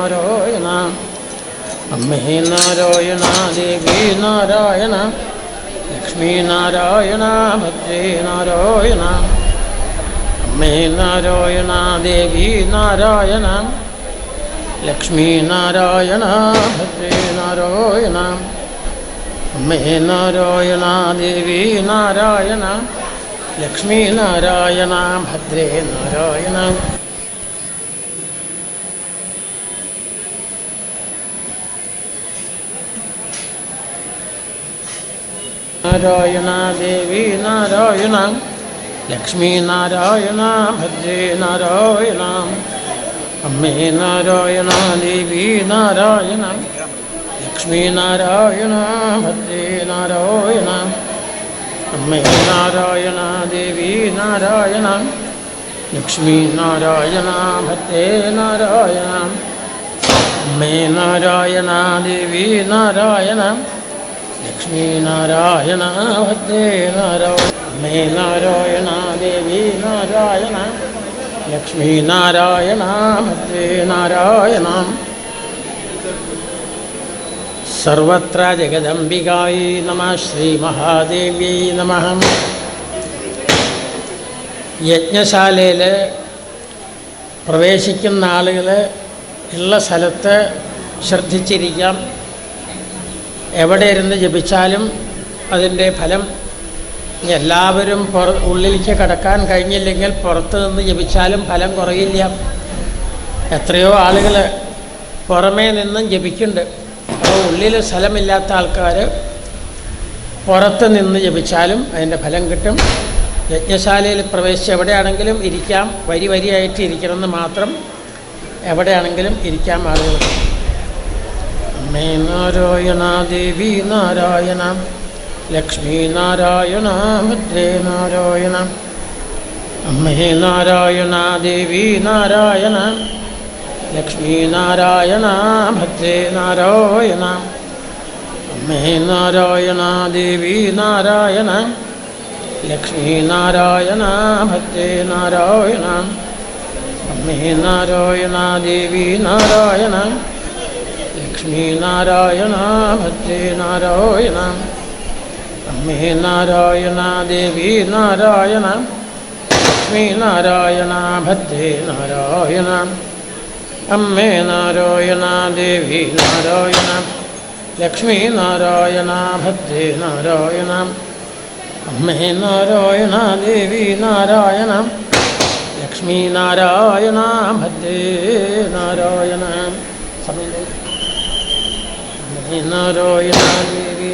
നാരായണ. അമ്മേ നാരായണ ദേവി നാരായണ ലക്ഷ്മീ നാരായണ ഭദ്രേ നാരായണ. അമ്മേ നാരായണ ദേവി നാരായണ ലക്ഷ്മീ നാരായണ ഭദ്രേ നാരായണ. അമ്മേ നാരായണ ദേവി നാരായണ ലക്ഷ്മീ നാരായണ ഭദ്രേ നാരായണ. നാരായണ ദേവി നാരായണ ലക്ഷ്മീ നാരായണ ഭദ്രേ നാരായണ. അമ്മേ നാരായണ ദേവി നാരായണ ലക്ഷ്മീ നാരായണ ഭദ്രേ നാരായണ. അമ്മേ നാരായണ ദേവി നാരായണ ലക്ഷ്മീ നാരായണ ഭദ്രേ നാരായണ. അമ്മേ നാരായണ ദേവി നാരായണ ലക്ഷ്മീ നാരായണ ഭദ്രേ നാരായണ. അമ്മേ നാരായണ ദേവി നാരായണ ലക്ഷ്മീ നാരായണ ഭദ്രേ നാരായണ. സർവത്ര ജഗദംബികായൈ നമഃ. ശ്രീ മഹാദേവ്യൈ നമഃ. യജ്ഞശാലയിൽ പ്രവേശിക്കുന്ന ആളുകൾ ഉള്ള സ്ഥലത്ത് ശ്രദ്ധിച്ചിരിക്കാം. എവിടെ ഇരുന്ന് ജപിച്ചാലും അതിൻ്റെ ഫലം, എല്ലാവരും ഉള്ളിലേക്ക് കടക്കാൻ കഴിഞ്ഞില്ലെങ്കിൽ പുറത്ത് നിന്ന് ജപിച്ചാലും ഫലം കുറയില്ല. എത്രയോ ആളുകൾ പുറമേ നിന്നും ജപിക്കുന്നുണ്ട്. അപ്പോൾ ഉള്ളിൽ സ്ഥലമില്ലാത്ത ആൾക്കാർ പുറത്ത് നിന്ന് ജപിച്ചാലും അതിൻ്റെ ഫലം കിട്ടും. യജ്ഞശാലയിൽ പ്രവേശിച്ച് എവിടെയാണെങ്കിലും ഇരിക്കാം. വരി വരിയായിട്ട് ഇരിക്കണമെന്ന് മാത്രം. എവിടെയാണെങ്കിലും ഇരിക്കാം ആളുകൾ. അമ്മേ നാരായണ ദേവി നാരായണ ലക്ഷ്മീ നാരായണ ഭദ്രേ നാരായണ. അമ്മേ നാരായണ ദേവി നാരായണ ലക്ഷ്മീ നാരായണ ഭദ്രേ നാരായണ. അമ്മേ നാരായണ ദേവി നാരായണ ലക്ഷ്മീ നാരായണ ഭദ്രേ നാരായണ. അമ്മേ നാരായണ ദേവി നാരായണ ലക്ഷ്മീ നാരായണ ഭദ്രേ നാരായണ. അമ്മേ നാരായണ ദേവി നാരായണ ലക്ഷ്മീ നാരായണ ഭദ്രേ നാരായണ. അമ്മേ നാരായണ ദേവി നാരായണ ലക്ഷ്മീ നാരായണ ഭദ്രേ നാരായണ. അമ്മേ നാരായണ ദേവി നാരായണ ലക്ഷ്മീ നാരായണ ഭദ്രേ നാരായണ. അമ്മേ നാരായണ ദേവി.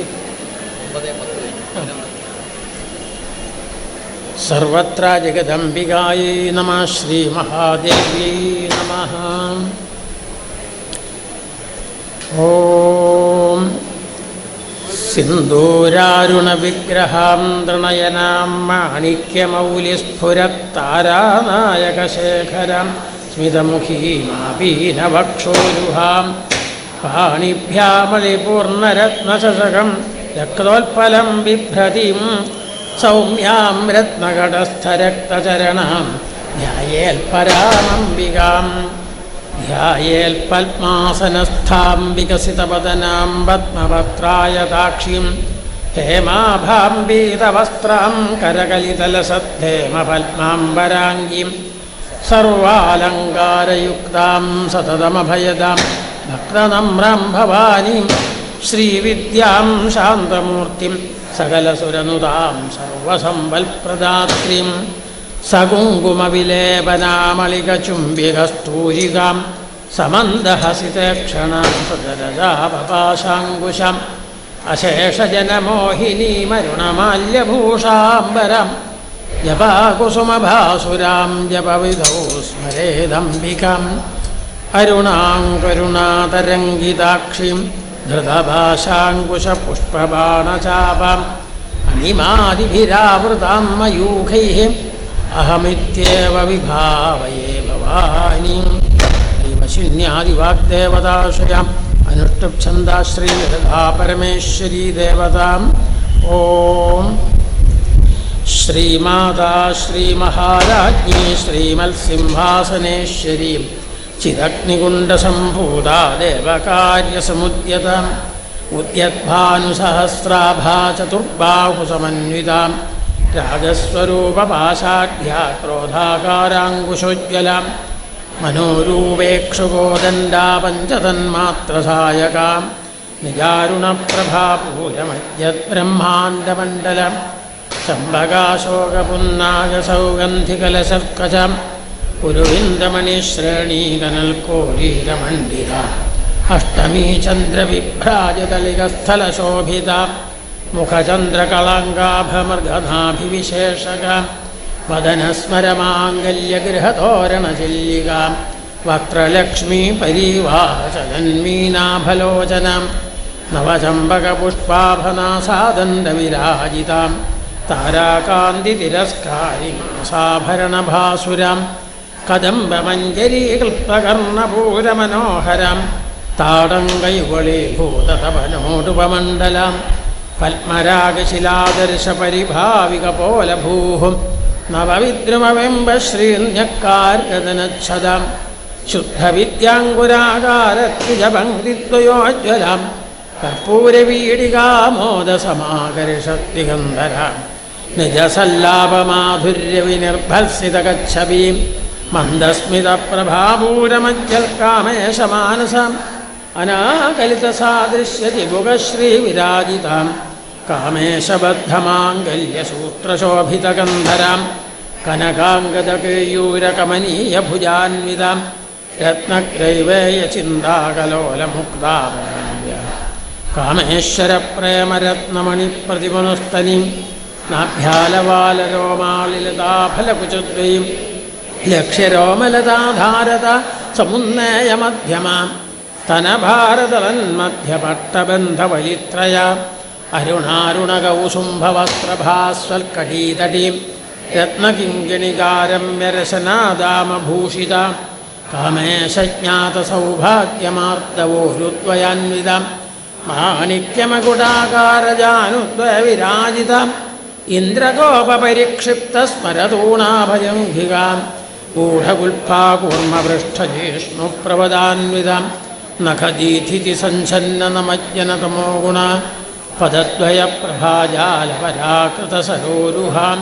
സർവത്ര ജഗദംബികായൈ നമഃ. ശ്രീ മഹാദേവ്യൈ നമഃ. ഓം സിന്ദൂരാരുണവിഗ്രഹാം തൃണയനാം മാണിക്യമൗലിസ്ഫുരത്താരാനായകശേഖരം സ്മിതമുഖീമാപീനവക്ഷോരുഹാം പാണിഭ്യാമളിപൂർണരത്നശകം രക്തോൽപലം ബിഭ്രതിം സൗമ്യാം രത്നകടസ്ഥരക്തചരണാം ധ്യായേൽപരാമംബികാം. ധ്യായേൽപത്മാസനസ്ഥാം വികസിതവദനാം പത്മപത്രായതാക്ഷിം ഹേമാഭാം പീതവസ്ത്രാം കരകലിതലസദ്ധേമപത്മാംബരാംഗീം സർവാലങ്കാരയുക്താം സതതമഭയദാം ഭക്തനമ്രാം ഭവാനീം ശ്രീവിദ്യാം ശാന്തമൂർത്തിം സകലസുരനുതാം സർവസമ്പൽപ്രദാത്രീം സകുങ്കുമവിലേപനാമളികചുംബികസ്തൂരികാം സമന്ദഹസിതേക്ഷണാം സുദരജാപപാശാങ്കുശം അശേഷജനമോഹിനീമരുണമാല്യഭൂഷാംബരം ജപാകുസുമഭാസുരാം ജപവിധൗ സ്മരേദംബികാം അരുണാം കരുണാതരംഗിതാക്ഷിം ധൃതഭാഷാങ്കുശപുഷ്പബാണചാപാം അണിമാദിഭിരാവൃതാം മയൂഖൈഃ അഹമിത്യേവ വിഭാവയേ ഭവാനീം. ദൈവശിന്യാദിവാഗ്ദേവതാശ്രയാം അനുഷ്ഠുപ്ഛന്ദാശ്രീലതാ പരമേശ്വരീ ദേവതാം. ഓം ശ്രീമാതാ ശ്രീമഹാരാജ്ഞി ശ്രീമത്സിംഹാസനേശ്വരീം ചിദഗ്നികുണ്ഡസംഭൂതാ ദേവകാര്യസമുദ്യതാം ഉദ്യദ്ഭാനുസഹസ്രാഭാ ചതുർബാഹുസമന്വിതാം രാഗസ്വരൂപപാശാഢ്യാ ക്രോധാകാരാങ്കുശോജ്വലാം മനോരൂപേക്ഷുകോദണ്ഡാ പഞ്ചതന്മാത്രസായകാം നിജാരുണപ്രഭാപൂരമജ്ജദ്ബ്രഹ്മാണ്ഡമണ്ഡലം ചമ്പകാശോകപുന്നാഗസൗഗന്ധികലശർക്കശം കുരുവിന്ദമണിശ്രേണീകനൽക്കോലീരമണ്ഡിത അഷ്ടമീ ചന്ദ്രവിഭ്രാജതലികസ്ഥലശോഭിത മുഖചന്ദ്രകളങ്കാഭമർഗനാഭിവിശേഷക വദനസ്മരമാംഗല്യഗൃഹതോരണചില്ലികാം വക്രലക്ഷ്മീ പരീവാഹചലന്മീനാഭലോചനം നവചമ്പകപുഷ്പാഭനാസാദണ്ഡവിരാജിതാം താരാകാന്തിതിരസ്കാരിമാസാഭരണഭാസുരം കദംബമഞ്ജരീകൃപ്തകർണപൂരമനോഹരം താടങ്കയുഗളീഭൂതതപനോടുപമണ്ഡലം പത്മരാഗശിലാദർശപരിഭാവികപോലഭൂഹും നവവിദ്രുമബിംബശ്രീന്യക്കാർഗദനച്ഛദം ശുദ്ധവിദ്യാങ്കുരാകാരത്രിജപങ്ക്തിദ്വയോജ്വലം കർപ്പൂരവീടികാമോദസമാകർഷദ്ദിഗന്ധരാം നിജസല്ലാപമാധുര്യവിനിർഭത്സിതഗച്ഛവീം മന്ദസ്മിതപ്രഭാപൂരമജ്ജൽകാമേശമാനസം അനാകലിതസാദൃശ്യതിഭുഗശ്രീവിരാജിതാം കാമേശബദ്ധമാംഗല്യസൂത്രശോഭിതഗന്ധരാം കനകാംഗദകേയൂരകമനീയഭുജാന്വിതാം രത്നഗ്രൈവേയചിന്താകലോലമുക്താമഹാമ്യ കാമേശ്വരപ്രേമരത്നമണിപ്രതിപുനസ്തനിം നാഭ്യാലവാലരോമാളിലതാഫലകുചദ്വയും ലക്ഷ്യരോമലതാധാരത സമുന്നേയമധ്യമാം തനഭാരതവന്മധ്യപട്ടബന്ധവലിത്രയ അരുണാരുണകൗസുംഭവസ്ത്രഭാസ്വൽക്കടീതടീം രത്നകിങ്കിണികാരമ്യരശനാദാമഭൂഷിത കാമേശജ്ഞാതസൗഭാഗ്യമാർദ്ദവോരുദ്വയാന്വിതം മാണിക്യമകുടാകാരജാനുദ്വയവിരാജിതം ഇന്ദ്രഗോപപരിക്ഷിപ്തസ്മരതൂണാഭയംഭികാം ഗൂഢഗുൽഫാകൂർമ്മപൃഷ്ഠജിഷ്ണുപ്രവദാന്വിതം നഖദീഥിതി സഞ്ഛന്നനമജ്ജനതമോ ഗുണ പദദ്വയപ്രഭാജാലപരാകൃതസരോരുഹാം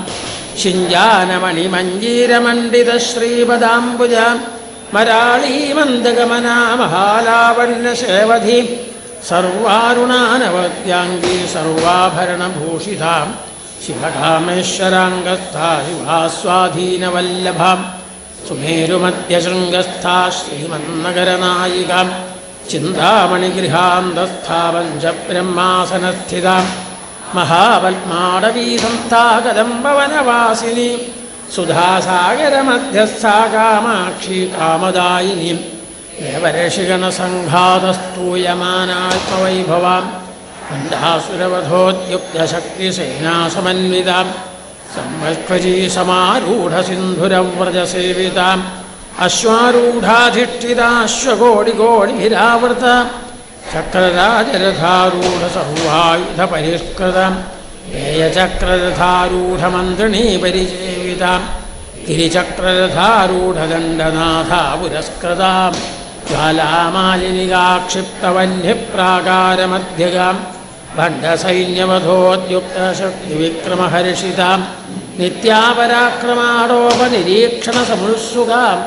ശിഞ്ചാനമണിമഞ്ജീരമണ്ഡിതശ്രീപദാംബുജാം മരാളീമന്ദഗമനാമഹാലാവണ്യശേവധീം സർവാരുണാനവദ്യാംഗീ സർവാഭരണഭൂഷിതാം ശിവകാമേശ്വരാംഗസ്ഥാ ശിവാസ്വാധീനവല്ലഭാം സുമേരുമധ്യശൃംഗസ്ഥാ ശ്രീമന്നഗരനായികാം ചിന്താമണിഗൃഹാന്തസ്ഥാ പഞ്ചബ്രഹ്മാസനസ്ഥിതാം മഹാപത്മാടവീസംസ്ഥാ കദംബവനവാസിനീം സുധാസാഗരമധ്യസ്ഥാ കാമാക്ഷി കാമദായിനീം ദേവഋഷിഗണസംഘാതസ്തൂയമാനാത്മവൈഭവാം മണ്ഡാസുരവധോദ്യുക്തശക്തിസേനാസമന്വിതാം സംവത്സരീസമാരൂഢസിന്ധുരവ്രജസേവിതാം അശ്വാരൂഢാധിഷ്ഠിതാശ്വകോടികോടിഭിരാവൃതാം ചക്രരാജരഥാരൂഢസർവായുധപരിഷ്കൃതാം ഗേയചക്രരഥാരൂഢമന്ത്രിണീപരിസേവിതാം ഗിരിചക്രരഥാരൂഢദണ്ഡനാഥാ പുരസ്കൃതാം ജ്വാലാമാലിനികാക്ഷിപ്തവന്യപ്രാകാരമധ്യകാം ഭണ്ഡസൈന്യവധോദ്യുക്തശക്തിവിക്രമഹർഷിതാം നിത്യാപരാക്രമാടോപനിരീക്ഷണസമുത്സുകാം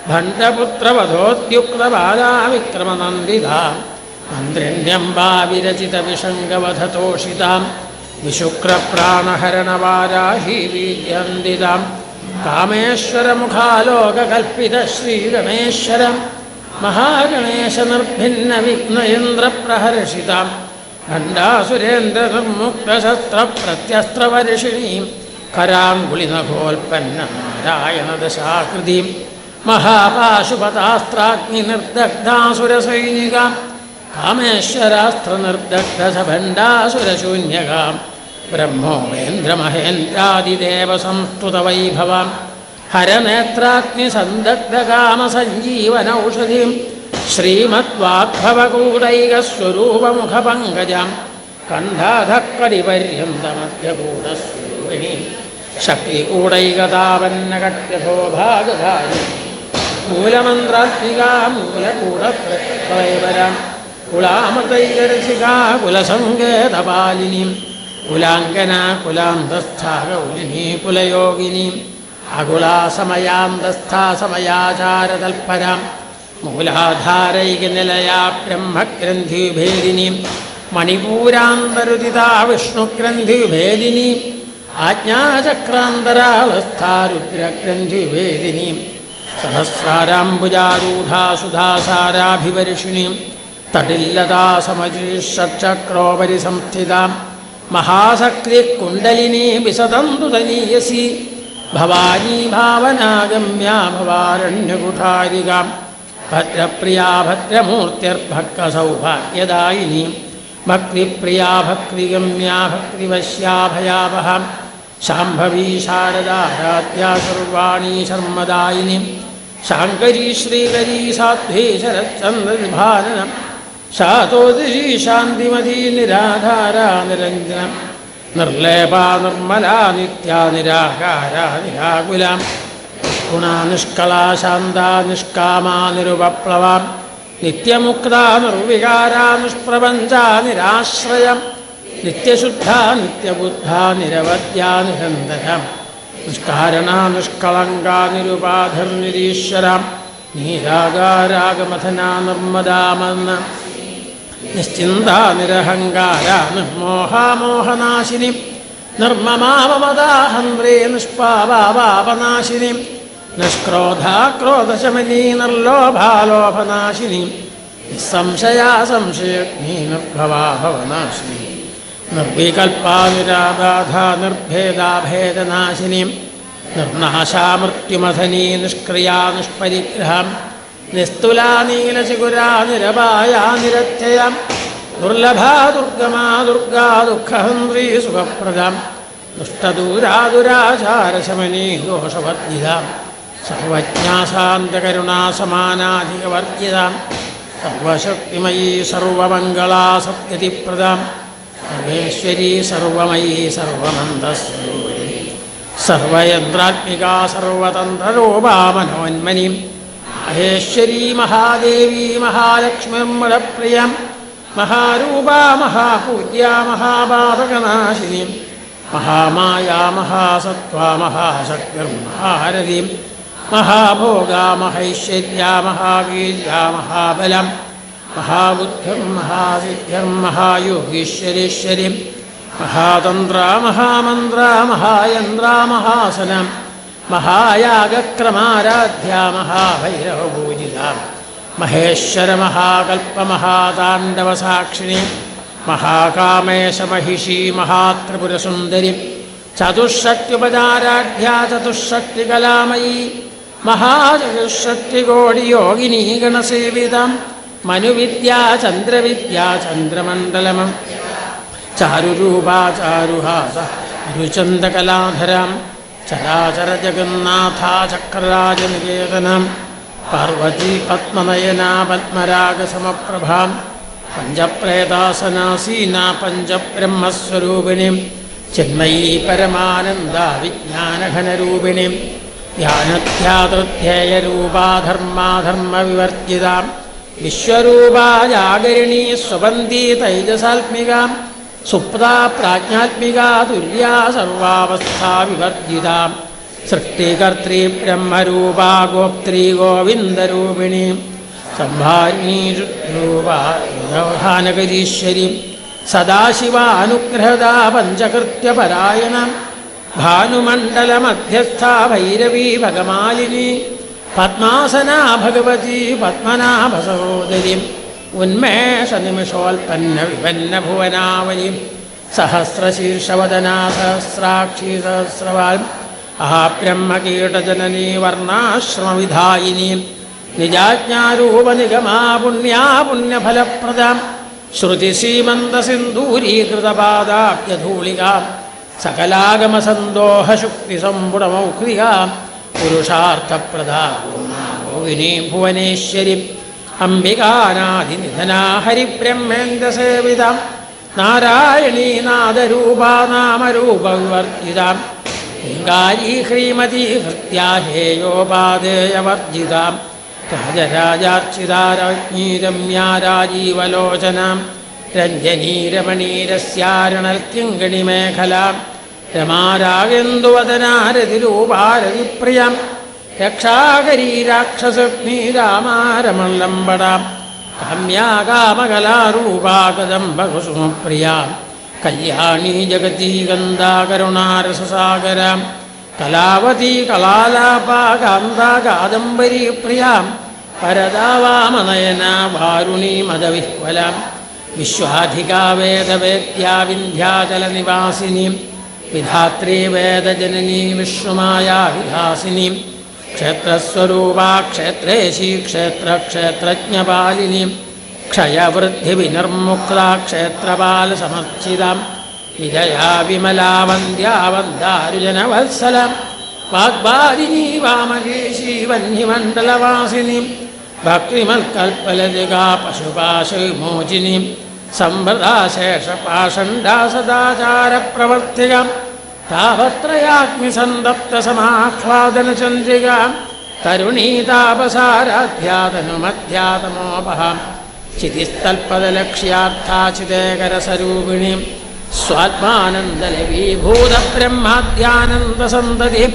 ഭണ്ഡപുത്രവധോദ്യുക്തബാലാവിക്രമനന്ദിതാം മന്ത്രിണ്യംബാവിരചിതവിഷംഗവധതോഷിതാം വിശുക്രപ്രാണഹരണവാരാഹീവീര്യന്ദിതാം കാമേശ്വരമുഖാലോകകൽപ്പിതശ്രീഗണേശ്വരം മഹാഗണേശനിർഭിന്നവിഘ്നേന്ദ്രപ്രഹർഷിതാം ഖണ്ഡാസുരേന്ദ്രമുക്തശസ്ത്രപ്രത്യസ്ത്രവർഷിണീം കരാങ്കുളിനഘോൽപ്പന്നനാരായണദശാകൃതിം മഹാപാശുപതാസ്ത്രാഗ്നിനിർദഗ്ധാസുരസൈനികാം കാമേശ്വരാസ്ത്രനിർദഗ്ധസഭണ്ഡാസുരശൂന്യകാം ബ്രഹ്മോപേന്ദ്രമഹേന്ദ്രാദിദേവസംസ്തുതവൈഭവാം ഹരനേത്രാഗ്നിസന്ദഗ്ധകാമസഞ്ജീവനൌഷധീം ശ്രീമദ്വാഗ്ഭവകൂടൈകസ്വരൂപമുഖപങ്കജം കണ്ഠാധക്കടിപര്യന്തമധ്യകൂടസ്വരൂപിണീം ശക്തികൂടൈകതാപന്നകട്യഥോഭാഗധാരി മൂലമന്ത്രാത്മികാ മൂലകൂടപ്രളയപരാം കുലാമൃതൈകരസികാ കുലസങ്കേതപാലിനീം കുലാംഗനാ കുലാന്തസ്ഥാ ഗൗലിനീ കുലയോഗിനീം അകുലാസമയാന്തസ്ഥാ സമയാചാരതൽപരാം മൂലാധാരൈകനിലയാ ബ്രഹ്മഗ്രന്ഥിഭേദിനീം മണിപൂരാന്തരുദിതാ വിഷ്ണുഗ്രന്ഥിഭേദിനീം ആജ്ഞാചക്രാന്തരാളസ്ഥാ രുദ്രഗ്രന്ഥിഭേദിനീം സഹസ്രാരാംബുജാരൂഢാ സുധാസാരാഭിവർഷിണീം തടില്ലതാ സമചക്രോപരി സംസ്ഥിതാം മഹാശക്തി കുണ്ടലിനീ വിശദന്തു തനീയസി ഭവാനീ ഭാവനാഗമ്യാ ഭവാരണ്യകുഠാരികാം ഭദ്രപ്രിയാ ഭദ്രമൂർത്തിർഭക്തസൗഭാഗ്യദായിനീം ഭക്തിപ്രിയാ ഭക്തിഗമ്യാ ഭക്തിവശ്യാ ഭയാവഹാം ശാംഭവീ ശാരദാരാധ്യാ സർവാണീ ശർമ്മദായിനീം ശാങ്കരീ ശ്രീകരീ സാധ്വീ ശരത്ചന്ദ്രവിഭാരണം ശാതോദരീ ശാന്തിമതീ നിരാധാരാ നിരഞ്ജനം നിർലേപാ നിർമ്മലാ നിത്യാ നിരാകാരാ നിരാകുലാം ഗുണാ നിഷ്കളാ ശാന്താ നിഷ്കാമാ നിരുപപ്ലവാം നിത്യമുക്താ നിർവികാരാ നിഷ്പ്രപഞ്ചാ നിരാശ്രയം നിത്യശുദ്ധാ നിത്യബുദ്ധാ നിരവധ്യാ നിരന്തരം നിഷ്കാരണാ നിഷ്കളങ്കാ നിരുപാധിർനിരീശ്വരാം നീരാകാരാഗമഥനാ നിർമ്മദാമന്ന നിശ്ചിന്താ നിരഹങ്കാരാ നിർമോഹാമോഹനാശിനി നിർമ്മമാമമദാഹന്ത്രേ നിഷ്പാപാപാപനാശിനി നിഷ്ക്രോധാ ക്രോധശമനീ നിർലോഭാലോഭനാശിനി നിസ്സംശയാ സംശയഗ്നി നിർഭവാ ഭവനാശിനി നിർവികൽപാ നിരാബാധാ നിർഭേദാ ഭേദനാശിനി നിർനാശാ മൃത്യുമഥനീ നിഷ്ക്രിയാ നിഷ്പരിഗ്രഹം നിസ്തുലാ നീലശിഖുരാ നിരപായാ നിരത്യയം ദുർലഭാ ദുർഗമാ ദുർഗാ ദുഃഖഹന്ത്രീ സുഖപ്രദാം ദുഷ്ടദൂരാദുരാചാരശമനീ ദോഷവർജിതാം സർവജ്ഞാ ശാന്തകരുണാ സമാനാധികവർജിതാം സർവശക്തിമയീ സർവമംഗളാ സത്യതിപ്രദാം സർവേശ്വരീ സർവമയീ സർവമന്തസ്വരൂപിണീ സർവയന്ത്രാത്മികാ സർവതന്ത്രരൂപാ മനോന്മനീം മഹേശ്വരീ മഹാദേവീ മഹാലക്ഷ്മിർമുലപ്രിയം മഹാരൂപാ മഹാപൂജ്യാ മഹാപാതകനാശിനി മഹാമായാ മഹാസത്വാ മഹാശക്തിർമഹാരഥീം മഹാഭോഗാ മഹൈശ്വര്യാ മഹാവീര്യാ മഹാബലം മഹാബുദ്ധിർ മഹാസിദ്ധിർമഹായോഗീശ്വരീശ്വരീം മഹാതന്ത്രാ മഹാമന്ത്രാ മഹായന്ത്രാ മഹാസനം മഹായാഗക്രമാരാധ്യാ മഹാഭൈരവപൂജിതാ മഹേശ്വര മഹാകൽപ്പമഹാതാണ്ഡവസാക്ഷിണി മഹാകാമേശമഹിഷീ മഹാത്രിപുരസുന്ദരി ചതുഷ്ഷഷ്ട്യുപചാരാഢ്യാ ചതുഷ്ഷഷ്ടികലാമയീ മഹാചതുഷ്ഷഷ്ടികോടിയോഗിനീ ഗണസേവിതാം മനുവിദ്യാ ചന്ദ്രവിദ്യാ ചന്ദ്രമണ്ഡലമം ചാരുരൂപാ ചാരുഹാസ രുചന്ദകലാധരാം ചരാചരജഗന്നാഥാ ചക്രരാജനികേതനം പാർവതീ പത്മനയനാ പത്മരാഗസമപ്രഭാം പഞ്ചപ്രേതാസനാസീനാ പഞ്ചബ്രഹ്മസ്വരൂപിണീം ചിന്മയീ പരമാനന്ദാ വിജ്ഞാനഘനരൂപിണീം ധ്യാനധ്യാതൃധ്യേയരൂപാ ധർമാധർമ്മവിവർജിതാം വിശ്വരൂപാ ജാഗരിണീ സ്വപന്തി തൈജസാത്മികാം സുപ്താ പ്രാജ്ഞാത്മികാ തുര്യാ സർവാവസ്ഥാ വിവർജിതാം സൃഷ്ടികർത്തൃ ബ്രഹ്മരൂപാ ഗോപ്ത്രീ ഗോവിന്ദരൂപിണീ സംഭാരിണീ രൂപാനകരീശ്വരീം സദാശിവാനുഗ്രഹദാ പഞ്ചകൃത്യപരായണ ഭാനുമണ്ഡലമധ്യസ്ഥാ ഭൈരവീ ഭഗമാലിനി പത്മാസനാ ഭഗവതി പത്മനാഭസഹോദരീം ഉന്മേഷനിമിഷോൽപ്പന്ന വിപന്ന ഭുവനാവലി സഹസ്രശീർഷവദനാ സഹസ്രാക്ഷി സഹസ്രവാൽ അഹാബ്രഹ്മകീടജനനീ വർണ്ണാശ്രമവിധായിനീ നിജാജ്ഞാരൂപനിഗമാ പുണ്യാ പുണ്യഫലപ്രദാം ശ്രുതിസീമന്തസിന്ദൂരീകൃതപാദാബ്ജധൂളികാം സകലാഗമസന്തോഹശുക്തിസമ്പുടമൗക്തികാം പുരുഷാർത്ഥപ്രദാ ഗോവിനീ ഭുവനേശ്വരി അംബികാനാദിനിധനാ ഹരിബ്രഹ്മേന്ദ്രസേവിതാം നാരായണീ നാദരൂപാ നാമരൂപവിവർജിതാം ലിംഗാരീ ഹ്രീമതീ ഹൃത്യാ ഹേയോപാദേയവർജിതാം രാജരാജാർച്ചിതാരാജ്ഞീ രമ്യാ രാജീവലോചനാം രഞ്ജനീരമണീരസ്യാരണൽക്കിങ്കണിമേഖലാം രമാരാഗേന്ദുവദനാരതിരൂപാരതിപ്രിയം രക്ഷാകരീ രാക്ഷസഗ്നി രാമാരമല്ലംബടാം കാമ്യാ കാമകലാരൂപാ കദംബകുസുമപ്രിയാം കല്യാണീ ജഗതീ ഗന്ധാ കരുണാരസസാഗരാം കലാവതീ കലാലാപാ കാന്താ കാദംബരീ പ്രിയാം പരദാവാമനയനാ വാരുണീ മദവിഹ്വലാം വിശ്വാധികാ വേദവേദ്യാ വിന്ധ്യാചലനിവാസിനീം വിധാത്രീ വേദജനനീ വിഷ്ണുമായാ വിലാസിനീം ക്ഷേത്രസ്വരൂപാ ക്ഷേത്രേശീ ക്ഷേത്രജ്ഞപാലിനീം ക്ഷയവൃദ്ധിവിനിർമുക്താ ക്ഷേത്രപാലസമർച്ചിതാം വിജയാ വിമലാ വന്ദ്യാ വന്ദാരുജനവത്സലാം വാഗ്വാദിനീ വാമകേശീ വന്യമണ്ഡലവാസിനീം ഭക്തിമൽക്കൽപ്പലതികാ പശുപാശവിമോചിനീം സംവൃതാശേഷപാഷണ്ഡാ സദാചാരപ്രവർത്തികാം താപത്രയാഗ്നിസന്തപ്തസമാഹ്ലാദനചന്ദ്രികാം തരുണീതാപസാരാധ്യാതനുമധ്യാതമോപഹാം ചിതിസ്ഥൽപദലക്ഷ്യാർത്ഥാചിതേകരസരൂപിണീം സ്വാത്മാനന്ദലവീഭൂതബ്രഹ്മാദ്യാനന്ദസന്തതിം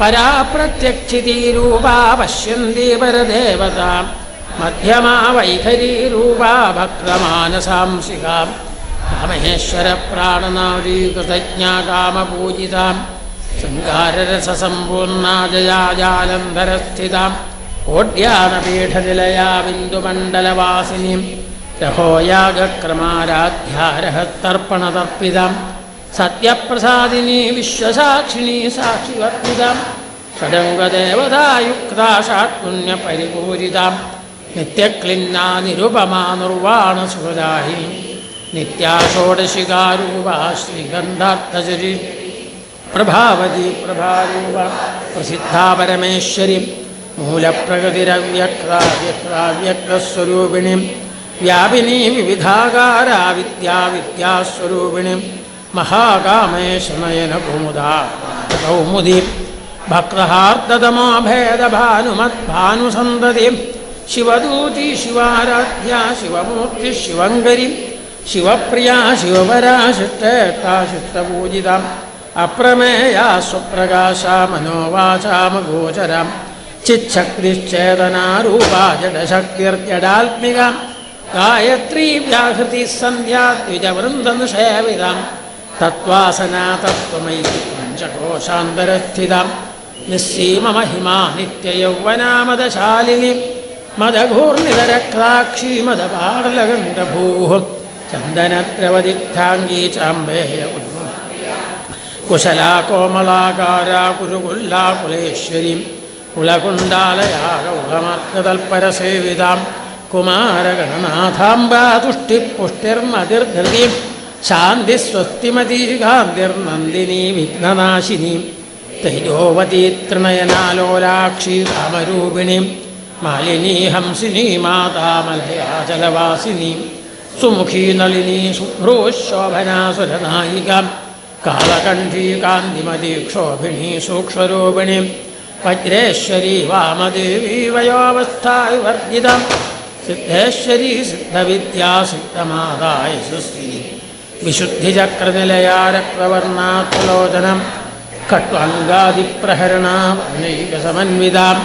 പരാപ്രത്യക്ഷിതീരൂപാ പശ്യന്തി പരദേവതാം മധ്യമാ വൈഖരീരൂപാ ഭക്തമാനസാംസികാം കാമേശ്വരപ്രാണനാദീകൃതജ്ഞാ കാമപൂജിതാം ശൃംഗാരരസസമ്പൂർണാ ജയാജാലന്ധരസ്ഥിതാം കോട്യാനപീഠനിലയാ ബിന്ദുമണ്ഡലവാസിനീം രഹോയാഗക്രമാരാധ്യാരഹത്തർപ്പണതർപ്പിതാം സത്യപ്രസാദിനീ വിശ്വസാക്ഷിണീ സാക്ഷിവർത്തിതാം ഷഡംഗദേവതായുക്താ ഷാട്പുണ്യപരിപൂരിതാം നിത്യക്ലിന്നാ നിരുപമാ നിർവാണസുഖദായിനി നിത്യാ ഷോഡശികാരൂപാ ശ്രീഗന്ധാർത്ഥചരി പ്രഭാവതി പ്രഭാരൂപ പ്രസിദ്ധാ പരമേശ്വരീം മൂലപ്രകൃതിരവ്യക്താവ്യക്തസ്വരൂപിണീം വ്യാപിനീ വിവിധാകാരാ വിദ്യാസ്വരൂപിണീം മഹാകാമേശനയന കുമുദാ കൗമുദീം ഭക്തഹാർദ്ദതമോ ഭേദഭാനുമദ്ഭാനുസന്തതിം ശിവദൂതി ശിവാരാധ്യാ ശിവമൂർത്തി ശിവങ്കരി ശിവപ്രിയാ ശിവപരാ ശിഷ്ടേഷ്ടാ ശിഷ്ടപൂജിതാം അപ്രമേയാ സ്വപ്രകാശാ മനോവാചാമഗോചരാം ചിച്ഛക്തിശ്ചേതനാരൂപാ ജഡശക്തിർജഡാത്മികാം ഗായത്രീ വ്യാഹൃതി സന്ധ്യാ ദ്വിജവൃന്ദനുസേവിതാം തത്വാസനാ തത്വമയീ പഞ്ചകോശാന്തരസ്ഥിതാം നിസ്സീമമഹിമാ നിത്യയൗവനാമദശാലിനി മദഘൂർണിതരക്താക്ഷി മദപാടലഗണ്ഡഭൂഃ ചന്ദനദ്രവദിഗ്ധാംഗീ ചാമ്പേയ കുശലാ കോമളാകാരാ കുരുകുല്ലാ കുലേശ്വരീം കുലകുണ്ടാലയാ ഗൗളമാർഗതൽപരസേവിതാം കുമാരഗണനാഥാംബാ തുഷ്ടിപുഷ്ടിർമതിർധൃതീം ശാന്തിസ്വസ്തിമതീ ഗാന്ധിർനന്ദിനീ വിഘ്നനാശിനീം തൈജോവതീ തൃണയനാലോലാക്ഷി കാമരൂപിണീം മാലിനീ ഹംസിനീ മാതാമലയാചലവാസിനീം സുമുഖീ നളിനീ ശുഭ്രോശോഭനാസുരനായികാം കാളകണ്ഠീ കാന്തിമതീ ക്ഷോഭിണീ സൂക്ഷ്മരൂപിണീം വജ്രേശ്വരീ വാമദേവീ വയോവസ്ഥാവിവർജിതാം സിദ്ധേശ്വരീ സിദ്ധവിദ്യാ സിദ്ധമാതായ സുസ്ഥിതി വിശുദ്ധിചക്രനിലയാ രക്തവർണാത്മലോചനം ഖട്വാംഗാദിപ്രഹരണാനൈകസമന്വിതാം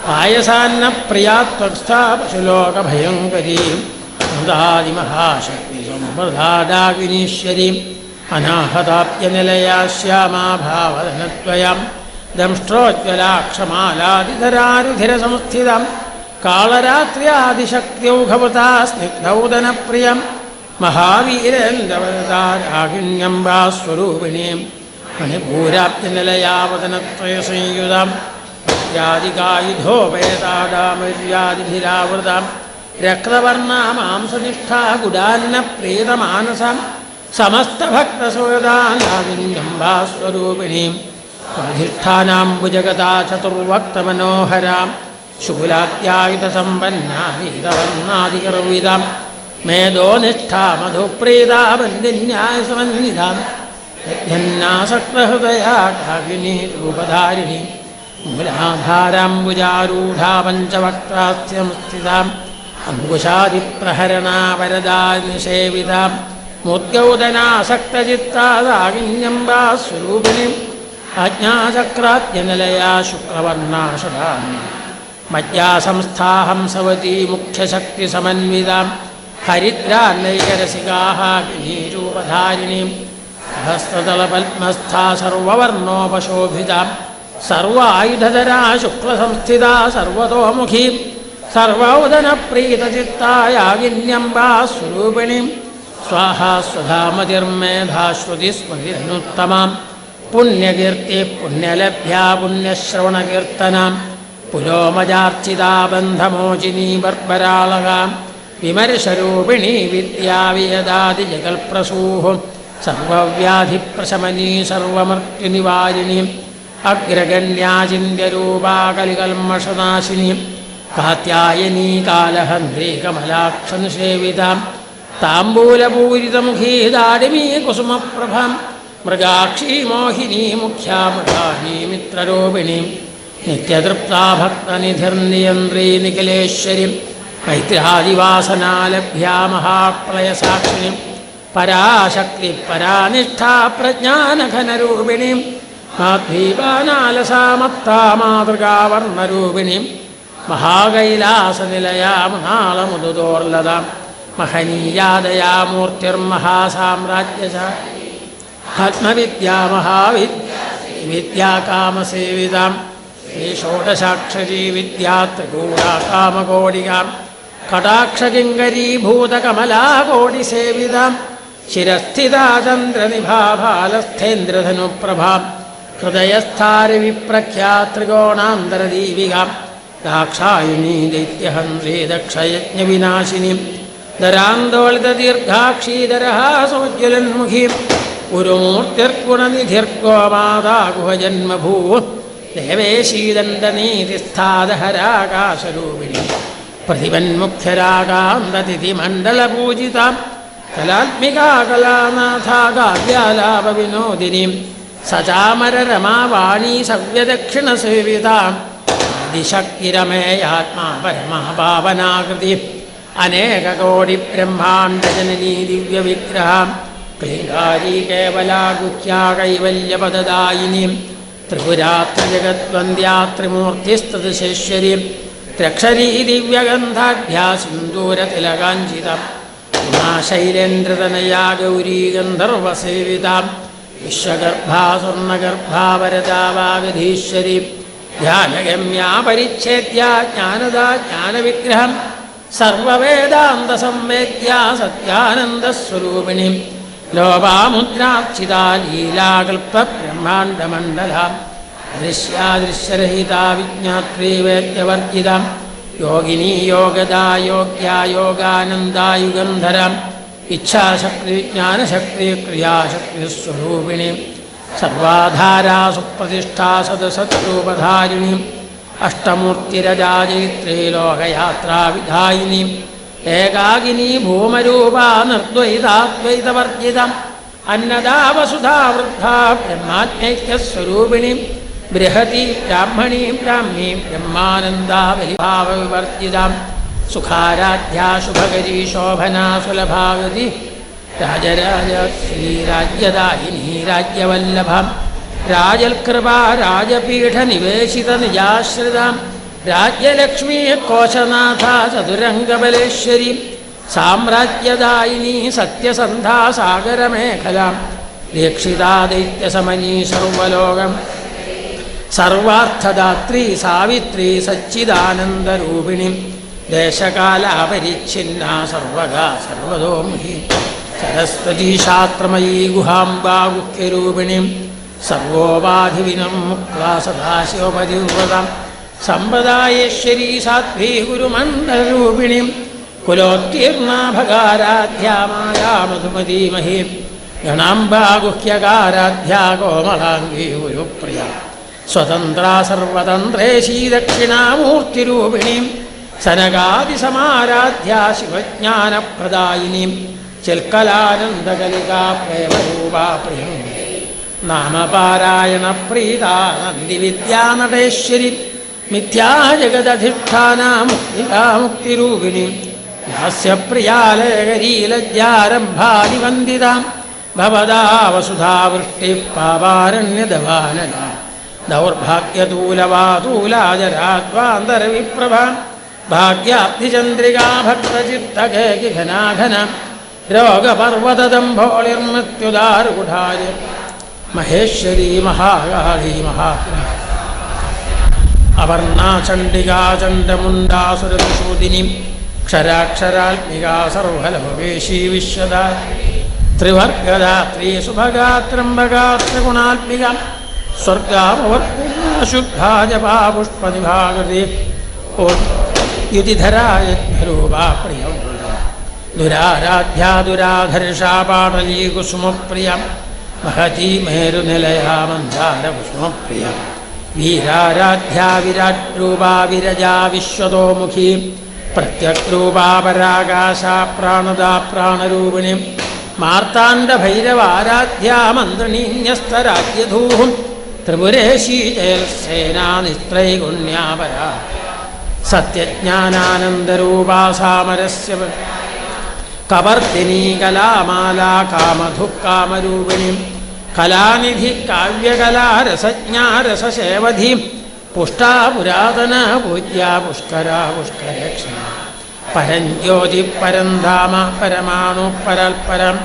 പായസാന്നപ്രിയാത്വസ്ഥാ പശുലോകഭയങ്കരീം മൃദാദിമഹാശക്തിസംവൃതാദാകിനീശ്വരീം അനാഹതാപ്യനിലയാ ശ്യാമാ ഭാവധനദ്വയം ദംഷ്ട്രോജ്വലാക്ഷമാലാദിധരാരുധിരസംസ്ഥിതം കാളരാത്ര്യാദിശക്തിൗഘവതാ സ്നിഗ്ധൗദനപ്രിയം മഹാവീരേന്ദ്രവരതാരാഹിണ്യംബാസ്വരൂപിണീം മണിപൂരാപ്തിനിലയാവതനത്രയസംയുതാം യാദികായുധോപേതാദാമര്യാദിഭിരാവൃതാം രക്തവർണാമാംസനിഷ്ഠാ ഗുഡാന്നപ്രീതമാനസാം സമസ്തഭക്തസുഹൃദാനാദിന്യംബാസ്വരൂപിണീം അധിഷ്ഠാനാംബുജഗതാ ചതുർവക്തമനോഹരാം ശൂലാത്യായുധസമ്പന്നാനീതവർണാദികർവിതാം മേധോനിഷ്ഠാ മധുപ്രീതാ ബന്ധിന്യായസമന്വിതാം യജ്ഞന്നാസക്തഹൃദയാ കാകിനീ രൂപധാരിണീ മൂലാധാരാംബുജാരൂഢാ പഞ്ചവക്രാസ്യം സ്ഥിതാം അങ്കുശാദിപ്രഹരണാ വരദാ നിഷേവിതാം മൂർധ്യൗദനാസക്തചിത്താദാകിന്യംബാ സ്വരൂപിണീം ആജ്ഞാചക്രാത്യനലയാ ശുക്രവർണാഷടാം മജ്ജാസംസ്ഥാഹംസവതീ മുഖ്യശക്തിസമന്വിതാം ഹരിദ്രാന്നൈകരസികാः കിരീരൂപധാരിണീം ഹസ്തതലപത്മസ്ഥാ സർവവർണോപശോഭിതാം സർവായുധധരാ ശുക്ലസംസ്ഥിതാ സർവതോമുഖീം സർവൗദനപ്രീതചിത്തായാഗിന്യംബാ സ്വരൂപിണീം സ്വാഹാ സ്വധാമതിർമേധാശ്രുതിസ്മൃതിരനുത്തമാം പുണ്യകീർത്തി പുണ്യലഭ്യാ പുണ്യശ്രവണകീർത്തനാം പുലോമജാർച്ചിതാ ബന്ധമോചിനീ ബർബരാളകാം വിമർശരൂപിണീ വിദ്യാവിയദാദിജഗൽപ്രസൂഃ സർവവ്യാധിപ്രശമനീ സർവമൃത്യുനിവാരിണീ അഗ്രഗണ്യാചിന്യരൂപാ കലികൽമഷനാശിനീ കാത്യായനീ കാലഹന്ത്രീ കമലാക്ഷനിഷേവിതാം താംബൂലപൂരിതമുഖീ ദാടിമീ കുസുമപ്രഭാം മൃഗാക്ഷീ മോഹിനീ മുഖ്യാ മൃഗാനീ മിത്രരൂപിണീ നിത്യതൃപ്താ ഭക്തനിധിർനിയന്ത്രീ നിഖിലേശ്വരീം മൈത്രാദിവാസനാലഭ്യാ മഹാപ്രളയസാക്ഷിണീം പരാശക്തി പരാനിഷ്ഠാ പ്രജ്ഞാനഘനരൂപിണീം മാധ്വീപാനാലസാമത്താ മാതൃകാവർണ്ണരൂപിണീം മഹാകൈലാസനിലയാ മൃണാളമുദുദോർലതാം മഹനീയാദയാ മൂർത്തിർമഹാസാമ്രാജ്യശാ ആത്മവിദ്യാ മഹാവിദ്യാകാമസേവിതാം ശ്രീഷോഡശാക്ഷരീ വിദ്യാ ത്രികൂടാ കാമകോടികാം കടാക്ഷകിങ്കരീഭൂതകമലാകോടിസേവിതാം ശിരസ്ഥിതാ ചന്ദ്രനിഭാഭാലസ്ഥേന്ദ്രധനുപ്രഭാം ഹൃദയസ്ഥാരിവിപ്രഖ്യാ ത്രികോണാന്തരദീപികാം ദാക്ഷായിണീ ദൈത്യഹന്ത്രീ ദക്ഷയജ്ഞവിനാശിനീം ദരാന്തോളിതദീർഘാക്ഷീധരഹാസോജ്വലന്മുഖീം ഗുരുമൂർത്തിർഗുണനിധിർഗോമാതാഗുഹജന്മഭൂ ദേവേശീദണ്ഡനീതിസ്ഥാദഹരാകാശരൂപിണീ പ്രതിപന്മുഖ്യരാകാന്തതിഥിമണ്ഡലപൂജിതാം കലാത്മികാ കലാനാഥാ കാവ്യാലാപവിനോദിനീം സചാമരരമാവാണീ സവ്യദക്ഷിണസേവിതാം ആദിശക്തിരമേയാത്മാ പരമാ പാവനാകൃതി അനേകകോടി ബ്രഹ്മാണ്ഡജനനീ ദിവ്യവിഗ്രഹാം ക്ലീങ്കാരീ കേവലാ ഗുഹ്യാ കൈവല്യപദദായിനീം ത്രിപുരാത്രിജഗദ്വന്ദ്യാ ത്രിമൂർത്തിസ്തദശേശ്വരീം ത്രക്ഷരീ ദിവ്യഗന്ധാഢ്യാ സിന്ദൂരതിലകാഞ്ചിതാം ഉമാശൈലേന്ദ്രതനയാ ഗൗരീ ഗന്ധർവസേവിതാം വിശ്വഗർഭാ സ്വർണ്ണഗർഭാ വരദാ വാഗധീശ്വരീം ധ്യാനഗമ്യാ പരിച്ഛേദ്യാ ജ്ഞാനദാ ജ്ഞാനവിഗ്രഹം സർവവേദാന്തസംവേദ്യാ സത്യാനന്ദസ്വരൂപിണീം ലോപാമുദ്രാക്ഷിതാ ലീലാകൽപ്പബ്രഹ്മാണ്ഡമണ്ഡലാം ദൃശ്യാദൃശ്യരഹിതാ വിജ്ഞാത്രീ വേദ്യവർജിതാം യോഗിനീ യോഗദാ യോഗ്യാ യോഗാനന്ദായുഗന്ധരാം ഇച്ഛാശക്തി വിജ്ഞാനശക്തി ക്രിയാശക്തിസ്വരൂപിണീം സർവാധാരാ സുപ്രതിഷ്ഠാ സദസദ്രൂപധാരിണീം അഷ്ടമൂർത്തിരജാചരിത്രേ ലോകയാത്രാവിധായിനീം ഏകാകിനീ ഭൂമരൂപാ നിർദ്വൈതാദ്വൈതവർജിതം അന്നദാ വസുധാ വൃദ്ധാ ബ്രഹ്മാജ്ഞൈക്യസ്വരൂപിണീം ബൃഹതി ബ്രാഹ്മണീ ബ്രാഹ്മീ ബ്രഹ്മാനന്ദാ ബലിഭാവവിവർജിതാം സുഖാരാധ്യാ ശുഭകരീ ശോഭനാ സുലഭാഗതി രാജരാജ ശ്രീരാജ്യദായിനീ രാജ്യവല്ലഭാം രാജൽകൃപാ രാജപീഠനിവേശിതനിജാശ്രിതാം രാജ്യലക്ഷ്മീ കോശനാഥാ ചതുരംഗബലേശ്വരീ സാമ്രാജ്യദായിനീ സത്യസന്ധാ സാഗരമേഖലാം ദീക്ഷിതാ ദൈത്യസമനീ സർവലോകം സർവാർത്ഥദാത്രീ സാവിത്രീ സച്ചിദാനന്ദരൂപിണീം ദേശകാലാപരിച്ഛിന്നാ സർവകാ സർവതോമുഖീ സരസ്വതീ ശാസ്ത്രമയീ ഗുഹാംബാ ഗുഹ്യരൂപിണീം സർവോപാധിവിനം മുക്താ സദാശിവപതിവ്രതാം സമ്പ്രദായേശ്വരീ സാധ്വീ ഗുരുമണ്ഡലരൂപിണീം കുലോത്തീർണാ ഭഗാരാധ്യാ മായാ മധുമതീമഹീം ഗണാംബാ ഗുഹ്യകാരാധ്യാ കോമളാംഗീ ഗുരുപ്രിയ സ്വതന്ത്രാ സർവതന്ത്രേശീ ദക്ഷിണാമൂർത്തിരൂപിണീം സനകാദിസമാരാധ്യാ ശിവജ്ഞാനപ്രദായിനീം ചിൽക്കലാനന്ദകലികാ പ്രേമരൂപാ പ്രിയം നാമപാരായണപ്രീതാ നന്ദിവിദ്യാനടേശ്വരി മിഥ്യാജഗദധിഷ്ഠാനാ മുക്തികാ മുക്തിരൂപിണി ഹാസ്യപ്രിയാലയകരീലജ്ജാരംഭാതിവന്ദിതാം ഭവദാ വസുധാവൃഷ്ടിഃ പാപാരണ്യദവാനന ദൗർഭാഗ്യതൂലവാതൂലാജരാദ്വാന്തരവിപ്രഭാം ഭാഗ്യാബ്ധിചന്ദ്രികാ ഭക്തചിത്തകേകിഘനാഘന രോഗപർവതദംഭോളിർമൃത്യുദാരുകുഠായ മഹേശ്വരീ മഹാകാളീ മഹാഗ്രാഹി അവർണാ ചണ്ഡികാ ചണ്ഡമുണ്ടാസുരവിശോദിനി ക്ഷരാക്ഷരാത്മികാ സർവലോകേശീ വിശ്വദാ ത്രിവർഗദാത്രീ സുഭഗാ ത്രംബകാ ത്രിഗുണാത്മിക സ്വർഗാമവർത്തിനാ ശുദ്ധാ ജപാ പുഷ്പനിഭാകൃതി യുതിധരായ രൂപാ പ്രിയം ദുരാരാധ്യാ ദുരാധർഷാ പാടലീ കുസുമപ്രിയ മഹതീ മേരുനിലയാ മന്ദാരകുസുമപ്രിയ വീരാരാധ്യാ വിരാട് രൂപാ വിരജാ വിശ്വതോമുഖീ പ്രത്യഗ്രൂപാ പരാകാശാ പ്രാണദാ പ്രാണരൂപിണി മാർത്താണ്ഡഭൈരവാരാധ്യാ മന്ത്രണീന്യസ്തരാജ്യധൂഹും ത്രിപുരേശീ ജയൽസേനാ നിസ്ത്രൈഗുണ്യാപരാ സത്യജ്ഞാനാനന്ദരൂപാ സാമരസ്യ കവർത്തിനീ കലാമാലാ കാമധുഃകാമരൂപിണി കലാനിധി കാവ്യകലാ രസജ്ഞാ രസസേവധി പുഷ്ടാ പുരാതന പൂജ്യാ പുഷ്കരാ പുഷ്കരക്ഷ പരഞ്ജ്യോതി പരന്ധാമ പരമാണു പരൽപരം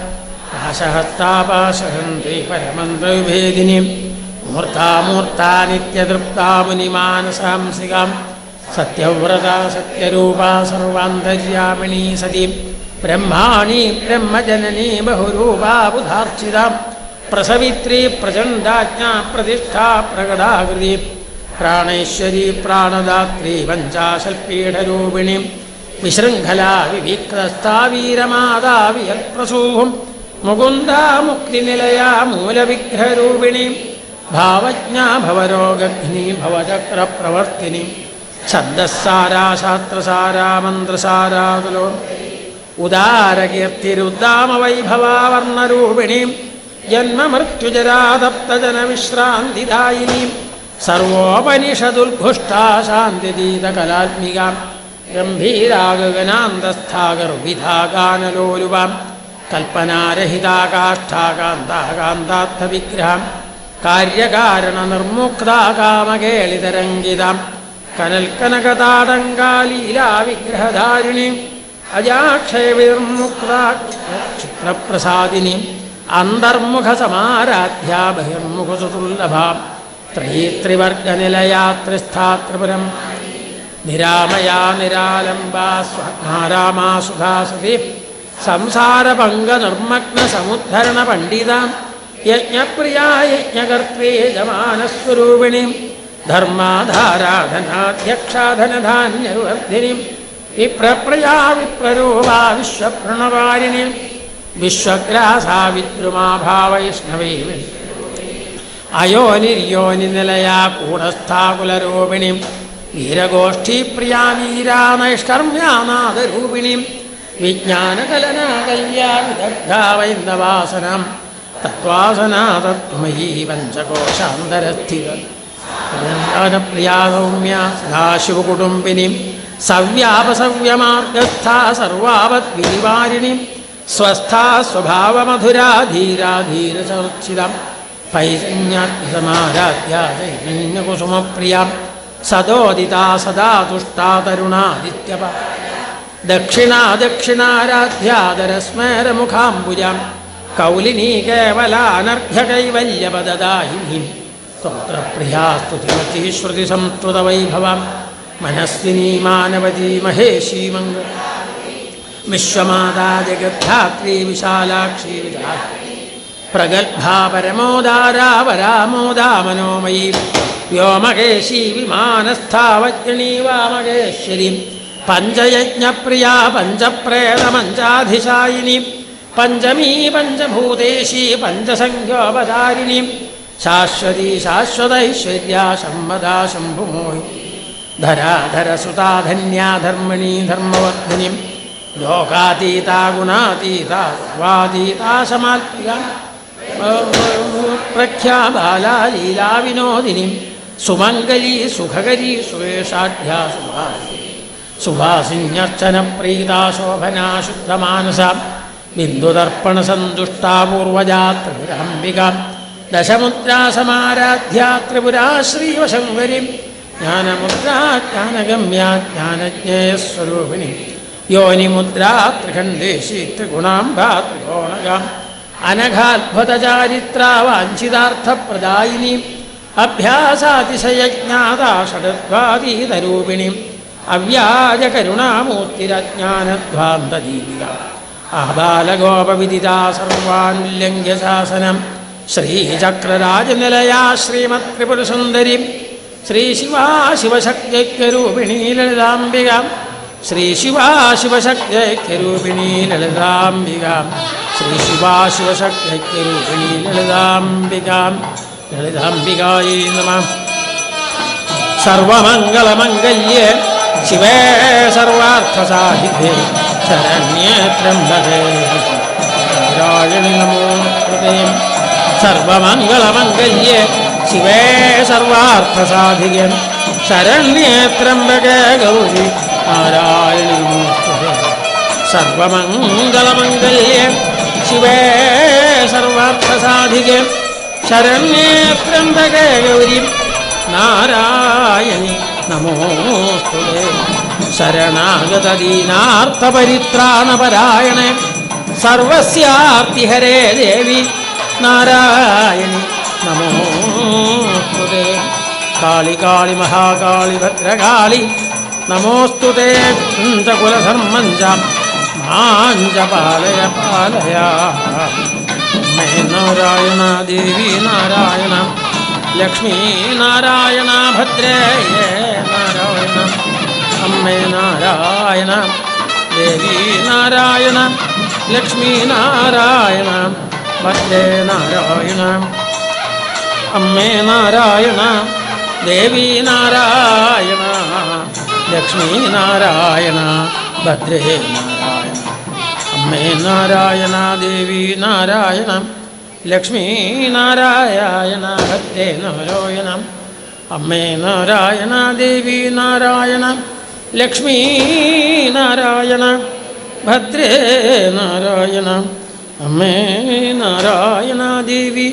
പാശഹസ്താപാശഹന്തി പരമന്ത്രവിഭേദിനി മൂർത്താമൂർത്താ നിത്യതൃപ്താ മുനിമാനസാംസികാം സത്യവ്രതാ സത്യരൂപാ സർവാന്തര്യാമിണീ സതി ബ്രഹ്മാണി ബ്രഹ്മജനനീ ബഹുരൂപാ ബുധാർച്ചിതാം പ്രസവിത്രീ പ്രചണ്ഡാജ്ഞാ പ്രതിഷ്ഠാ പ്രകടാകൃതി പ്രാണേശ്വരീ പ്രാണദാത്രീ പഞ്ചാശൽപീഠരൂപിണി വിശൃംഖലാ വിവിക്തസ്ഥാ വീരമാതാ വിയൽപ്രസൂഹും മുകുന്ദാ മുക്തിനിലയാ മൂലവിഗ്രഹരൂപിണി ഭാവജ്ഞാ ഭവരോഗഘ്നി ഭവചക്രപ്രവർത്തിനി ഛന്ദസ്സാരാ ശാസ്ത്രസാരാ മന്ത്രസാരാതുലോ ഉദാരകീർത്തിരുദ്ദാമവൈഭവാ വർണ്ണരൂപിണി ജന്മമൃത്യുജരാതപ്തജനവിശ്രാന്തിദായിനി സർവോപനിഷദുൽഘുഷ്ടാ ശാന്തിദീതകലാത്മികാം ഗംഭീരാഗഗനാന്തസ്ഥാഗർവിധാഗാനലോലുവാം കൽപ്പനാരഹിതാകാഷ്ഠാകാന്താകാന്താർത്ഥവിഗ്രഹാം കാര്യകാരണനിർമുക്താ കാമകേളിതരംഗിതാം കനൽക്കനകതാടങ്കാലീലാവിഗ്രഹധാരിണി അജാക്ഷയവിർമുക്താ ചിത്രപ്രസാദിനി അന്തർമുഖസമാരാധ്യാ ബഹിർമുഖസുദുർലഭാം ത്രിവർഗനിലയാ ത്രിസ്ഥാത്രിപുരം നിരാമയാ നിരാലംബാ സ്വാത്മാരാമാ സുധാസതി സംസാരപങ്കനിർമ്മഗ്ന സമുദ്ധരണ പണ്ഡിതാം യജ്ഞപ്രിയാ യജ്ഞകർത്രേ യജമാനസ്വരൂപിണീം ധർമാധാരാധനാധ്യക്ഷാധനധാന്യവർദ്ധിനിം വിപ്രപ്രിയാ വിപ്രരൂപാ വിശ്വപ്രണവാരിണീം വിശ്വഗ്രാസാ വിദ്രുമാഭാവൈഷ്ണവേ അയോനിര്യോനിനിലയാ കൂടസ്ഥാകുലരൂപിണീം വീരഗോഷ്ഠീപ്രിയാ വീരാ നൈഷ്കർമ്മ്യാനാദരൂപിണീം വിജ്ഞാനകലനാകല്യാ വിദഗ്ധാ വൈന്ദവാസനം തത്വാസനാ തത്വമയീ പഞ്ചകോശാന്തരസ്ഥിത പ്രിയാ സൗമ്യ സദാശിവകുടുംബിനിം സവ്യാപസവ്യമാർഗസ്ഥാ സർവാവദ്വിനിവാരിണിം സ്വസ്ഥാ സ്വഭാവമധുരാ ധീരാ ധീരചർച്ചിതം പൈജന്യാത്മസമാരാധ്യാ ചൈതന്യകുസുമപ്രിയാം സദോദിതാ സദാ തുഷ്ടാ തരുണാദിത്യപ ദക്ഷിണാ ദക്ഷിണാരാധ്യാദരസ്മേരമുഖാംബുജാം കൗലിനീ കേവലാനർഘ്യകൈവല്യപദദായിനീം സ്തോത്രപ്രിയാ സ്തുതിമതീ ശ്രുതിസംസ്കൃതവൈഭവാം മനസ്വിനീ മാനവതീ മഹേശീ മംഗ വിശ്വമാതാ ജഗദ്ധാത്രീ വിശാലാക്ഷീ വിധാത്രീ പ്രഗൽഭാ പരമോദാരാ പരാമോദാ മനോമയീ വ്യോമകേശീ വിമാനസ്ഥാവജ്ഞനീ വാമകേശ്വരീ പഞ്ചയജ്ഞപ്രിയാ പഞ്ചപ്രേതമഞ്ചാധിശായിനി പഞ്ചമീ പഞ്ചഭൂതേശീ പഞ്ചസംഖ്യോപധാരിണീ ശാശ്വതീ ശാശ്വതൈശ്വര്യാ ശംവദാ ശംഭുമോഹി ധരാധരസുതാ ധന്യാ ധർമ്മിണീ ധർമ്മവർദ്ധിനിം ലോകാതീതാ ഗുണാതീതാ സർവാതീതാ സമാത്മിക പ്രഖ്യാബാലീലാവിനോദിനി സുമംഗലി സുഖകരി സുവേഷാഢ്യാ സുഭാസിന്യർച്ചന പ്രീതാ ശോഭനാ ശുദ്ധമാനസ ബിന്ദുദർപ്പണ സന്തുഷ്ടാ പൂർവജാ ത്രിപുരാംബിക ദശമുദ്രാസമാരാധ്യാ ത്രിപുരാ ശ്രീവശങ്കരി ജ്ഞാനമുദ്രാ ജ്ഞാനഗമ്യാ ജ്ഞാനജ്ഞേയസ്വരൂപിണി യോനിമുദ്രാ ത്രിഖണ്ഡേശി ത്രിഗുണാംബാ ത്രികോണകാം അനഘാത്ഭുതചാരിത്രാ വാഞ്ചിതാർത്ഥപ്രദായിനി അഭ്യാസാതിശയജ്ഞാതാ ഷഡദ്വാതീതരൂപിണി അവ്യാജകരുണാമൂർത്തിരജ്ഞാനധ്വാന്തദീപിക ആബാലഗോപവിദിതാ സർവാനുല്യംഘ്യ ശാസനം ശ്രീചക്രരാജനിലയാ ശ്രീമത്ത്രിപുരസുന്ദരി ശ്രീശിവാ ശിവശക്തിഐക്യരൂപിണീ ലളിതാംബിക ശ്രീശിവാ ശിവശക്തിഐക്യരൂപിണീ ലളിതാംബിക ശ്രീശിവാ ശിവശക്തിഐക്യരൂപിണീ ലളിതാംബിക ലളിതാംബികായൈ നമഃ. സർവമംഗളമംഗല്യേ ശിവേ സർവാർത്ഥസാധികേ ശരണ്യേ ത്രംബകേ നാരായണി നമോസ്തുതേ. സർവമംഗളമംഗല്യേ ശിവേ സർവാർത്ഥസാധികേ ശരണ്യേ ത്രംബകേ ഗൗരി നാരായണി നമോസ്തുതേ. സർവമംഗളമംഗല്യേ ശിവേ സർവാർത്ഥസാധികേ ശരണ്യേ ത്രംബകേ ഗൗരി നാരായണി നമോസ്തുതേ. ശരണാഗതദീനാർത്ഥപരിത്രാണപരായണേ സർവസ്യാർത്തിഹരേ ദേവി നാരായണി നമോസ്തുതേ. കാളി കാളി മഹാകാളി ഭദ്രകാളി നമോസ്തുതേ. കുലധർമ്മഞ്ച മാഞ്ച പാലയ പാലയ. അമ്മേ നാരായണ ദേവി നാരായണ ലക്ഷ്മീ നാരായണ ഭദ്രേ നാരായണ. അമ്മേ നാരായണ ദേവി നാരായണ ലക്ഷ്മീ നാരായണ ഭദ്രേ നാരായണ. അമ്മേ നാരായണ ദേവി നാരായണ ലക്ഷ്മീ നാരായണ ഭദ്രേ നാരായണ. അമ്മേ നാരായണ ദേവി നാരായണ ലക്ഷ്മീ നാരായണ ഭദ്രേ നാരായണ. അമ്മേ നാരായണ ദേവി നാരായണ ലക്ഷ്മീ നാരായണ ഭദ്രേ നാരായണ. അമ്മേ നാരായണ ദേവി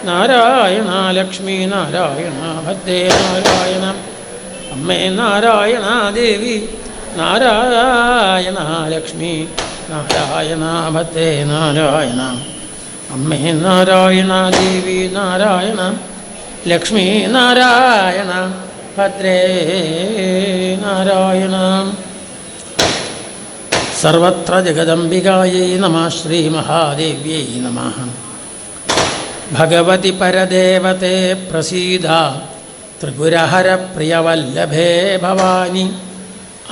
നാരായണ ലക്ഷ്മീ നാരായണ ഭദ്രേ നാരായണ. അമ്മേ നാരായണ ദേവി നാരായണ ലക്ഷ്മീ നാരായണ ഭദ്രേ നാരായണ. അമ്മേ നാരായണ ദേവി നാരായണ ലക്ഷ്മീ നാരായണ ഭദ്രേ നാരായണ. സർവത്ര ജഗദംബികായൈ നമഃ. ശ്രീമഹാദേവ്യൈ നമഃ. ഭഗവതി പരദേവതേ പ്രസീദ ത്രിപുരഹരപ്രിയവല്ലഭേ ഭവാനി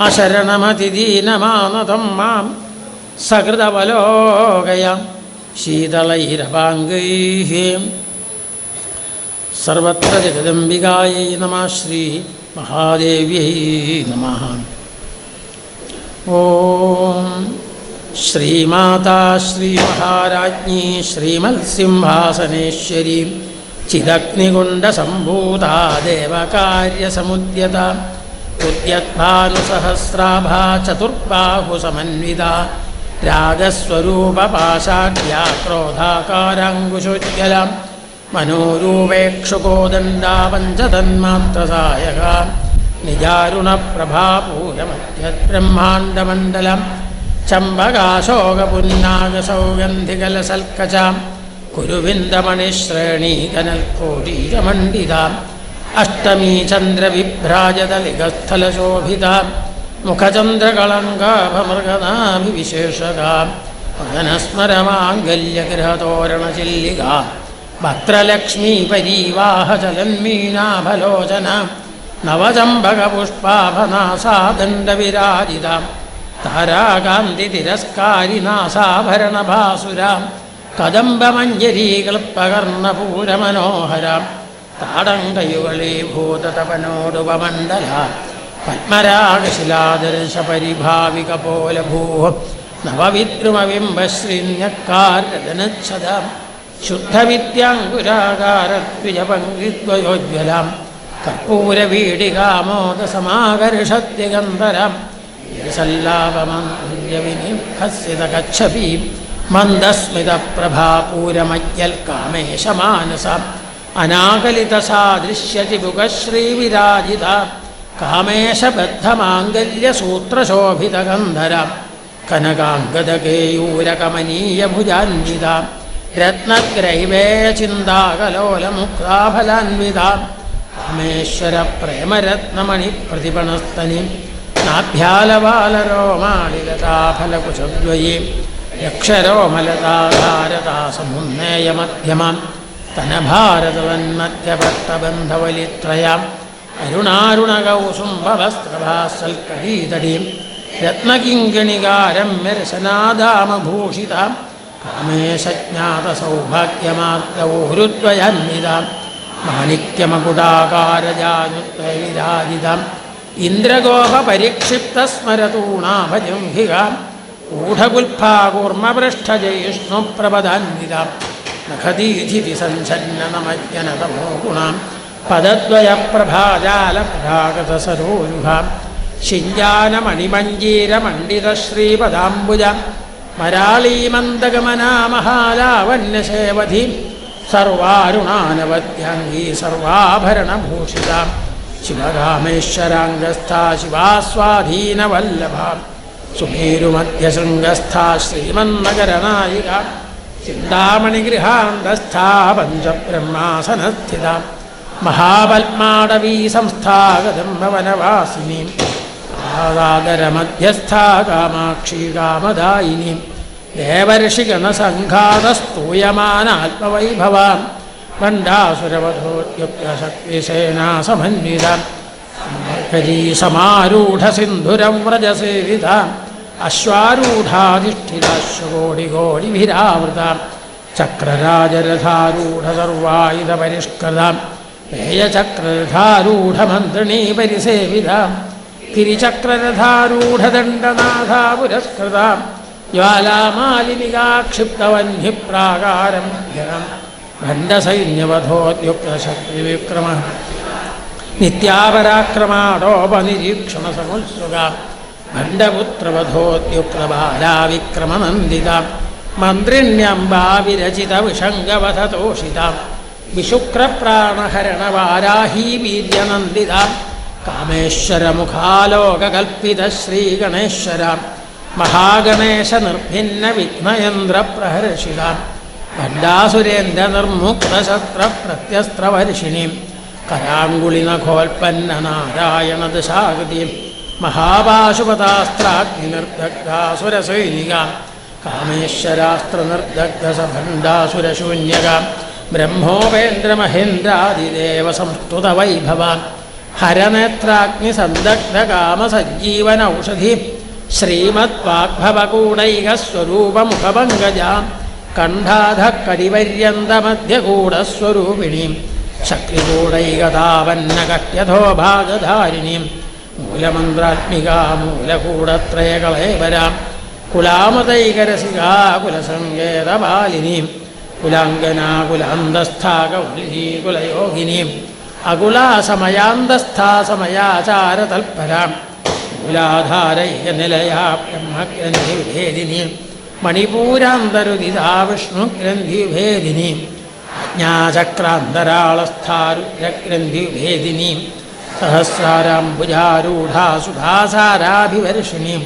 അശരണമതിദീനമാനതം മാം സകൃതവലോകയ ശീതളൈരപാംഗൈഃ. സർവത്ര ജഗദംബികായൈ നമഃ. ശ്രീ മഹാദേവ്യൈ നമഃ. ഓം ശ്രീമാതാ ശ്രീമഹാരാജ്ഞി ശ്രീമത്സിംഹാസനേശ്വരി ചിദഗ്നികുണ്ഡസംഭൂതാ ദേവകാര്യസമുദ്യത ഉദ്യദ്ഭാനുസഹസ്രാഭാ ചതുർബാഹുസമന്വിതാ രാഗസ്വരൂപപാശാഢ്യാ ക്രോധാകാരാങ്കുശോജ്വല മനോരൂപേക്ഷുകോദണ്ഡാ പഞ്ചതന്മാത്രസായക നിജാരുണപ്രഭാപൂരമധ്യബ്രഹ്മാണ്ഡമണ്ഡലം ചമ്പകാശോകപുന്നാഗസൗഗന്ധികലസൽക്കച കുരുവിന്ദമണിശ്രേണീകനൽക്കോടീരമണ്ഡിത അഷ്ടമീ ചന്ദ്രവിഭ്രാജതലികസ്ഥലശോഭിത മുഖചന്ദ്രകളങ്കാഭമൃഗനാഭിവിശേഷക വദനസ്മരമാംഗല്യഗൃഹതോരണചില്ലിക ഭദ്രലക്ഷ്മീ പരീവാഹചലന്മീനാഭലോചന നവചമ്പകപുഷ്പാഭനാസാദണ്ഡവിരാജിത താരാകാന്തിതിരസ്കാരിനാസാഭരണഭാസുര കദംബമഞ്ജരീകൽപ്പകർണപൂരമനോഹര താടങ്കയുകളീഭൂതതപനോടുപമണ്ഡല പത്മരാഗശിലാദർശപരിഭാവികപോലഭൂ നവവിദ്രുമബിംബശ്രീന്യക്കാരദനച്ഛദ ശുദ്ധവിദ്യാങ്കുരാകാരദ്വിജപങ്കിദ്വയോജ്വലാം കർപ്പൂരവീടികാമോദസമാകർഷത്യഗന്ധരാം സല്ലാപമന്യവിനിഭസ്സിതകച്ഛപീം മന്ദസ്മിതപ്രഭാപൂരമയ്യൽ കാമേശമാനസാം അനാകലിതസാദൃശ്യചിബുകശ്രീവിരാജിതാം കാമേശബദ്ധമാംഗല്യസൂത്രശോഭിതഗന്ധരാം കനകാംഗദകേയൂരകമനീയഭുജാന്വിതാം രത്നഗ്രൈവേചിന്താകലോലമുക്താഫലാന്വിതാം കാമേശ്വരപ്രേമരത്നമണിപ്രതിപണസ്തനിം നാഭ്യാലവാലരോമാളിലതാഫലകുശദ്വയീം യക്ഷരോമലതാധാരതാസമുന്നേയമധ്യമാം തനഭാരതവന്മധ്യഭക്തബന്ധവലിത്രയാം അരുണാരുണകൗസുംഭവസ്ത്രഭാസൽക്കരീതടീം രത്നകിങ്കിണികാരമ്യരസനാദാമഭൂഷിതാം കാമേശജ്ഞാതസൗഭാഗ്യമാർദ്രവോരുദ്വയാന്വിതാം മാണിക്യമകുടാകാരജാനുദ്വൈവിരാജിതാം ഇന്ദ്രഗോപപരിക്ഷിപ്തസ്മരതൂണാഭജംഭികാം ഊഢഗുൽഫാകൂർമ്മപൃഷ്ഠജയിഷ്ണുപ്രപദാന്വിതാം നഖദീധിതി സഞ്ഛന്നനമജ്ഞനതമോ ഗുണാം പദദ്വയപ്രഭാജാലപരാഗതസരോരുഹാം ശിഞ്ചാനമണിമഞ്ജീരമണ്ഡിതശ്രീപദാംബുജ മരാളീമന്തഗമനാമഹാലാവണ്യസേവധീം സർവാരുണാനവദ്യാംഗീ സർവാഭരണഭൂഷിതാം ശിവകാമേശ്വരാംഗസ്ഥാ ശിവാസ്വാധീനവല്ലഭാം സുമേരുമധ്യശൃംഗസ്ഥാ ശ്രീമന്നഗരനായിക ചിന്താമണിഗൃഹാന്തസ്ഥാ പഞ്ചബ്രഹ്മാസനസ്ഥിതാം മഹാപത്മാടവീ സംസ്ഥാഗദംഭവനവാസിനീം ആഗാഗരമധ്യസ്ഥാ കാമാക്ഷി കാമദായിനീം ദേവർഷിഗണസംഘാതസ്തൂയമാനാത്മവൈഭവാം ഭണ്ഡാസുരവധോദ്യുക്തശക്തിസേനാസമന്വിതാം സമാരൂഢസിന്ധുരവ്രജസേവിതാം അശ്വാരൂഢാധിഷ്ഠിതാശ്വകോടികോടിഭിരാവൃതാം ചക്രരാജരഥാരൂഢസർവായുധപരിഷ്കൃതാം പേയചക്രരഥാരൂഢമന്ത്രിണീപരിസേവിതാം തിരിചക്രരഥാരൂഢദണ്ഡനാഥാ പുരസ്കൃതാം ജ്വാലാമാലിനികാക്ഷിപ്തവന്യപ്രാകാരം ഭണ്ഡസൈന്യവധോദ്യുക്തശക്തിവിക്രമ നിത്യാപരാക്രമാടോപനിരീക്ഷണസമുത്സുകാം ഭണ്ഡപുത്രവധോദ്യുക്തബാലാവിക്രമനന്ദിതാം മന്ത്രിണ്യംബാവിരചിതവിഷംഗവധതോഷിതാം വിശുക്രപ്രാണഹരണവാരാഹീ വീര്യനന്ദിതാം കാമേശ്വരമുഖാലോകകൽപ്പിതശ്രീഗണേശ്വരാം മഹാഗണേശനിർഭിന്നവിഘ്നയന്ത്രപ്രഹർഷിതാം ഭണ്ഡാസുരേന്ദ്രനിർമുക്തശസ്ത്രപ്രത്യസ്ത്രവർഷിണീം കരാങ്കുളിനഖോൽപ്പന്നനാരായണദശാഗതിം മഹാപാശുപതാസ്ത്രാഗ്നിർദഗ്ധാസുരസൈനികാം കാമേശ്വരാസ്ത്രനിർദഗ്ധസഭണ്ഡാസുരശൂന്യകാം ബ്രഹ്മോപേന്ദ്രമഹേന്ദ്രാദിദേവസംസ്തുതവൈഭവാം ഹരനേത്രാഗ്നിസന്ദഗ്ധകാമസജ്ജീവനൌഷധീം ശ്രീമദ്വാഗ്ഭവകൂടൈകസ്വരൂപമുഖപങ്കജാം കണ്ഠാധക്കടിപര്യന്തമധ്യകൂടസ്വരൂപിണീം ശക്തികൂടൈകതാവന്നകട്യധോഭാഗധാരിണീം മൂലമന്ത്രാത്മികാ മൂലകൂടത്രയകളേവരാം കുലാമതൈകരസികാ കുലസങ്കേതപാലിനീം കുലാംഗനാ കുലാന്തസ്ഥാ കൗലിനീ കുലയോഗിനീം അകുലാസമയാന്തസ്ഥാ സമയാചാരതൽപരാം മൂലാധാരൈകനിലയാ ബ്രഹ്മഗ്രന്ഥിഭേദിനീം മണിപൂരാന്തരുദിതാ വിഷ്ണുഗ്രന്ഥിഭേദിനീം അജ്ഞാചക്രാന്തരാളസ്ഥാരുഗ്രന്ഥിഭേദിനീം സഹസ്രാരാംബുജാരൂഢാ സുധാസാരാഭിവർഷിണീം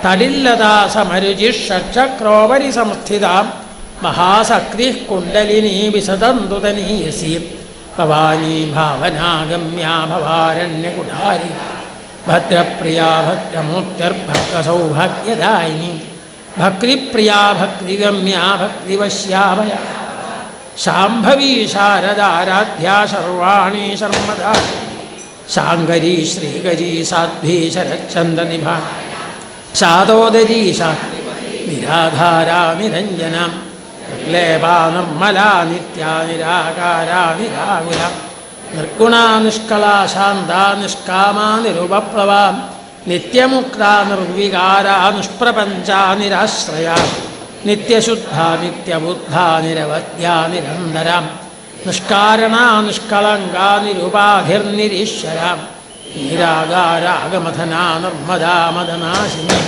തടില്ലതാ സമരുചിഷക്രോപരി സംസ്ഥിതാം മഹാസക്രിഃ കുണ്ടലിനീ വിശദന്തുതനീയസീം ഭവാനീ ഭാവനാഗമ്യാ ഭവാരണ്യകുടാരി ഭദ്രപ്രിയാ ഭദ്രമൂർത്തിർഭക്തസൗഭാഗ്യദായിനി ഭക്തിപ്രിയാ ഭക്തിഗമ്യാ ഭക്തിവശ്യാഭയ ശാംഭവീ ശാരദാരാധ്യാ സർവാണി ശർമ്മദാ ശാങ്കരീ ശ്രീകരീ സാധ്വീ ശരച്ഛന്ദനിഭ ശാതോദരീ നിരാധാരാ നിരഞ്ജനം നിർലേപാനർമ്മലാ നിത്യാ നിരാകാരാ നിരാകുല നിർഗുണാ നിഷ്കളാ ശാന്താ നിഷ്കാമാ നിരുപപ്ലവാ നിത്യമുക്താ നിർവികാരാ നിഷ്പ്രപഞ്ചാ നിരാശ്രയാ നിത്യശുദ്ധാ നിത്യബുദ്ധാ നിരവധ്യാ നിരന്തരാം നിഷ്കാരണാ നിഷ്കളങ്കാ നിരുപാധിർനിരീശ്വരാം നീരാഗാരാഗമഥനാ നിർമ്മദാ മദനാശിനി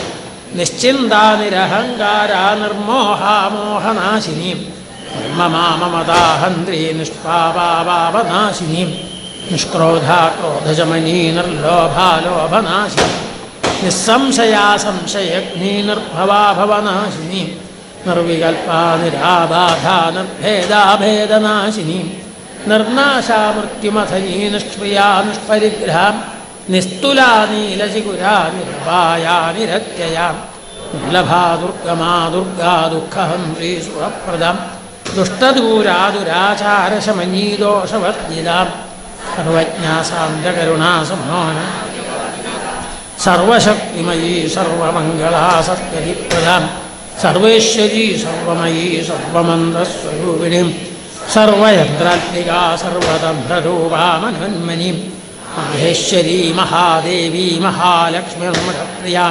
നിശ്ചിന്താ നിരഹങ്കാരാ നിർമോഹാ മോഹനാശിനി നിർമ്മമാമമതാഹന്ത്രി നിഷ്പാപാപാപനാശിനി നിഷ്ക്രോധാ ക്രോധശമനീ നിർലോഭാ ലോഭനാശിനി നിസ്സംശയാ സംശയഗ്നി നിർഭവാ ഭവനാശിനി നിർവികൽപാ നിരാബാധാ നിർഭേദാ ഭേദനാശിനി നിർനാശാ മൃത്യുമഥനീ നിഷ്ക്രിയാ നിഷ്പരിഗ്രഹാ നിസ്തുലാ നീലചികുരാ നിരപായാ നിരത്യയാ നിർലഭാ ദുർഗമാ ദുർഗാ ദുഃഖഹന്ത്രീ സുഖപ്രദാം ദുഷ്ടദൂരാ ദുരാചാരശമനീ ദോഷവർജിതാം സർവജ്ഞാ സാന്ദ്രകരുണാ സമാന സർവശക്തിമയീ സർവമംഗളാ സത്യധിപ്രദാം സർവേശ്വരീ സർവമയീ സർവമന്ത്രസ്വരൂപിണീം സർവയന്ത്രാത്മികാ സർവതന്ത്രരൂപാ മനോന്മനീം മഹേശ്വരീ മഹാദേവീ മഹാലക്ഷ്മിർമുഖപ്രിയാ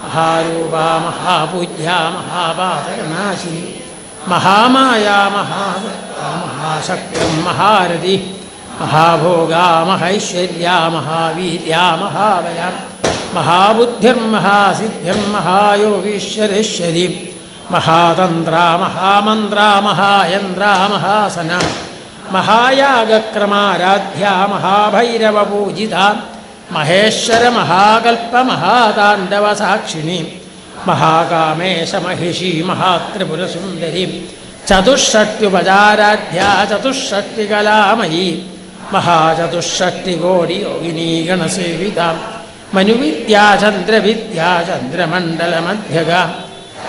മഹാരൂപാ മഹാപൂജ്യാ മഹാപാതകനാശിനി മഹാമായാ മഹാശക്തിം മഹാരഥി മഹാഭോഗാ മഹൈശ്വര്യാ മഹാവീര്യാ മഹാബലാ മഹാബുദ്ധിർമഹാസിദ്ധിർമഹായോഗീശ്വരേശ്വരീ മഹാതന്ത്രാ മഹാമന്ത്രാ മഹായന്ത്രാ മഹാസന മഹായാഗക്രമാരാധ്യാ മഹാഭൈരവപൂജിതാ മഹേശ്വര മഹാകൽപ്പ മഹാതാണ്ഡവസാക്ഷിണീ മഹാകാമേശമഹിഷീ മഹാത്രിപുരസുന്ദരീ ചതുഷ്ഷഷ്ട്യുപചാരാധ്യാ ചതുഷ്ഷഷ്ടികലാമയീ മഹാചതുഷ്ഷഷ്ടികോടിയോഗിനീ ഗണസേവിതാ മനുവിദ്യാ ചന്ദ്രവിദ്യാ ചന്ദ്രമണ്ഡലമധ്യഗാ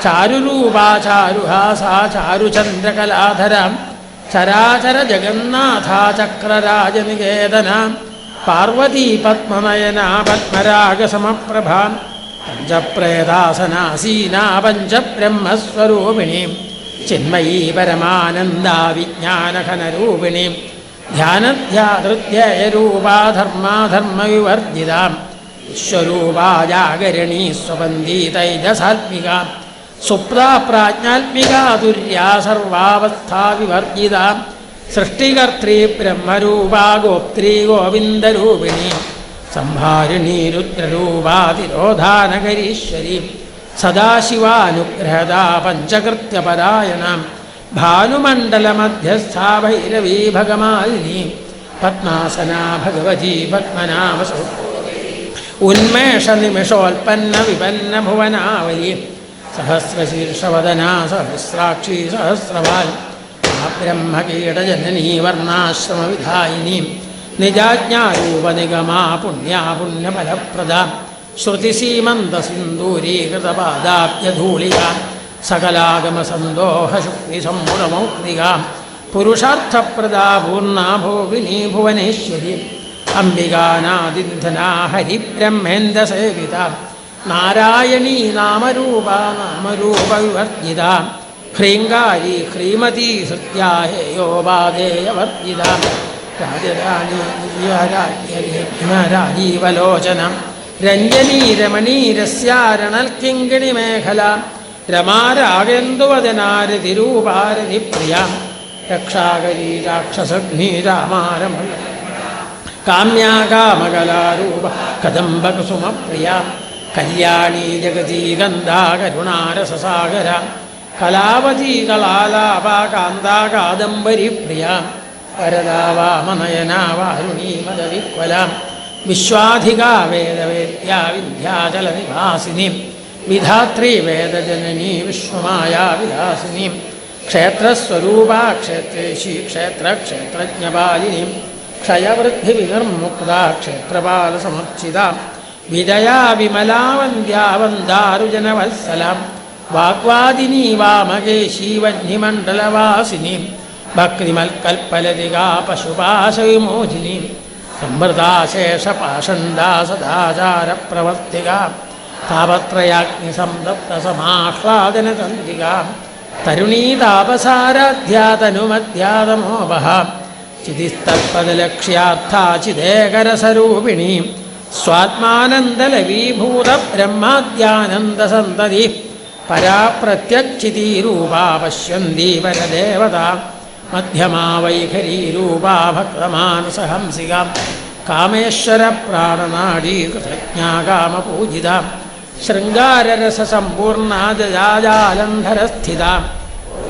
ചാരുരൂപാ ചാരുഹാസാ ചാരുചന്ദ്രകലാധരാം ചരാചര ജഗന്നാഥാ ചക്രരാജനികേതനാം പാർവതീ പത്മനയനാ പത്മരാഗസമപ്രഭാം പഞ്ചപ്രേതാസനാസീനാ പഞ്ചബ്രഹ്മസ്വരൂപിണീം ചിന്മയീ പരമാനന്ദാ വിജ്ഞാനഘനരൂപിണീം ധ്യാനധ്യാതൃത്യയരൂപാ ധർമാധർമ്മവിവർജിതാം വിശ്വരൂപാ ജാഗരണീ സ്വപന്ദീ തൈജസാത്മികാ സുപ്താ പ്രാജ്ഞാത്മികാ തുര്യാ സർവാവസ്ഥാ വിവർജിതാ സൃഷ്ടികർत्री ബ്രഹ്മരൂപാ ഗോപ്ത്രീ ഗോവിന്ദരൂപിണീ സംഹാരിണീ രുദ്രരൂപാതിരോധാനകരീശ്വരീ സദാശിവാനുഗ്രഹദാ പഞ്ചകൃത്യപരായണാം ഭാനുമണ്ഡലമധ്യസ്ഥാ ഭൈരവീ ഭഗമാലിനീ പത്മാസനാ ഭഗവതി പത്മനാഭസു ഉന്മേഷനിമിഷോൽപ്പന്ന വിപന്ന ഭുവനാവലി സഹസ്രശീർഷവദനാ സഹസ്രാക്ഷി സഹസ്രവാൽ ബ്രഹ്മകീടജനനീ വർണ്ണാശ്രമവിധായിനീ നിജാജ്ഞാരൂപനിഗമാ പുണ്യാ പുണ്യഫലപ്രദാ ശ്രുതിസീമന്തസിന്ദൂരീകൃതപാദാബ്ജധൂളികാ സകലാഗമസന്തോഹശുക്തിസമ്പുരമൗക്തികാ പുരുഷാർത്ഥപ്രദാ പൂർണ്ണാ ഭോഗിനീ ഭുവനേശ്വരി അംബികാനാദിന്ധനാ ഹരിബ്രഹ്മേന്ദ്രസേവിതാ നാരായണീ നാമരൂപാ നാമരൂപവിവർജിതാ ഹ്രീങ്കാരി ഹ്രീമതീ സത്യാ ഹേയോപാദേയവർജിതാ രാജരാജീവലോചനം രഞ്ജനീ രമണീരസ്യാരണൽക്കിങ്കിണിമേഖല രമാരാഗേന്ദുവദനാരതിരൂപാരതിപ്രിയ രക്ഷാകരീ രാക്ഷസഗ്നി രാമാരമ കാമ്യാ കാമകലാരൂപ കദംബകുസുമപ്രിയ കല്യാണീ ജഗതീ ഗന്ധാ കരുണാരസസാഗര കലാവതീ കലാലാപാ കാന്താ കാദംബരിപ്രിയ വരദാ വാമനയനാ വാരുണീ മദവിക്വലാം വിശ്വാധികാ വേദവേദ്യാ വിന്ധ്യാചലനിവാസിനി വിധാത്രീ വേദജനനീ വിശ്വമായാ വിലാസിനി ക്ഷേത്രസ്വരൂപാ ക്ഷേത്രേശി ക്ഷേത്രക്ഷേത്രജ്ഞപാലിനി ക്ഷയവൃദ്ധിവിനിർമുക്താ ക്ഷേത്രപാലസമർച്ചിത വിജയാ വിമലാ വന്ദ്യാ വന്ദാരുജനവത്സലാം വാഗ്വാദിനി വാമകേശീ വഹ്നിമണ്ഡലവാസിനി ഭക്തിമൽക്കൽപ്പലതികാ പശുപാശവിമോചിനി സംവൃതാശേഷപാഷണ്ഡാ സദാചാരപ്രവർത്തിക താപത്രയാഗ്നിസംതപ്തസമാഹ്ലാദനതന്ത്രിക തരുണീതാപസാരാധ്യാ തനുമധ്യാതമോപഹ ചിതിസ്തത്പദലക്ഷ്യാർത്ഥാ ചിദേകരസരൂപിണീ സ്വാത്മാനന്ദലവീഭൂത ബ്രഹ്മാദ്യാനന്ദസന്തതി പരാ പ്രത്യക്ഷിതീരൂപാ പശ്യന്തി പരദേവത മധ്യമാ വൈഖരീരൂപാ ഭക്തമാനസഹംസിക കാമേശ്വര പ്രാണനാഡീ കൃതജ്ഞാ കാമപൂജിത ശൃംഗാരരസസമ്പൂർണാജാജാലന്ധരസ്ഥിത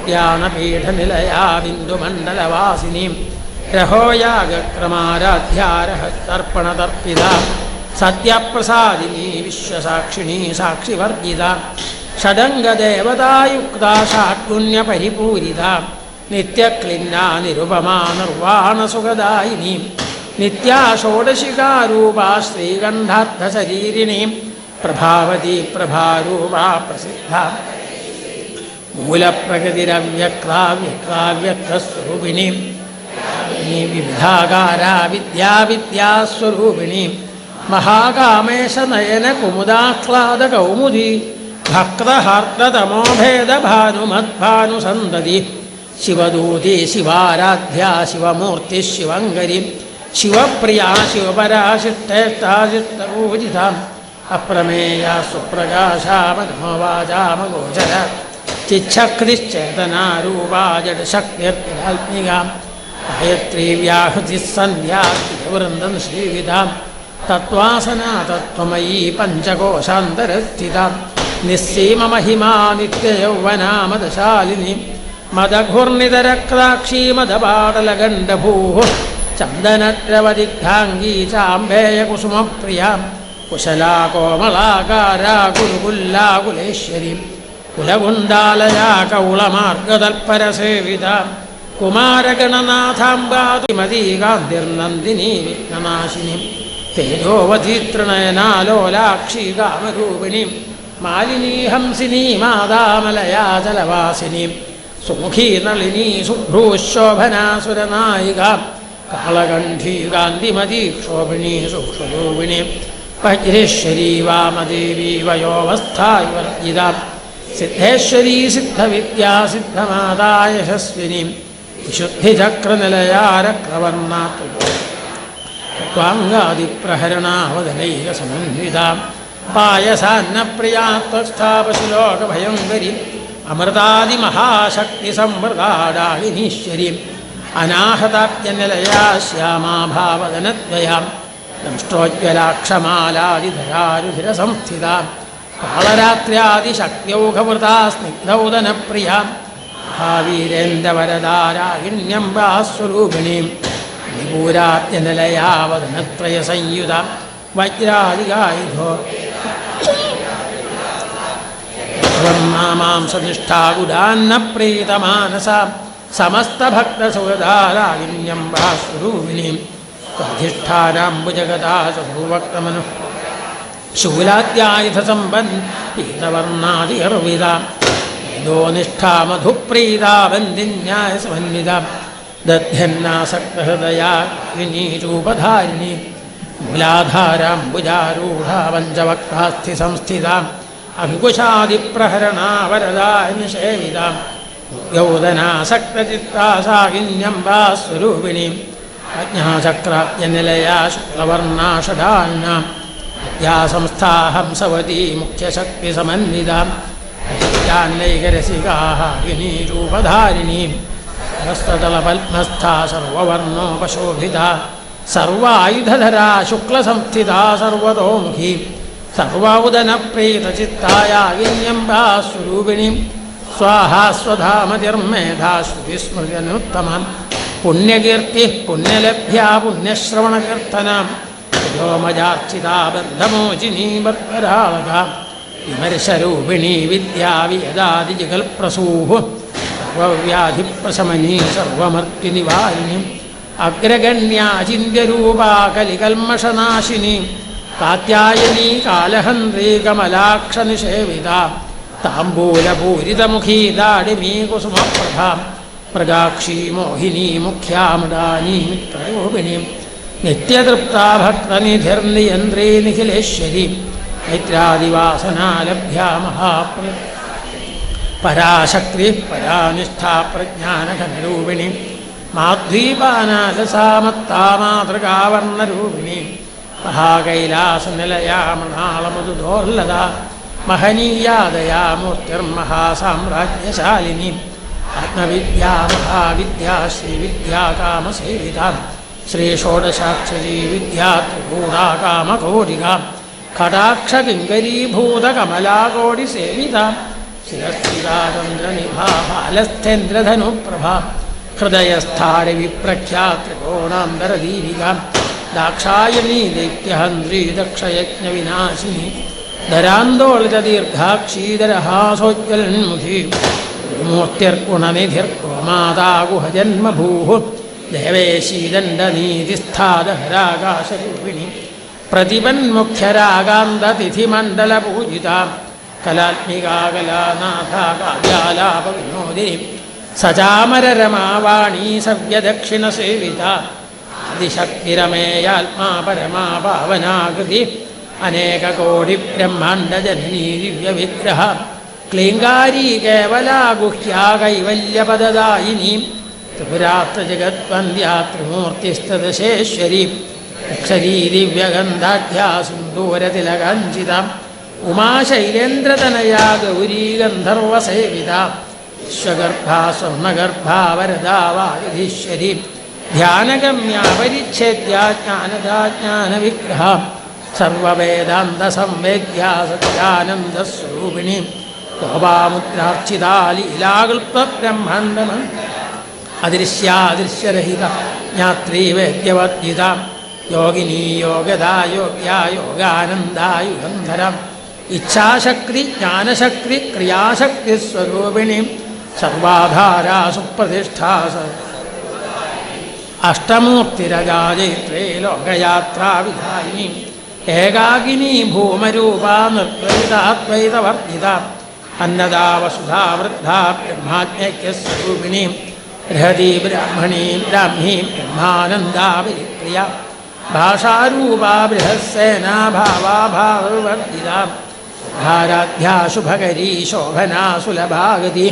ജ്ഞാനപീഠനിലയാ ബിന്ദുമണ്ഡലവാസിനീം രഹോയാഗക്രമാരാധ്യാരഹസ്തർപ്പണതർപ്പിത സത്യപ്രസാദിനി വിശ്വസാക്ഷിണീ സാക്ഷിവർജിത ഷഡംഗദേവതായുക്ത ഷാട്ഗുണ്യപരിപൂരിത നിത്യക്ലിന്നാ നിരുപമാ നിർവാണസുഖദായിനി നിത്യാ ഷോഡശികാരൂപാ ശ്രീഗന്ധാർത്ഥശരീരിണീ പ്രഭാവതി പ്രഭാരൂപാ പ്രസിദ്ധ മൂലപ്രകൃതിരവ്യക്താവ്യക്താവ്യക്തസ്വരൂപിണീ വിവിധാകാരാ വിദ്യാവിദ്യാസ്വരൂപിണീ മഹാകാമേശനയന കുമുദാഹ്ലാദകൗമുദി ഭക്തഹർത്തതമോഭേദഭാനുമദ്ഭാനുസന്തതി ശിവദൂതി ശിവാരാധ്യാ ശിവമൂർത്തി ശിവങ്കരി ശിവപ്രിയാ ശിവപരാശിഷ്ടേഷ്ടാശിഷ്ടപൂജിത അപ്രമേയ സുപ്രകാശാ മനോവാചാമഗോചര ചിച്ഛക്തിശ്ചേതനാരൂപാ ജഡശക്തിർത്തിരാത്മിക ഗായത്രീ വ്യാഹൃതി സന്ധ്യാവൃന്ദം ശ്രീവിധാം തത്വാസനാ തത്വമയീ പഞ്ചകോശാന്തരസ്ഥിത നിസ്സീമമഹിമാ നിത്യയൗവനാമദശാലിനി മദഘൂർണിതരക്താക്ഷീ മദപാടലഗണ്ഡഭൂ ചന്ദനദ്രവദിഗ്ധാംഗീ ചാംബേയകുസുമപ്രിയ കുശലാ കോമളാകാരാ കുരുകുല്ലാകുലേശ്വരി കുലകുണ്ടാലയാ കൗളമാർഗതൽപരസേവിത കുമാരഗണനാഥാംബാതിമതീകാന്തിർനന്ദിനി വിഘ്നനാശിനി തേജോവധീതൃണയനാലോലാക്ഷി കാമരൂപിണി മാലിനീ ഹംസിനി മാതാമലയാ ജലവാസിനി സുമുഖീ നളിനീ ശുഭ്രൂശോഭനാസുരനായിക കാളകണ്ഠീ കാന്തിമതീ ക്ഷോഭിണീ സൂക്ഷ്മരൂപിണി വജ്രേശ്വരീ വാമദേവീ വയോവസ്ഥായുവർജിത സിദ്ധേശ്വരീ സിദ്ധവിദ്യാ സിദ്ധമാതാ യശസ്വിനി വിശുദ്ധിചക്രനിലയാരക്രവർണാ ത്വാംഗാദിപ്രഹരണാവദനൈകസമന്വിത പായസാന്നപ്രിയാ ത്വസ്ഥാപശുലോകഭയങ്കരി അമൃതാദിമഹാശക്തിസംവൃതാടാളിനീശ്വരി അനാഹതാപ്യനിലയാ ശ്യാമാ ഭാവദനദ്വയാം ദംഷ്ടോജ്വലാക്ഷമാലാദിധരാരുധിരസംസ്ഥിത കാളരാത്ര്യാദിശക്ത്യൗഘവൃതാ സ്നിഗ്ധൗദനപ്രിയ മഹാവീരേന്ദ്രവരദാരാഹിണ്യംബാസ്വരൂപിണീം വിപൂരാത്യനിലയാവദനത്രയസംയുത വജ്രാദികായുധോ മാംസനിഷ്ഠാകുടാന്നപ്രീതമാനസ സമസ്തഭക്തസുഹൃദാരാഹിണ്യംബാസ്വരൂപിണീം സ്വാധിഷ്ഠാനാംബുജഗതാസഭൂവക്തമനു ശൂലാദ്യായുധസമ്പന്നീതവർണാദിർവിത ോ നിഷ്ഠാ മധുപ്രീതാ ബന്ധിന്യായസമന്വിത ദധ്യന്നാസക്തഹൃദയാ വിനീരൂപധാരിണി മൂലാധാരാംബുജാരൂഢാ പഞ്ചവക്താസ്ഥി സംസ്ഥിത അങ്കുശാദിപ്രഹരണാ വരദാനിഷേവിത യൗദനാസക്തചിത്താ സാഹിന്യംബാസ്വരൂപിണി അജ്ഞാചക്രാജ്ഞനിലയാ ശുക്ലവർണാ ഷഡാൽനാം യാ സംസ്ഥാ ഹംസവതീ മുഖ്യശക്തിസമന്വിത ാന്നൈകരസികാः വിനീരൂപധാരിണീം ഹസ്തതലപത്മസ്ഥാ സർവവർണോപശോഭിത സർവായുധധരാ ശുക്ലസംസ്ഥിതാ സർവതോമുഖീ സർവൗദനപ്രീതചിത്തായാഗിന്യംബാസ്വരൂപിണീം സ്വാഹാ സ്വധാമതിർമേധാശ്രുതിസ്മൃതിനുത്തമം പുണ്യകീർത്തിഃ പുണ്യലഭ്യാ പുണ്യശ്രവണകീർത്തനാം യോമജാർച്ചിതാ ബന്ധമോചിനീ ബർബരാളക വിമർശരൂപിണീ വിദ്യാവിയദാദിജഗൽപ്രസൂഃ സർവവ്യാധിപ്രശമനീ സർവമർത്തിനിവാരിണി അഗ്രഗണ്യാ ചിന്യരൂപാ കലികൽമഷനാശിനി കാത്യായനീ കാലഹന്ത്രീ കമലാക്ഷനിഷേവിത താംബൂലപൂരിതമുഖീ ദാഡിമീ കുസുമപ്രഭാ പ്രജാക്ഷീ മോഹിനീ മുഖ്യാമൃതാനീ മിത്രരൂപിണീ നിത്യതൃപ്താ ഭക്തനിധിർനിയന്ത്രീ നിഖിലേശ്വരി ചൈത്രാദിവാസനാലഭ്യാ പരാശക്തി പരാനിഷ്ഠാ പ്രജ്ഞാനഘനരൂപിണി മാധ്വീപാനാലസാമത്താ മാതൃകാവർണരൂപിണി മഹാകൈലാസനിലയാ മൃണാളമൃദുദോർലത മഹനീയാദയാമൂർത്തിർമഹാസാമ്രാജ്യശാലിനി ആത്മവിദ്യാ മഹാവിദ്യാ ശ്രീവിദ്യാകാമസേവിതാം ശ്രീഷോഡശാക്ഷരീ വിദ്യാ ത്രികൂടാകാമകോടികാം കടാക്ഷകിങ്കരീഭൂതകമലാകോടിസേവിതാം ശിരസ്ഥിരാചന്ദ്രനിഭാലസ്ഥേന്ദ്രധനുപ്രഭാം ഹൃദയസ്ഥാരവിപ്രഖ്യാത്രികോണാന്തരദീപികാം ദാക്ഷായണീ ദൈത്യഹന്ത്രീ ദക്ഷയജ്ഞവിനാശിനി ധരാന്തോളിതദീർഘാക്ഷീധരഹാസോജ്വലന്മുഖീ മൂർത്തിർഗുണനിധിർഗോമാതാഗുഹജന്മഭൂः ദേവേശീദണ്ഡനീതിസ്ഥാദഹരാകാശരൂപിണി പ്രതിപന്മുഖ്യരാഗാന്തതിഥിമണ്ഡലപൂജിതാം കലാത്മികാ കലാനാഥാ കാവ്യാലാപവിനോദിനി സചാമരരമാവാണീ സവ്യദക്ഷിണസേവിതാ ആദിശക്തിരമേയാത്മാ പരമാ പാവനാകൃതി അനേകകോടിബ്രഹ്മാണ്ഡജനനീ ദിവ്യവിഗ്രഹ ക്ലീങ്കാരീ കേവലാ ഗുഹ്യാ കൈവല്യപദദായിനീ ത്രിപുരാത്രജഗദ്വന്ദ്യാ ത്രിമൂർത്തിസ്തദശേശ്വരീ അക്ഷരീ ദിവ്യഗന്ധാഢ്യാ സിന്ദൂരതിലകാഞ്ചിതാം ഉമാശൈലേന്ദ്രതനയാ ഗൗരീ ഗന്ധർവസേവിതാ വിശ്വഗർഭാ സ്വർണഗർഭാ വരദാ വാഗധീശ്വരീ ധ്യാനഗമ്യാ പരിച്ഛേദ്യാ ജ്ഞാനദാ ജ്ഞാനവിഗ്രഹ സർവവേദാന്തസംവേദ്യാ സത്യാനന്ദസ്വരൂപിണീ ലോപാമുദ്രാർച്ചിതാ ലീലാകൽപ്പബ്രഹ്മാണ്ഡമ അദൃശ്യാദൃശ്യരഹിത ജ്ഞാത്രീ വേദ്യവർജിത യോഗിനീ യോഗദാ യോഗ്യാ യോഗാനന്ദാ യുഗന്ധരം ഇച്ഛാശക്തി ജ്ഞാനശക്തി ക്രിയാശക്തി സ്വരൂപിണീ സർവാധാരാ സുപ്രതിഷ്ഠാ അഷ്ടമൂർത്തിരജാജൈത്രേ ലോകയാത്രാവിധായിനി ഏകാകിനീ ഭൂമരൂപാ നിർദ്വൈതാദ്വൈതവർജിത അന്നദാ വസുധാ വൃദ്ധാ ബ്രഹ്മാജ്ഞൈക്യസ്വരൂപിണീ ബൃഹദീ ബ്രാഹ്മണീ ബ്രാഹ്മീ ബ്രഹ്മാനന്ദാ പരിപ്രിയ ഭാഷാരൂപാ ബൃഹസ്സേനാ ഭാവാ ഭാവവർജിത ധാരാധ്യാ ശുഭകരീ ശോഭനാ സുലഭാഗതി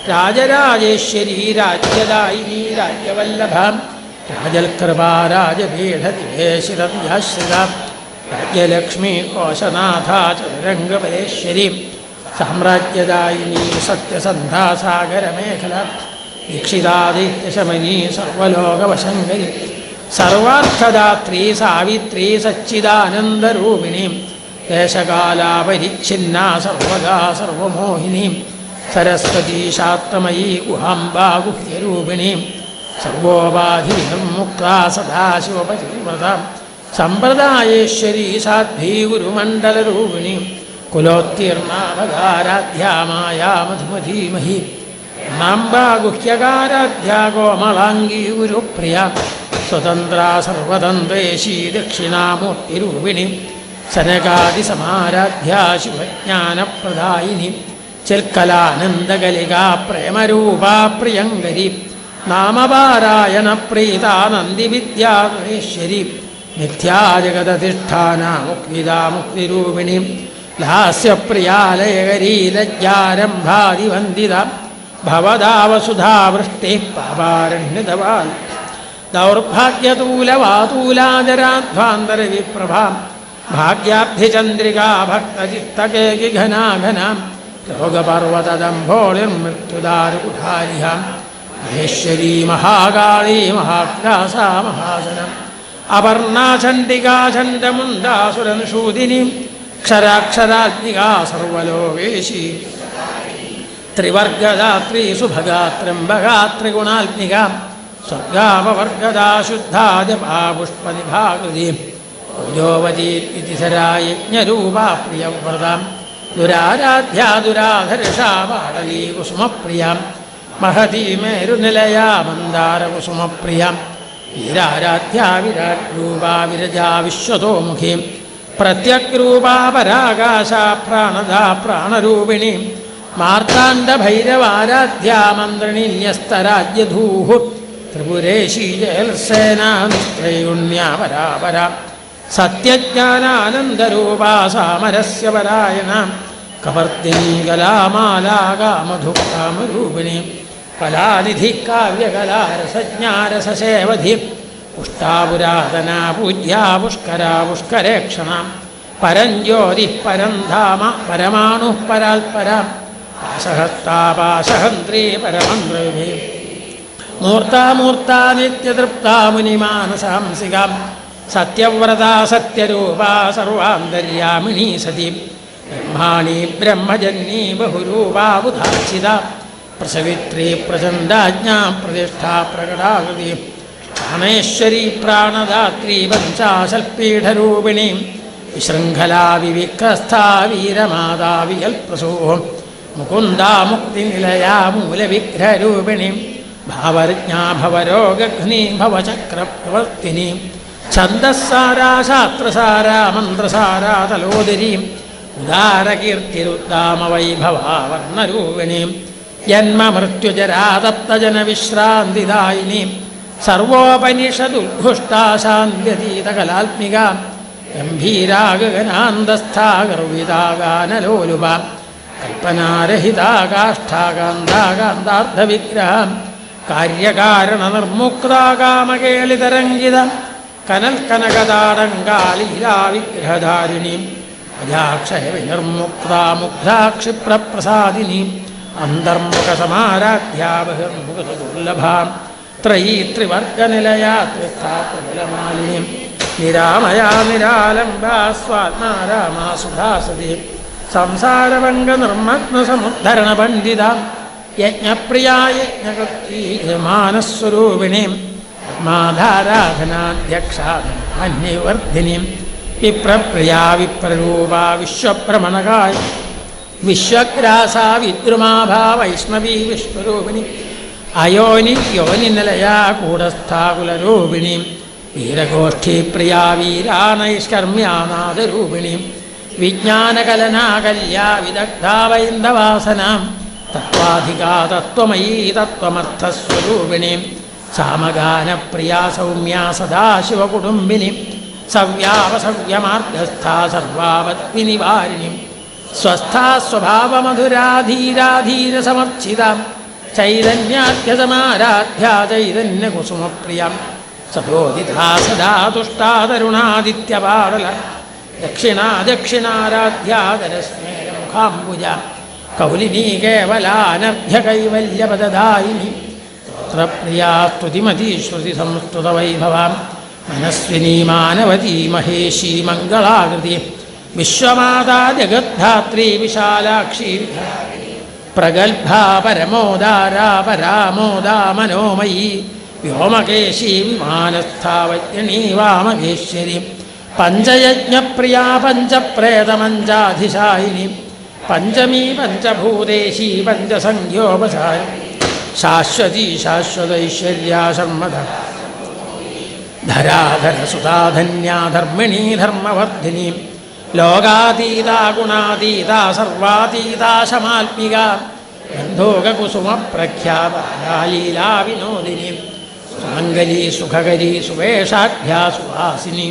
രാജരാജേശ്വരീ രാജ്യദായിനീ രാജ്യവല്ലഭ രാജൽകൃപാ രാജപീഠദിവേശിരദ്യാശ്രിത രാജ്യലക്ഷ്മീ കോശനാഥാ ചതുരംഗപരേശ്വരീ സാമ്രാജ്യദായിനീ സത്യസന്ധാസാഗരമേഖല ദീക്ഷിതാദിത്യശമനീ സർവലോകവശങ്കരി സർവാർത്ഥദാത്രീ സാവിത്രീ സച്ചിദാനന്ദരൂപിണീ ദേശകാലാപരിച്ഛിന്നാ സർവദാ സർവമോഹിനീ സരസ്വതീ ശാസ്ത്രമയീ ഗുഹാംബാ ഗുഹ്യരൂപിണീ സർവോപാധിവിമുക്താ സദാശിവപതിവ്രത സമ്പ്രദായേശ്വരീ സാധ്വീ ഗുരുമണ്ഡലരൂപിണീ കുലോത്തീർണാവതാരാധ്യാ മായാ മധുമധീമഹി നാംബാ ഗുഹ്യകാരാധ്യാ കോമളാംഗീ ഗുരുപ്രിയ സ്വതന്ത്രാ സർവതന്ത്രേശീ ദക്ഷിണാമൂർത്തിരൂപിണി സനകാദിസമാരാധ്യാ ശിവജ്ഞാനപ്രദായിനി ചിൽക്കലാനന്ദകലികാ പ്രേമരൂപാ പ്രിയങ്കരി നാമപാരായണ പ്രീതാ നന്ദിവിദ്യാശ്വരി മിഥ്യാജഗതധിഷ്ഠാനാ മുക്തിദാ മുക്തിരൂപിണി ലാസ്യപ്രിയാലയകരീ ലജ്ജാരംഭാദിവന്ദിത ഭവദാവസുധാവൃഷ്ടി പാപാരണ്യതവാൽ ദൗർഭാഗ്യതൂലവാതൂലാജരാധ്വാന്തരവിപ്രഭാം ഭാഗ്യാബ്ധിചന്ദ്രികാ ഭക്തചിത്തകേകിഘനാഘനാം രോഗപർവതദംഭോളിർമൃത്യുദാരുകുഠാരിഹാം മഹേശ്വരീ മഹാകാളീ മഹാഗ്രാസാ മഹാസനം അപർണാ ചണ്ഡികാ ചണ്ഡമുണ്ടാസുരനുഷൂദിനി ക്ഷരാക്ഷരാജ്ഞികാ സർവലോകേശി ത്രിവർഗദാത്രീ സുഭഗാ ത്രംബകാ ത്രിഗുണാത്മികാ സ്വർഗാപവർഗദാ ശുദ്ധാ ജപാ പുഷ്പനിഭാകൃതി ഓജോവതീ ഇതിസരാ യജ്ഞരൂപാ പ്രിയവ്രതാം ദുരാരാധ്യാ ദുരാധർഷാ പാടലീ കുസുമപ്രിയാം മഹതീ മേരുനിലയാ മന്ദാരകുസുമപ്രിയാം വീരാരാധ്യാ വിരാട് രൂപാ വിരജാ വിശ്വതോമുഖീ പ്രത്യഗ്രൂപാ പരാകാശാ പ്രാണദാ പ്രാണരൂപിണീ മാർത്താണ്ഡഭൈരവാരാധ്യാ മന്ത്രിണിന്യസ്തരാജ്യധൂഃ ത്രിപുരേശീ ജയൽസേനാ നിസ്ത്രൈഗുണ്യാ പരാപരാ സത്യജ്ഞാനാനന്ദരൂപാ സാമരസ്യ പരായണ കവർത്തിനീ കലാമാലാ കാമധുക്കാമരൂപിണീ കലാനിധി കാവ്യകലാരസജ്ഞാരസസേവധി പുഷ്ടാപുരാതനാ പൂജ്യാ പുഷ്കരാ പുഷ്കരേക്ഷണ പരഞ്ജ്യോതി പരംധാമ പരമാണുഃ പരാൽപരാം പാശഹസ്താപാശഹന്ത്രേ പരമന്ത്രേ മൂർത്താമൂർത്താ നിത്യതൃപ്താ മുനിമാനസാംസികാം സത്യവ്രതാ സത്യരൂപാ സർവാന്തര്യാമിണീ സതി ബ്രഹ്മാണി ബ്രഹ്മജന്യീ ബഹുരൂപാ ബുധാർച്ചിത പ്രസവിത്രീ പ്രചണ്ഡാജ്ഞാ പ്രതിഷ്ഠാ പ്രകടാകൃതി പ്രാണേശ്വരീ പ്രാണദാത്രീ പഞ്ചാശൽപീഠരൂപിണീ വിശൃംഖലാ വിവിക്രസ്ഥാ വീരമാതാ വികൽപ്രസൂ മുകുന്ദാ മുക്തിനിലയാ മൂലവിഗ്രഹരൂപിണീ ഭാവർജ്ഞാ ഭവരോഗഘ്നീ ഭവചക്രപ്രവർത്തിനീ ഛന്ദസ്സാരാ ശാസ്ത്രസാരാ മന്ത്രസാരാ തലോദരീ ഉദാരകീർത്തിരുദ്ദാമവൈഭവാ വർണ്ണരൂപിണീ ജന്മമൃത്യുജരാ തപ്തജനവിശ്രാന്തിദായിനീ സർവോപനിഷദുദ്ഘുഷ്ടാ ശാന്ത്യതീതകലാത്മികാ ഗംഭീരാ ഗഗനാന്തസ്ഥാ ഗർവിതാ ഗാനലോലുപാ കൽപ്പനാരഹിതാ കാഷ്ഠാ കാന്താ കാന്താർത്ഥവിഗ്രഹാ കാര്യകാരണനിർമുക്താ കാമകേളിതരംഗിത കനൽക്കനകതാടങ്കാലീലാവിഗ്രഹധാരിണീം അജാക്ഷയ വിനിർമുക്താ മുഗ്ധാ ക്ഷിപ്രപ്രസാദിനീം അന്തർമുഖസമാരാധ്യാ ബഹിർമുഖസുദുർലഭാം ത്രയീ ത്രിവർഗനിലയാ ത്രിസ്ഥാപ്രബലമാലിനീം നിരാമയാ നിരാലംബാ സ്വാത്മാരാമാ സുധാസതി സംസാരഭംഗനിർമ്മഗ്നസമുദ്ധരണപണ്ഡിതാം യജ്ഞപ്രിയാ യജ്ഞകൃത്യീ മാനസ്വരൂപിണീം മാധാരാധനാധ്യക്ഷാധന്യവർദ്ധിനീം വിപ്രപ്രിയാ വിപ്രരൂപാ വിശ്വഭ്രമണകായ വിശ്വഗ്രാസാ വിദ്രുമാഭാ വൈഷ്ണവീ വിശ്വരൂപിണി അയോനി യോനിനിലയാ കൂടസ്ഥാകുലരൂപിണീം വീരഗോഷ്ഠീപ്രിയാ വീരാനൈഷ്കർമ്മ്യാനാദരൂപിണീം വിജ്ഞാനകലനാകല്യാ വിദഗ്ധാ വൈന്ദവാസനാം തത്വാധികാ തത്വമയീ തത്വമർത്ഥസ്വരൂപിണീം സാമഗാനപ്രിയാ സൗമ്യാ സദാശിവകുടുംബിനി സവ്യാവസവ്യമാർഗസ്ഥാ സർവാപത്വിനിവാരിണീം സ്വസ്ഥാ സ്വഭാവമധുരാധീരാധീരസമർച്ചിതാം ചൈതന്യാദ്യസമാരാധ്യാ ചൈതന്യകുസുമപ്രിയാം സദോദിതാ സദാ തുഷ്ടാ തരുണാദിത്യപാടല ദക്ഷിണാ ദക്ഷിണാരാധ്യാതരസ്മേരമുഖാംബുജ കൗലിനീ കേവലാനർഘ്യകൈവല്യപദദായിനി സ്തോത്രപ്രിയാ സ്തുതിമതീ ശ്രുതി സംസ്തുതവൈഭവാം മനസ്വിനീ മാനവതീ മഹേശീ മംഗളാകൃതി വിശ്വമാതാ ജഗദ്ധാത്രീ വിശാലാക്ഷി പ്രഗൽഭാ പരമോദാരാ പരാമോദാ മനോമയീ വ്യോമകേശീ വിമാനസ്ഥാ വജ്രണീ വാമകേശ്വരി പഞ്ചയജ്ഞപ്രിയാ പഞ്ചപ്രേതമഞ്ചാധിശായിനി പഞ്ചമീ പഞ്ചഭൂതേശീ പഞ്ചസംഖ്യോപചാരി ശാശ്വതീ ശാശ്വതൈശ്വര്യാ ശർമ്മധ ധരാധരസുധാധന്യാ ധർമ്മിണീ ധർമ്മവർദ്ധിനി ലോകാതീതാ ഗുണാതീതാ സർവാതീതാ ശമാത്മികാ ഗന്ധോകകുസുമപ്രഖ്യാതാ ലീലാവിനോദിനി സുമംഗലീ സുഖകരീ സുവേഷാഢ്യാ സുവാസിനി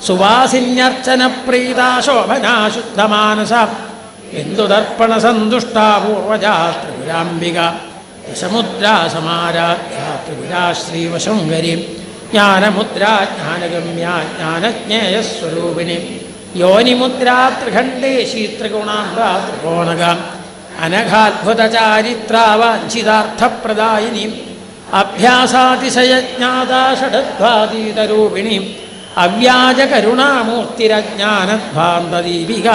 സുവാസിന്യർച്ചനപ്രീതാ ശോഭനാ ശുദ്ധമാനസ ബിന്ദുദർപ്പണസന്തുഷ്ടാ പൂർവജാ ത്രിപുരാംബിക ദശമുദ്രാ സമാരാധ്യാ ത്രിപുരാ ശ്രീവശങ്കരി ജ്ഞാനമുദ്രാ ജ്ഞാനഗമ്യാ ജ്ഞാനജ്ഞേയസ്വരൂപിണി യോനിമുദ്രാ ത്രിഖണ്ഡേശീ ത്രിഗുണാംബാ ത്രികോണക അനഘാത്ഭുതചാരിത്രാ വാഞ്ചിതാർത്ഥപ്രദായിനി അഭ്യാസാതിശയജ്ഞാതാ ഷഡധ്വാതീതരൂപിണി അവ്യാജകരുണാമൂർത്തിരജ്ഞാനധ്വാന്തദീപിക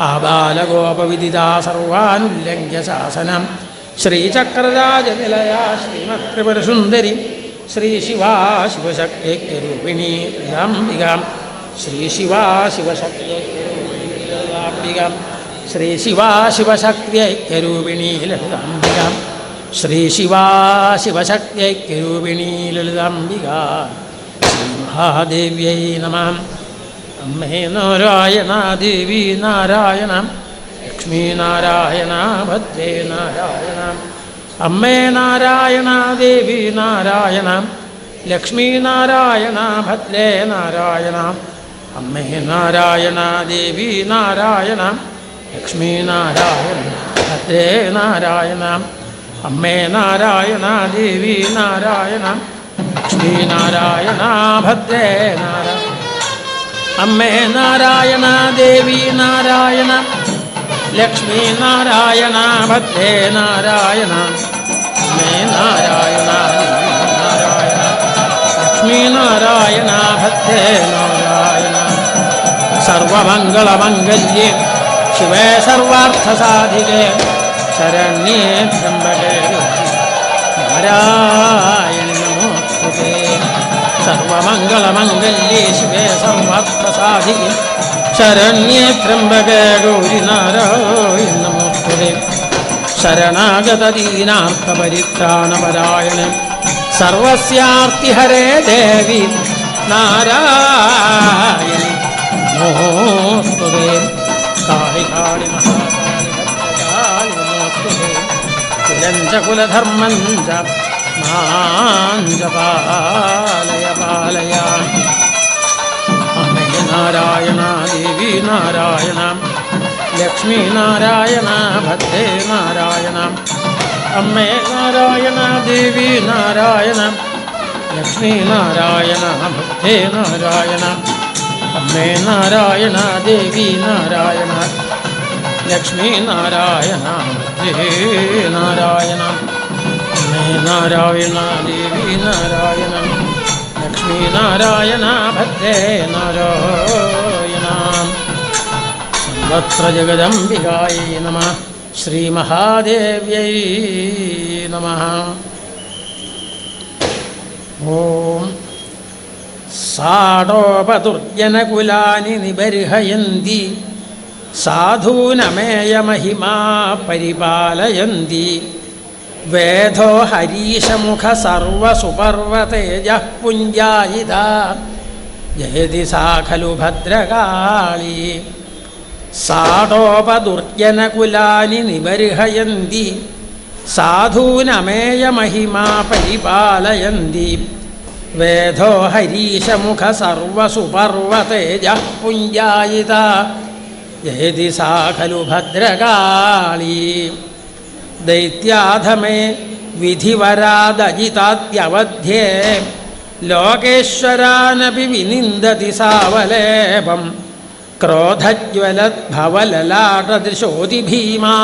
ആബാലഗോപവിദിതാ സർവാനുല്ലംഘ്യ ശാസനം ശ്രീചക്രരാജനിലയാ ശ്രീമത്രിപുരസുന്ദരി ശ്രീശിവാ ശിവശക്തിരൂപിണീ ലളിതാംബിക ശ്രീശിവാ ശിവശക്തിരൂപിണീ ശ്രീശിവാ ശിവശക്തിരൂപിണീ ലളിതാംബിക ശ്രീശിവാ ശിവശക്തിരൂപിണീ ലളിതാംബിക ശ്രീമഹാദേവ്യൈ നമഃ. അമ്മേ നാരായണ ദേവി നാരായണ ലക്ഷ്മീ നാരായണ ഭദ്രേ നാരായണ അമ്മേ നാരായണ ദേവി നാരായണ ലക്ഷ്മീ നാരായണ ഭദ്രേ നാരായണ അമ്മേ നാരായണ ദേവി നാരായണ ലക്ഷ്മീ നാരായണ ഭദ്രേ നാരായണ അമ്മേ നാരായണ ദേവി നാരായണ ലക്ഷ്മീ നാരായണ ഭദ്രേ നാരായണ അമ്മേ നാരായണ ദേവി നാരായണ ലക്ഷ്മീ നാരായണ ഭദ്രേ നാരായണ അമ്മേ നാരായണ നാരായണ ലക്ഷ്മീ നാരായണ ഭദ്രേ നാരായണ സർവമംഗളമംഗല്യേ ശിവേ സർവാർത്ഥസാധികേ ശരണ്യേ ത്രംബകേ നാരായണി നമോസ്തുതേ സർവമംഗളമംഗല്യേ ശിവേ സർവാർത്ഥസാധികേ ശരണ്യേ ത്രംബകേ ഗൗരി നാരായണി നമോസ്തുതേ ശരണാഗതദീനാർത്ഥപരിത്രാണപരായണേ സർവസ്യാർത്തിഹരേ ദേവി നാരായണി നമോസ്തുതേ കാളി കാളി മഹാകാളി ഭദ്രകാളി നമോസ്തുതേ കുലഞ്ച കുലധർമ്മം ച മാഞ്ച പാലയ പാലയ അമ്മേ നാരായണ ദേവി നാരായണ ലക്ഷ്മീ നാരായണ ഭദ്രേ നാരായണ അമ്മേ നാരായണ ദേവി നാരായണ ലക്ഷ്മീ നാരായണ ഭദ്രേ നാരായണ അമ്മേ നാരായണ ദേവി നാരായണ ലക്ഷ്മീ നാരായണ ഭദ്രേ നാരായണ അമ്മേ നാരായണ ദേവി നാരായണ ലക്ഷ്മീ നാരായണ ഭദ്രേ നാരായണ സർവത്ര ജഗദംബികായൈ നമഃ ശ്രീമഹാദേവ്യൈ നമഃ. ഓം സാടോപദുർജനകുലാനി നിബർഹയന്തി സാധൂനമേയമഹിമാ പരിപാലയന്തി വേദോ ഹരീശമുഖ സർവസുപർവതേജഃ പുഞ്ജായിതാ ജയതി സാ ഖലു ഭദ്രകാളി. സാടോപദുർജനകുലാനി നിബർഹയന്തി സാധൂനമേയമഹിമാ പരിപാലയന്തി വേദോ ഹരീശമുഖ സർവസുപർവതേജഃ പുഞ്ജായിതാ ജയതി സാ ഖലു ഭദ്രകാളി. ദൈത്യാധമേ വിധിവരാദജിതാദ്യവധ്യേ ലോകേശ്വരാനപി വിനിന്ദതി സാവലേപം ക്രോധജ്വലദ്ഭവലലാടദൃശോതി ഭീമാ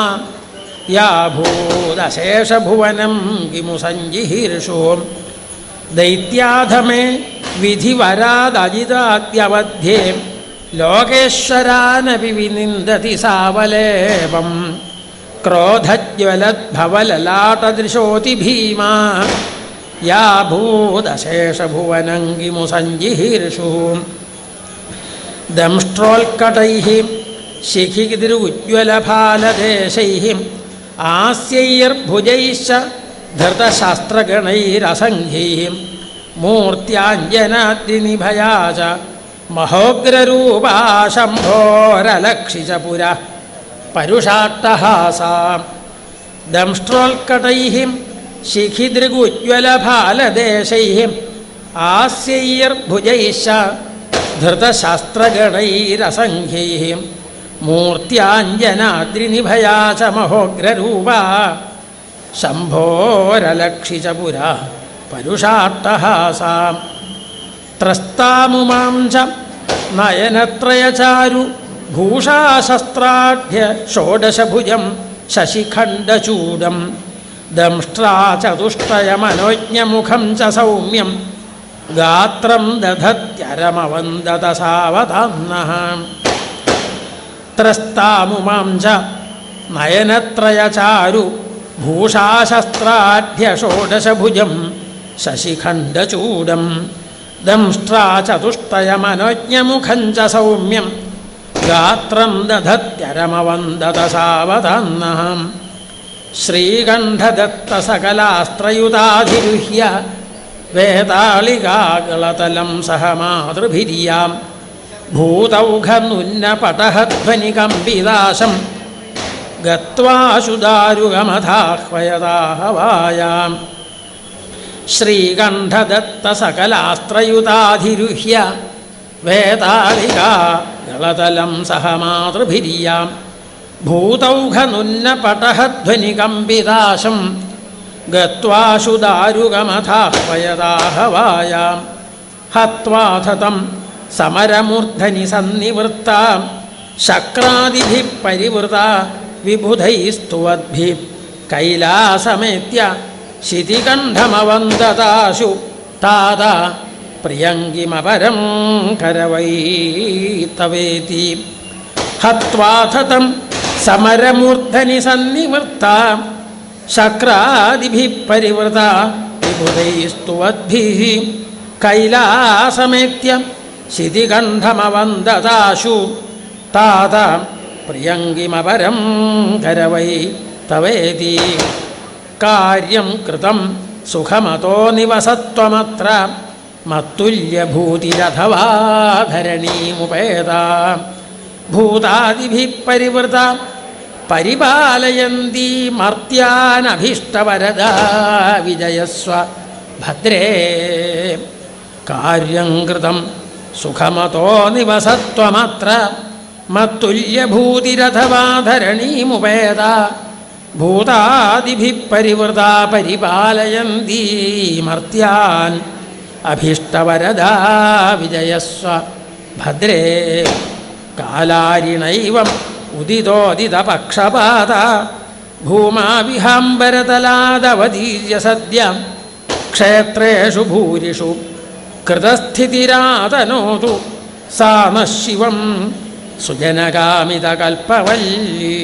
യാ ഭൂതശേഷഭുവനം കിമു സഞ്ജിഹീർഷോ. ദൈത്യാധമേ വിധിവരാദജിതാദ്യവധ്യേ ലോകേശ്വരാനപി വിനിന്ദതി സാവലേപം ക്രോധജ്വലദ്ഭവലലാടദൃശോതി ഭീമാ യാ ഭൂതശേഷഭുവനം കിമു സഞ്ജിഹീർഷു. ദംഷ്ട്രോൽക്കടൈഃ ശിഖിതിരുജ്വലഭാലദേശൈഃ ആസ്യൈർഭുജൈശ്ച ധൃതശാസ്ത്രഗണൈരസംഖ്യൈഃ മൂർത്യാഞ്ജനാദ്രിനിഭയാ ച മഹോഗ്രരൂപാ ശംഭോരലക്ഷിച്ച പുര പരുഷാട്ടഹാസാ. ദംഷ്ട്രോൽക്കടൈഃ ശിഖിദൃഗുജ്വലഭാലദേശൈഃ ആസ്യൈർഭുജൈശ്ച ധൃതശാസ്ത്രഗണൈരസംഖ്യൈഃ മൂർത്യാഞ്ജനാദ്രിനിഭയാ ച മഹോഗ്രരൂപാ ശംഭോരലക്ഷിച്ച പുര പരുഷാട്ടഹാസാ. ത്രസ്താമുമാം ച നയനത്രയചാരു ഭൂഷാശസ്ത്രാഢ്യ ഷോഡശഭുജം ശശിഖണ്ഡചൂഡം ദംഷ്ട്രാചതുഷ്ടയമനോജ്ഞമുഖം ച സൗമ്യം ഗാത്രം ദധത്യരമവന്ദത സാവധാനഃ. ത്രസ്താമുമാം ച നയനത്രയചാരു ഭൂഷാശസ്ത്രാഢ്യ ഷോഡശഭുജം ശശിഖണ്ഡചൂഡം ദംഷ്ട്രാചതുഷ്ടയമനോജ്ഞമുഖം ച സൗമ്യം ഗാത്രം ദധത്യരമവന്ദത സാവധാനഃ. ശ്രീകണ്ഠദത്തസകലാസ്ത്രയുതാധിരുഹ്യ വേതാളികാകളതലം സഹ മാതൃഭിര്യാം ഭൂതൗഘനുന്നപടഹധ്വനികമ്പിതാശം ഗത്വാശുദാരുഗമഥാഹ്വയതാഹവായാം. ശ്രീകണ്ഠദത്തസകലാസ്ത്രയുതാധിരുഹ്യ വേതാളികാകളതലം സഹ മാതൃഭിര്യാം ഭൂതൗഘനുന്നപടഹധ്വനികമ്പിതാശം ഗത്വാശുദാരുഗമഥാഹ്വയതാഹവായാം. ഹത്വാഥതം സമരമൂർധനി സന്നിവൃത്ത ശക്രാദിഭി പരിവൃത വിബുധൈസ്തുവദ്ഭി കൈലാസമേത്യ ശിതികണ്ഠമവന്ദതാശു താത പ്രിയങ്കിമപരം കരവൈതവേതി ഹത്വാഥതം സമരമൂർധനി സന്നിവൃത്ത ശക്രാദിഭി പരിവൃത വിബുധൈസ്തുവദ്ഭി കൈലാസമേത്യ ശിതികണ്ഠമവന്ദതാശു താത പ്രിയങ്കിമപരം കരവൈ തവേതി കാര്യം കൃതം സുഖമതോ നിവസത്വമത്ര മത്തുല്യഭൂതിരഥവാ ധരണീമുപേത ഭൂതാദിഭിഃ പരിവൃത പരിപാലയന്തി മർത്യാനഭീഷ്ടവരദാ വിജയസ്വ ഭദ്രേ കാര്യം കൃതം സുഖമതോ നിവസത്വമത്ര മത്തുല്യഭൂതിരഥവാ ധരണീമുപേത ഭൂതാദിഭിഃ പരിവൃതാ പരിപാലയന്തി മർത്യാൻ അഭീഷ്ടവരദാ വിജയസ്വ ഭദ്രേ കാലാരിണൈവം ഉദിതോദിതപക്ഷപാത ഭൂമാവിഹാംബരതലാദവതീര്യ സദ്യം ക്ഷേത്രേഷു ഭൂരിഷു കൃതസ്ഥിതിരാതനോതു സാ നഃ ശിവം സുജനകാമിതകൽപ്പവല്ലി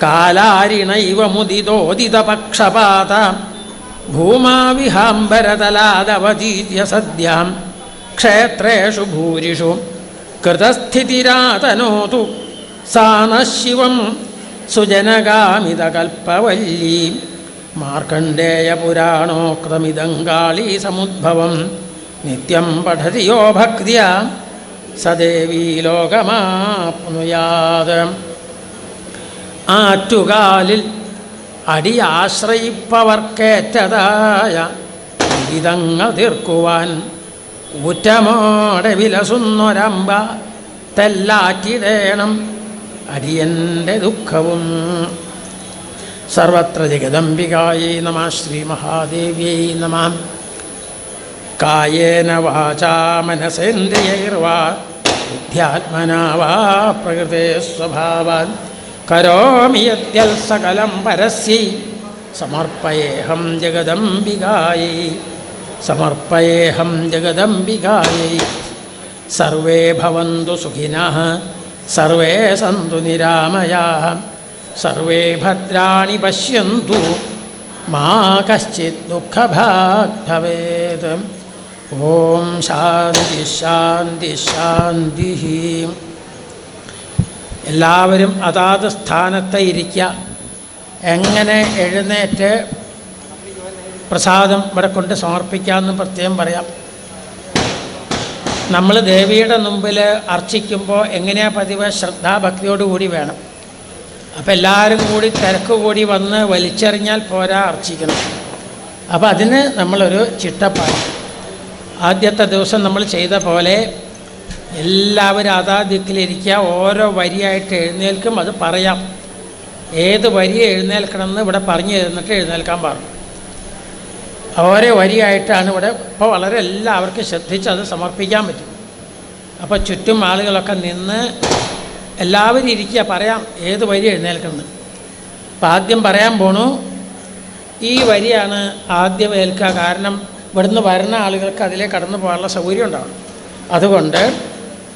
കാലാരിണൈവ മുദിതോദിതപക്ഷപാത ഭൂമാവിഹാംബരതലാദവതീര്യ സദ്യം ക്ഷേത്രേഷു ഭൂരിഷു കൃതസ്ഥിതിരാതനോതു സാ നഃ ശിവം സുജനകാമിതകൽപ്പവല്ലി മാർക്കണ്ഡേയപുരാണോക്തമിദം കാളീസമുദ്ഭവം നിത്യം പഠതി യോ ഭക്ത്യാ സദേവീ ലോകമാപ്നുയാത് ആറ്റുകാലിൽ അടിയാശ്രയിപ്പവർക്കേറ്റതായ ദുരിതങ്ങൾ തീർക്കുവാൻ ഊറ്റമോടെ വിലസുന്നൊരമ്പ തെല്ലാറ്റിടേണം അടിയൻ്റെ ദുഃഖവും. സർവത്ര ജഗദംബികായൈ നമഃ ശ്രീമഹാദേവ്യൈ നമഃ. കായേന വാചാ മനസേന്ദ്രിയൈർവാ ബുദ്ധ്യാത്മനാ വാ പ്രകൃതേ സ്വഭാവാൻ കരോമി യദ്യൽ സകലം പരസ്യൈ സമർപ്പയേഹം ജഗദംബികായൈ സമർപ്പയേഹം ജഗദംബികായൈ. സർവേ ഭവന്തു സുഖിനഃ സർവേ സന്തു നിരാമയാഃ സർവേ ഭദ്രാണി പശ്യന്തു മാ കശ്ചിത് ദുഃഖഭാഗ് ഭവേത്. ഓം ശാന്തി ശാന്തി ശാന്തി. എല്ലാവരും അതാത് സ്ഥാനത്ത് ഇരിക്കുക. എങ്ങനെ എഴുന്നേറ്റ് പ്രസാദം ഇവിടെ കൊണ്ട് സമർപ്പിക്കാമെന്ന് പ്രത്യേകം പറയാം. നമ്മൾ ദേവിയുടെ മുമ്പിൽ അർച്ചിക്കുമ്പോൾ എങ്ങനെയാണ് പതിവ്? ശ്രദ്ധാഭക്തിയോടുകൂടി വേണം. അപ്പോൾ എല്ലാവരും കൂടി തിരക്ക് കൂടി വന്ന് വലിച്ചെറിഞ്ഞാൽ പോരാ, അർച്ചിക്കണം. അപ്പോൾ അതിന് നമ്മളൊരു ചിട്ടപ്പാട്. ആദ്യത്തെ ദിവസം നമ്മൾ ചെയ്ത പോലെ എല്ലാവരും അതാ ദിക്കിലിരിക്കുക. ഓരോ വരിയായിട്ട് എഴുന്നേൽക്കും. അത് പറയാം, ഏത് വരി എഴുന്നേൽക്കണമെന്ന് ഇവിടെ പറഞ്ഞു തന്നിട്ട് എഴുന്നേൽക്കാൻ പറഞ്ഞു. ഓരോ വരിയായിട്ടാണ് ഇവിടെ. ഇപ്പോൾ വളരെ എല്ലാവർക്കും ശ്രദ്ധിച്ച് അത് സമർപ്പിക്കാൻ പറ്റും. അപ്പോൾ ചുറ്റും ആളുകളൊക്കെ നിന്ന് എല്ലാവരും ഇരിക്കുക, പറയാം ഏത് വരി എഴുന്നേൽക്കുന്നത്. അപ്പം ആദ്യം പറയാൻ പോണു. ഈ വരിയാണ് ആദ്യം ഏൽക്കുക. കാരണം ഇവിടുന്ന് വരുന്ന ആളുകൾക്ക് അതിലേ കടന്നു പോകാനുള്ള സൗകര്യം ഉണ്ടാവും. അതുകൊണ്ട്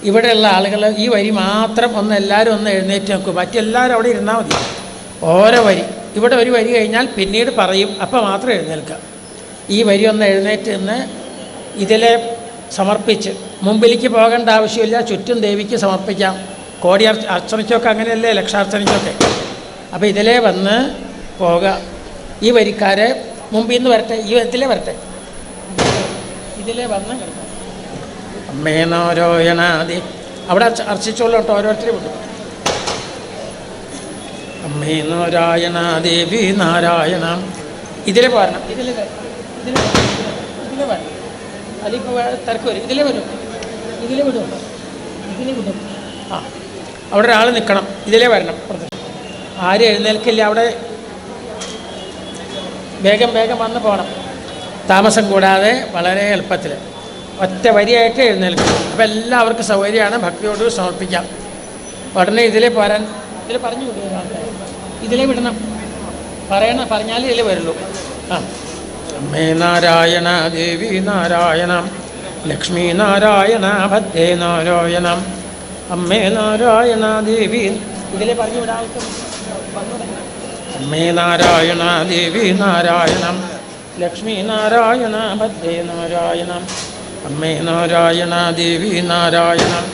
ഇവിടെയുള്ള ആളുകൾ ഈ വരി മാത്രം എല്ലാവരും ഒന്ന് എഴുന്നേറ്റ് നോക്കും. മറ്റെല്ലാവരും അവിടെ ഇരുന്നാൽ മതി. ഓരോ വരി ഇവിടെ ഒരു വരി കഴിഞ്ഞാൽ പിന്നീട് പറയും, അപ്പോൾ മാത്രം എഴുന്നേൽക്കുക. ഈ വരി ഒന്ന് എഴുന്നേറ്റ് നിന്ന് ഇതിലെ സമർപ്പിച്ച് മുമ്പിലേക്ക് പോകേണ്ട ആവശ്യമില്ല. ചുറ്റും ദേവിക്ക് സമർപ്പിക്കാം. കോടി അർച്ചനയ്ക്കൊക്കെ അങ്ങനെയല്ലേ, ലക്ഷാർച്ചനയ്ക്കൊക്കെ. അപ്പോൾ ഇതിലേ വന്ന് പോകുക. ഈ വരിക്കാരെ മുമ്പിൽ നിന്ന് വരട്ടെ, ഈ ഇതിലേ വരട്ടെ, ഇതിലേ വന്ന് കിടക്കാം. അമ്മേ നാരായണാദി അവിടെ അർച്ചിച്ചോളൂ കേട്ടോ, ഓരോരുത്തരും വിട്ടു. അമ്മേ നാരായണ ദേവി നാരായണ. ഇതിലേ പോരണം, ഇതിലേ വരണം, അതിലിപ്പോൾ തിരക്ക് വരും. ഇതിലേ വരും, ഇതിലേ വിടും, ഇതിലേ വിടും. ആ, അവിടെ ഒരാൾ നിൽക്കണം, ഇതിലേ വരണം. ആരും എഴുന്നേൽക്കില്ല. അവിടെ വേഗം വേഗം വന്ന് പോകണം, താമസം കൂടാതെ വളരെ എളുപ്പത്തിൽ. ഒറ്റ വരിയായിട്ട് എഴുന്നേൽക്കണം. അപ്പോൾ എല്ലാവർക്കും സൗകര്യമാണ്, ഭക്തിയോട് സമർപ്പിക്കാം. ഉടനെ ഇതിലേ പോരാൻ, ഇതിൽ പറഞ്ഞു വിടുക, ഇതിലേ വിടണം, പറഞ്ഞാലേ ഇതിലേ വരുള്ളൂ. ആ, അമ്മേ നാരായണ ദേവി നാരായണം, ലക്ഷ്മി നാരായണ ഭദ്രേ നാരായണം, അമ്മേ നാരായണ ദേവി, ഇതിലേ പറഞ്ഞു വിടാം. അമ്മേ നാരായണ ദേവി നാരായണം, ലക്ഷ്മി നാരായണ ഭദ്രേ നാരായണം, അമ്മേ നാരായണ ദേവി നാരായണം,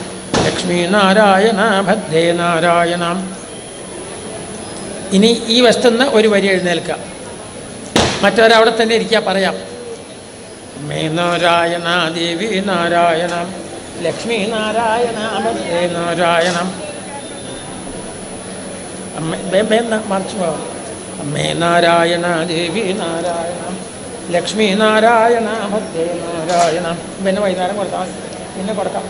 ലക്ഷ്മി നാരായണ ഭദ്രേ നാരായണം. ഇനി ഈ വശത്തുനിന്ന് ഒരു വരി എഴുന്നേൽക്കാം, മറ്റവരവിടെ തന്നെ ഇരിക്കുക, പറയാം. അമ്മേ നാരായണ ദേവി നാരായണം, ലക്ഷ്മി നാരായണ ഭദ്രേ നാരായണം, അമ്മേ മറിച്ചു പോകാം. അമ്മേ നാരായണ ദേവി നാരായണം, ലക്ഷ്മി നാരായണ ഭദ്രേ നാരായണം. പിന്നെ വൈകുന്നേരം കൊടുക്കാം, പിന്നെ കൊടുക്കാം.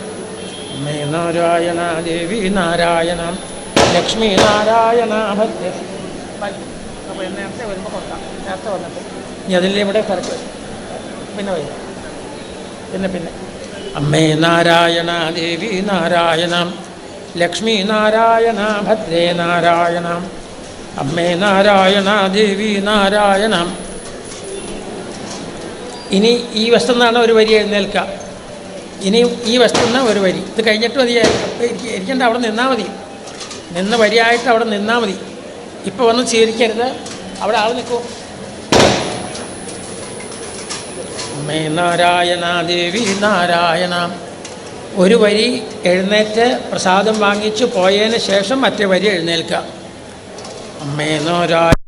അമ്മേ നാരായണ ദേവി നാരായണം, ലക്ഷ്മി നാരായണ ഭദ്രേ. അപ്പോൾ നേരത്തെ വരുമ്പോൾ കൊടുക്കാം, നേരത്തെ വന്നിട്ട് ഇനി അതിൽ ഇവിടെ തിരക്ക്, പിന്നെ വൈകും, പിന്നെ അമ്മേ നാരായണ ദേവി നാരായണം, ലക്ഷ്മി നാരായണ ഭദ്രേ നാരായണം, അമ്മേ നാരായണ ദേവി നാരായണം. ഇനി ഈ വശത്തു നിന്നാണ് ഒരു വരി എഴുന്നേൽക്കുക. ഇനി ഈ വശത്തു നിന്ന് ഒരു വരി, ഇത് കഴിഞ്ഞിട്ട് മതി, ഇരിക്കേണ്ട, അവിടെ നിന്നാൽ മതി, നിന്ന് വരിയായിട്ട് അവിടെ നിന്നാൽ മതി. ഇപ്പോൾ വന്ന് സ്വീകരിക്കരുത്, അവിടെ ആൾ നിൽക്കൂ. അമ്മേ നാരായണ ദേവി നാരായണ. ഒരു വരി എഴുന്നേറ്റ് പ്രസാദം വാങ്ങിച്ചു പോയതിന് ശേഷം മറ്റേ വരി എഴുന്നേൽക്കുക. അമ്മേ നാരായണ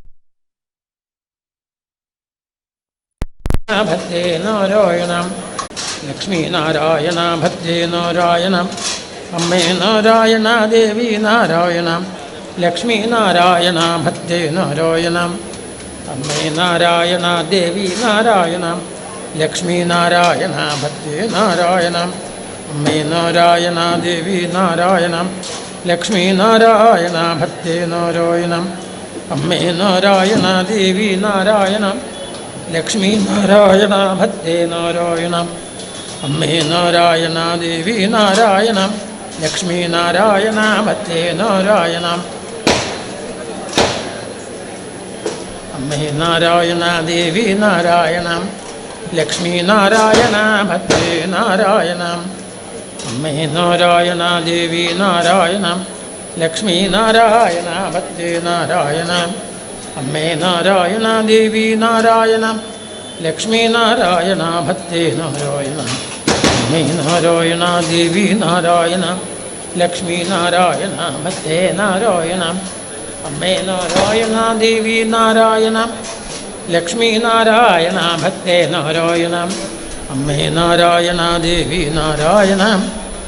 ഭദ്രേ നാരായണം, ലക്ഷ്മി നാരായണ ഭദ്രേ നാരായണം, അമ്മേ നാരായണ ദേവി നാരായണം, ലക്ഷ്മി നാരായണ ഭദ്രേ നാരായണം, അമ്മേ നാരായണ ദേവി നാരായണം, ലക്ഷ്മി നാരായണ ഭദ്രേ നാരായണം, അമ്മേ നാരായണ ദേവി നാരായണം, ലക്ഷ്മി നാരായണ ഭദ്രേ നാരായണം, അമ്മേ നാരായണ ദേവി നാരായണം, ലക്ഷ്മി നാരായണ ഭദ്രേ നാരായണം, അമ്മേ നാരായണ ദേവി നാരായണം, ലക്ഷ്മി നാരായണ ഭദ്രേ നാരായണം, അമ്മേ നാരായണ ദേവി നാരായണം, ലക്ഷ്മി നാരായണ ഭദ്രേ നാരായണം, അമ്മേ നാരായണ ദേവി നാരായണം, ലക്ഷ്മി നാരായണ ഭദ്രേ നാരായണം, അമ്മേ നാരായണ ദേവി നാരായണം, ലക്ഷ്മി നാരായണ ഭദ്രേ നാരായണം, അമ്മേ നാരായണ ദേവി നാരായണം, ലക്ഷ്മി നാരായണ ഭദ്രേ നാരായണം, അമ്മേ നാരായണ ദേവി നാരായണം, ലക്ഷ്മി നാരായണ ഭദ്രേ നാരായണം, അമ്മേ നാരായണ ദേവി നാരായണം,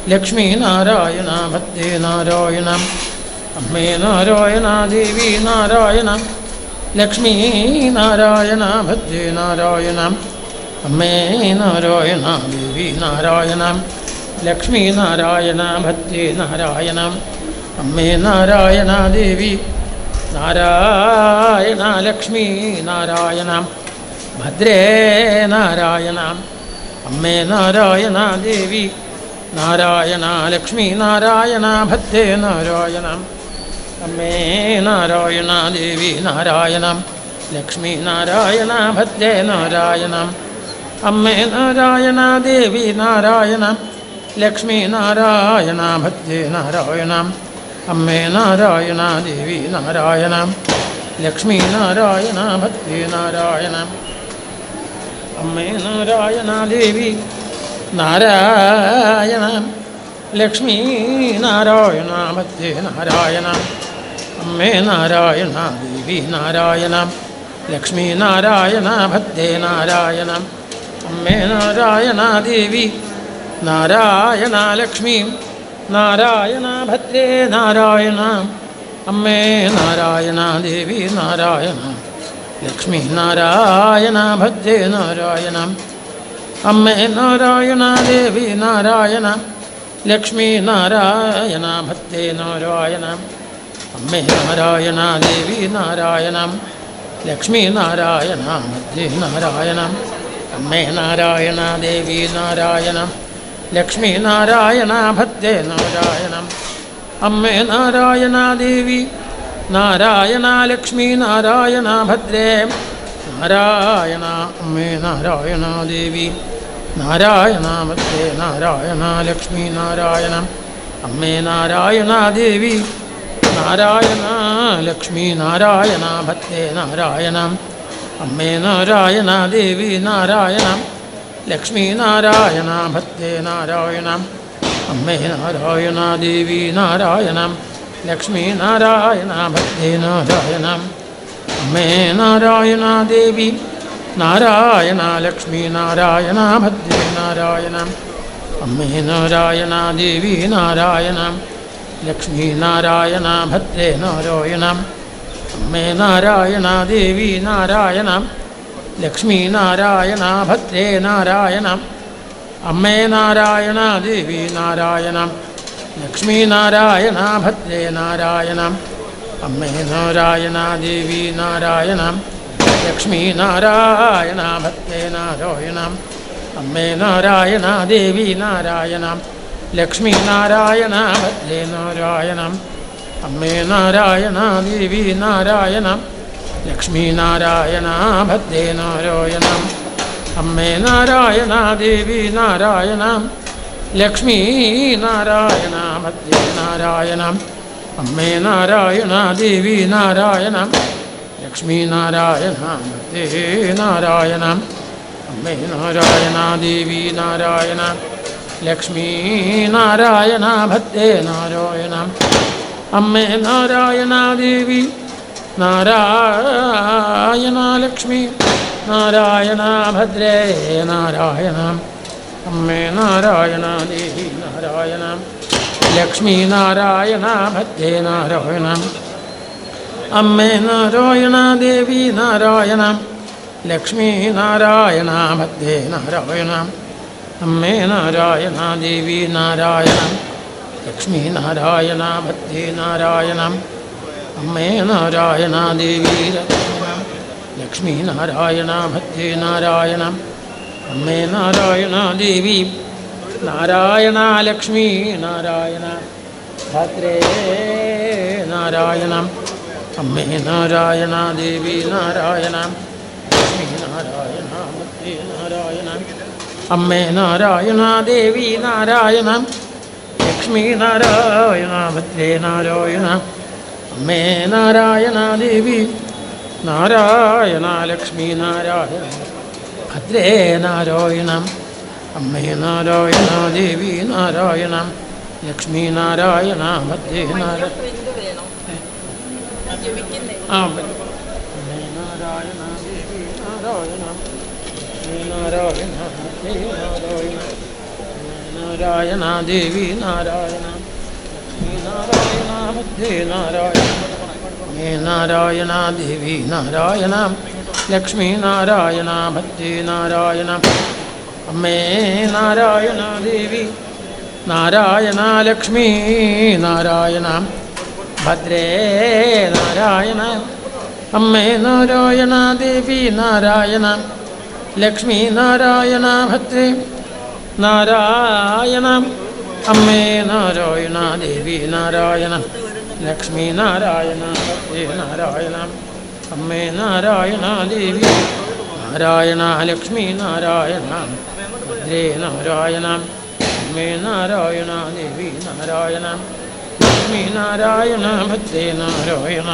ലക്ഷ്മി നാരായണ ഭദ്രേ നാരായണം, അമ്മേ നാരായണ ദേവി നാരായണം, ലക്ഷ്മി നാരായണ ഭദ്രേ നാരായണം, അമ്മേ നാരായണ ദേവി നാരായണം, ലക്ഷ്മി നാരായണ ഭദ്രേ നാരായണം, അമ്മേ നാരായണ ദേവി നാരായണ, ലക്ഷ്മി നാരായണ ഭദ്രേ നാരായണ, അമ്മേ നാരായണ ദേവി നാരായണ, ലക്ഷ്മി നാരായണ ഭദ്രേ നാരായണം, അമ്മേ നാരായണ ദേവി നാരായണം, ലക്ഷ്മി നാരായണ ഭദ്രേ നാരായണം, അമ്മേ നാരായണ ദേവി നാരായണം, ലക്ഷ്മി നാരായണ ഭദ്രേ നാരായണം, അമ്മേ നാരായണ ദേവി നാരായണം, ലക്ഷ്മി നാരായണ ഭദ്രേ നാരായണം, അമ്മേ നാരായണ ദേവി നാരായണം, ലക്ഷ്മി നാരായണ ഭദ്രേ നാരായണം, അമ്മേ നാരായണ ദേവി നാരായണം, ലക്ഷ്മി നാരായണ ഭദ്രേ നാരായണം, അമ്മേ നാരായണ ദേവി നാരായണ, ലക്ഷ്മി നാരായണ ഭദ്രേ നാരായണ, അമ്മേ നാരായണ ദേവി നാരായണ, ലക്ഷ്മി നാരായണ ഭദ്രേ നാരായണം, അമ്മേ നാരായണ ദേവി നാരായണ, ലക്ഷ്മി നാരായണ ഭദ്രേ നാരായണം, അമ്മേ നാരായണ ദേവി നാരായണം, ലക്ഷ്മി നാരായണ ഭദ്രേ നാരായണം, അമ്മേ നാരായണ ദേവി നാരായണം ലക്ഷ്മി നാരായണ ഭദ്രേ നാരായണം അമ്മേ നാരായണ ദേവി നാരായണ ലക്ഷ്മി നാരായണ ഭദ്രേ നാരായണ അമ്മേ നാരായണ ദേവി നാരായണ ഭദ്രേ നാരായണ ലക്ഷ്മി നാരായണം അമ്മേ നാരായണ ദേവി നാരായണ ലക്ഷ്മി നാരായണ ഭദ്രേ നാരായണം അമ്മേ നാരായണ ദേവി നാരായണം ലക്ഷ്മി നാരായണ ഭദ്രേ നാരായണം അമ്മേ നാരായണ ദേവി നാരായണം ലക്ഷ്മി നാരായണ ഭദ്രേ നാരായണം അമ്മേ നാരായണ ദേവി നാരായണ ലക്ഷ്മി നാരായണ ഭദ്രേ നാരായണം അമ്മേ നാരായണ ദേവി നാരായണം ലക്ഷ്മി നാരായണ ഭദ്രേ നാരായണം അമ്മേ നാരായണ ദേവി നാരായണം ലക്ഷ്മി നാരായണ ഭദ്രേ നാരായണം അമ്മേ നാരായണ ദേവി നാരായണം ലക്ഷ്മി നാരായണ ഭദ്രേ നാരായണം അമ്മേ നാരായണ ദേവി നാരായണം ലക്ഷ്മി നാരായണ ഭദ്രേ നാരായണം അമ്മേ നാരായണ ദേവി നാരായണം ലക്ഷ്മി നാരായണ ഭദ്രേ നാരായണം അമ്മേ നാരായണ ദേവി നാരായണം ലക്ഷ്മി നാരായണ ഭദ്രേ നാരായണം അമ്മേ നാരായണ ദേവി നാരായണം ലക്ഷ്മി നാരായണ ഭദ്രേ നാരായണം അമ്മേ നാരായണ ദേവി നാരായണം ലക്ഷ്മി നാരായണ ഭദ്രേ നാരായണം അമ്മേ നാരായണ ദേവി നാരായണം ലക്ഷ്മി നാരായണ ഭദ്രേ നാരായണം അമ്മേ നാരായണ ദേവി നാരായണ ലക്ഷ്മി നാരായണ ഭദ്രേ നാരായണം അമ്മേ നാരായണ ദേവി നാരായണം ലക്ഷ്മി നാരായണ ഭദ്രേ നാരായണം അമ്മേ നാരായണ ദേവി നാരായണം ലക്ഷ്മി നാരായണ ഭദ്രേ നാരായണം അമ്മേ നാരായണ ദേവി നാരായണം ലക്ഷ്മി നാരായണ ഭദ്രേ നാരായണം അമ്മേ നാരായണ ദേവി ലക്ഷ്മി നാരായണ ഭദ്രേ നാരായണം അമ്മേ നാരായണ ദേവി നാരായണ ലക്ഷ്മി നാരായണ ഭദ്രേ നാരായണം അമ്മേ നാരായണ ദേവി നാരായണം ലക്ഷ്മി നാരായണ ഭദ്രേ നാരായണം അമ്മേ നാരായണ ദേവി നാരായണം ലക്ഷ്മി നാരായണ ഭദ്രേ നാരായണം അമ്മേ നാരായണ ദേവി നാരായണ ലക്ഷ്മി നാരായണ ഭദ്രേ നാരായണം അമ്മേ നാരായണ ദേവി നാരായണം ലക്ഷ്മി നാരായണ ഭദ്രേ നാരായണ അമ്മേ നാരായണ ദേവി നാരായണം നാരായണ ഭദ്രേ നാരായണം നാരായണ ദേവി നാരായണം നാരായണ ഭദ്രേ നാരായണം അമ്മേ നാരായണ ദേവി നാരായണം ലക്ഷ്മി നാരായണ ഭദ്രേ നാരായണം അമ്മേ നാരായണ ദേവി നാരായണ ലക്ഷ്മി നാരായണ ഭദ്രേ നാരായണ അമ്മേ നാരായണ ദേവി നാരായണ ലക്ഷ്മി നാരായണ ഭദ്രേ നാരായണ അമ്മേ നാരായണ ദേവി നാരായണ ലക്ഷ്മി നാരായണ ഭദ്രേ നാരായണ അമ്മേ നാരായണ ദേവി നാരായണ ലക്ഷ്മി നാരായണ ഭദ്രേ നാരായണ അമ്മേ നാരായണ ദേവി നാരായണ ലക്ഷ്മി നാരായണ ഭദ്രേ നാരായണ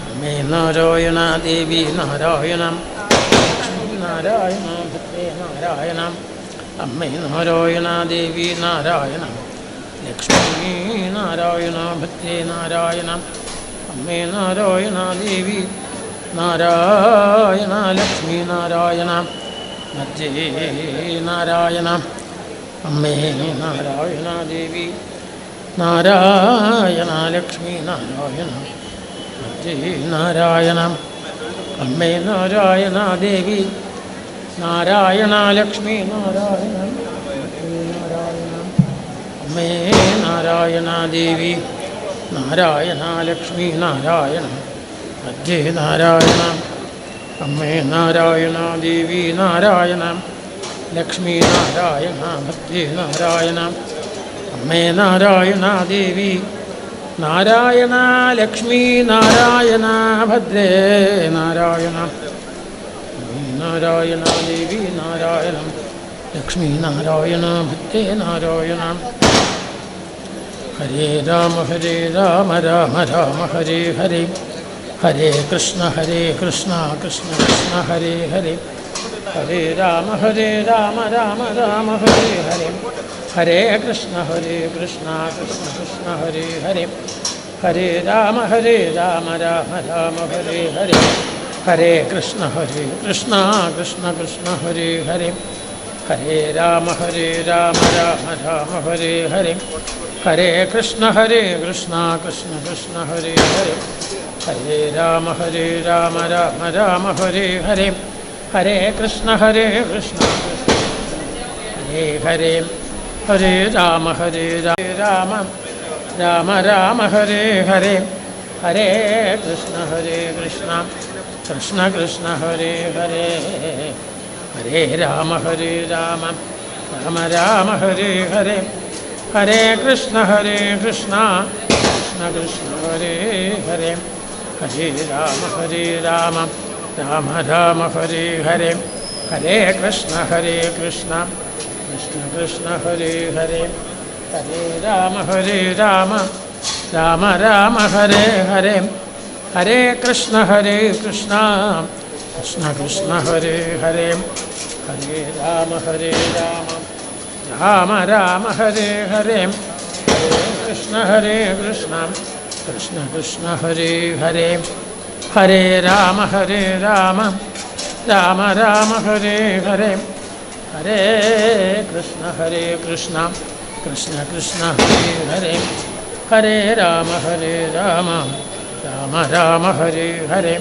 അമ്മേ നാരായണ ദേവി നാരായണം നാരായണ ഭദ്രേ നാരായണം അമ്മേ നാരായണ ദേവി നാരായണം ലക്ഷ്മി നാരായണ ഭദ്രേ നാരായണം അമ്മേ നാരായണ ദേവി നാരായണ ലക്ഷ്മി നാരായണ ഭദ്രേ നാരായണ അമ്മേ നാരായണ ദേവി നാരായണ ലക്ഷ്മി നാരായണ ഭദ്രേ നാരായണ അമ്മേ നാരായണ ദേവി നാരായണ ലക്ഷ്മി നാരായണ ഭദ്രേ നാരായണ അമ്മേ നാരായണ ദേവി നാരായണ ലക്ഷ്മി നാരായണ മധ്യേ നാരായണ അമ്മേ നാരായണ ദേവി നാരായണ ലക്ഷ്മി നാരായണ മധ്യേ നാരായണ അമ്മേ നാരായണ ദേവി നാരായണ ലക്ഷ്മി നാരായണ ഭദ്രേ നാരായണ നാരായണ ദേവി നാരായണ ലക്ഷ്മി നാരായണ ഭദ്രേ നാരായണ ഹരേ രാമ രാമ രാമ ഹരേ ഹരേ ഹരേ കൃഷ്ണ കൃഷ്ണ കൃഷ്ണ ഹരേ ഹരേ ഹരേ രാമ രാമ രാമ ഹരേ ഹരേ ഹരേ കൃഷ്ണ കൃഷ്ണ കൃഷ്ണ ഹരേ ഹരേ ഹരേ രാമ രാമ രാമ ഹരേ ഹരേ ഹരേ കൃഷ്ണ കൃഷ്ണ കൃഷ്ണ ഹരേ ഹരേ ഹരേ രാമ രാമ ഹരേ ഹരേ ഹരേ കൃഷ്ണ കൃഷ്ണ കൃഷ്ണ ഹരേ ഹരേ ഹരേ രാമ രാമ ഹരേ ഹരേ ഹരേ കൃഷ്ണ കൃഷ്ണ ഹരേ ഹരേ ഹരേ രാമ രാമ രാമ ഹരേ ഹരേ ഹരേ കൃഷ്ണ കൃഷ്ണ കൃഷ്ണ ഹരേ ഹരേ ഹരേ രാമ രാമ ഹരേ ഹരേ ഹരേ കൃഷ്ണ കൃഷ്ണ കൃഷ്ണ ഹരേ ഹരേ ഹരേ രാമ രാമ ഹരേ ഹരേ ഹരേ കൃഷ്ണ കൃഷ്ണ കൃഷ്ണ ഹരേ ഹരേ ഹരേ രാമ രാമ ഹരേ ഹരേ ഹരേ കൃഷ്ണ കൃഷ്ണ കൃഷ്ണ ഹരേ ഹരേ ഹരേ രാമ രാമ ഹരേ ഹരേ ഹരേ കൃഷ്ണ കൃഷ്ണ കൃഷ്ണ ഹരേ ഹരേ ഹരേ രാമ രാമ ഹരേ ഹരേ ഹരേ കൃഷ്ണ കൃഷ്ണ കൃഷ്ണ ഹരേ ഹരേ ഹരേ രാമ രാമ ഹരേ ഹരേ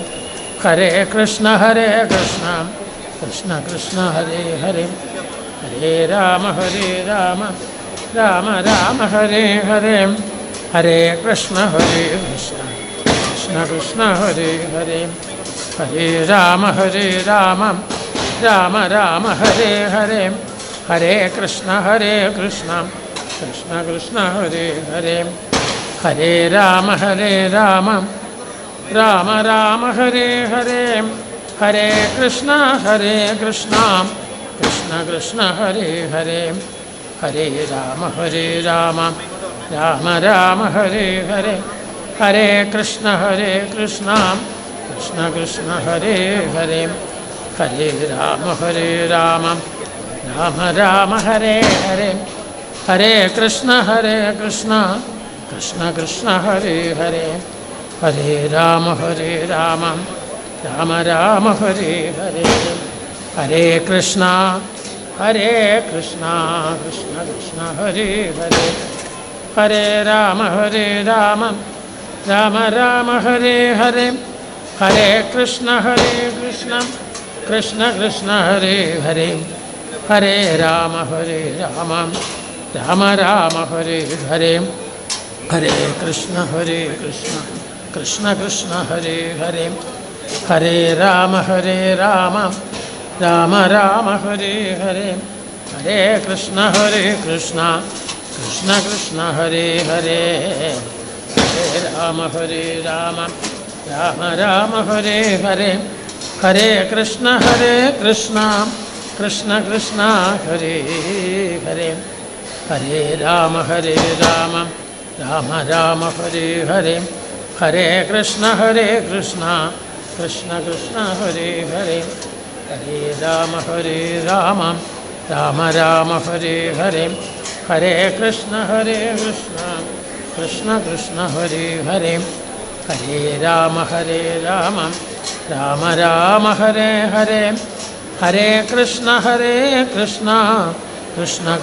ഹരേ കൃഷ്ണ കൃഷ്ണ കൃഷ്ണ ഹരേ ഹരേ ഹരേ രാമ രാമ ഹരേ ഹരേ ഹരേ കൃഷ്ണ കൃഷ്ണ കൃഷ്ണ ഹരേ ഹരേ ഹരേ രാമ രാമ ഹരേ ഹരേ ഹരേ കൃഷ്ണ കൃഷ്ണ കൃഷ്ണ ഹരേ ഹരേ ഹരേ രാമ രാമ ഹരേ ഹരേ ഹരേ കൃഷ്ണ കൃഷ്ണ കൃഷ്ണ ഹരേ ഹരേ ഹരേ രാമ രാമ ഹരേ ഹരേ ഹരേ കൃഷ്ണ കൃഷ്ണ കൃഷ്ണ ഹരേ ഹരേ ഹരേ രാമ രാമ ഹരേ ഹരേ ഹരേ കൃഷ്ണ കൃഷ്ണ കൃഷ്ണ ഹരേ ഹരേ ഹരേ രാമ രാമ ഹരേ ഹരേ ഹരേ കൃഷ്ണ കൃഷ്ണ ഹരേ ഹരേ ഹരേ രാമ രാമ ഹരേ ഹരേ ഹരേ കൃഷ്ണ കൃഷ്ണ ഹരേ ഹരേ ഹരേ രാമ രാമ ഹരേ ഹരേ ഹരേ കൃഷ്ണ കൃഷ്ണ ഹരേ ഹരേ ഹരേ രാമ രാമ ഹരേ ഹരേ ഹരേ കൃഷ്ണ കൃഷ്ണ ഹരേ ഹരേ ഹരേ രാമ രാമ ഹരേ ഹരേ ഹരേ കൃഷ്ണ കൃഷ്ണ ഹരേ ഹരേ ഹരേ രാമ രാമ ഹരേ ഹരേ ഹരേ കൃഷ്ണ കൃഷ്ണ ഹരേ ഹരേ ഹരേ രാമ രാമ ഹരേ ഹരേ ഹരേ കൃഷ്ണ കൃഷ്ണ ഹരേ ഹരേ ഹരേ രാമ രാമ ഹരേ ഹരേ ഹരേ കൃഷ്ണ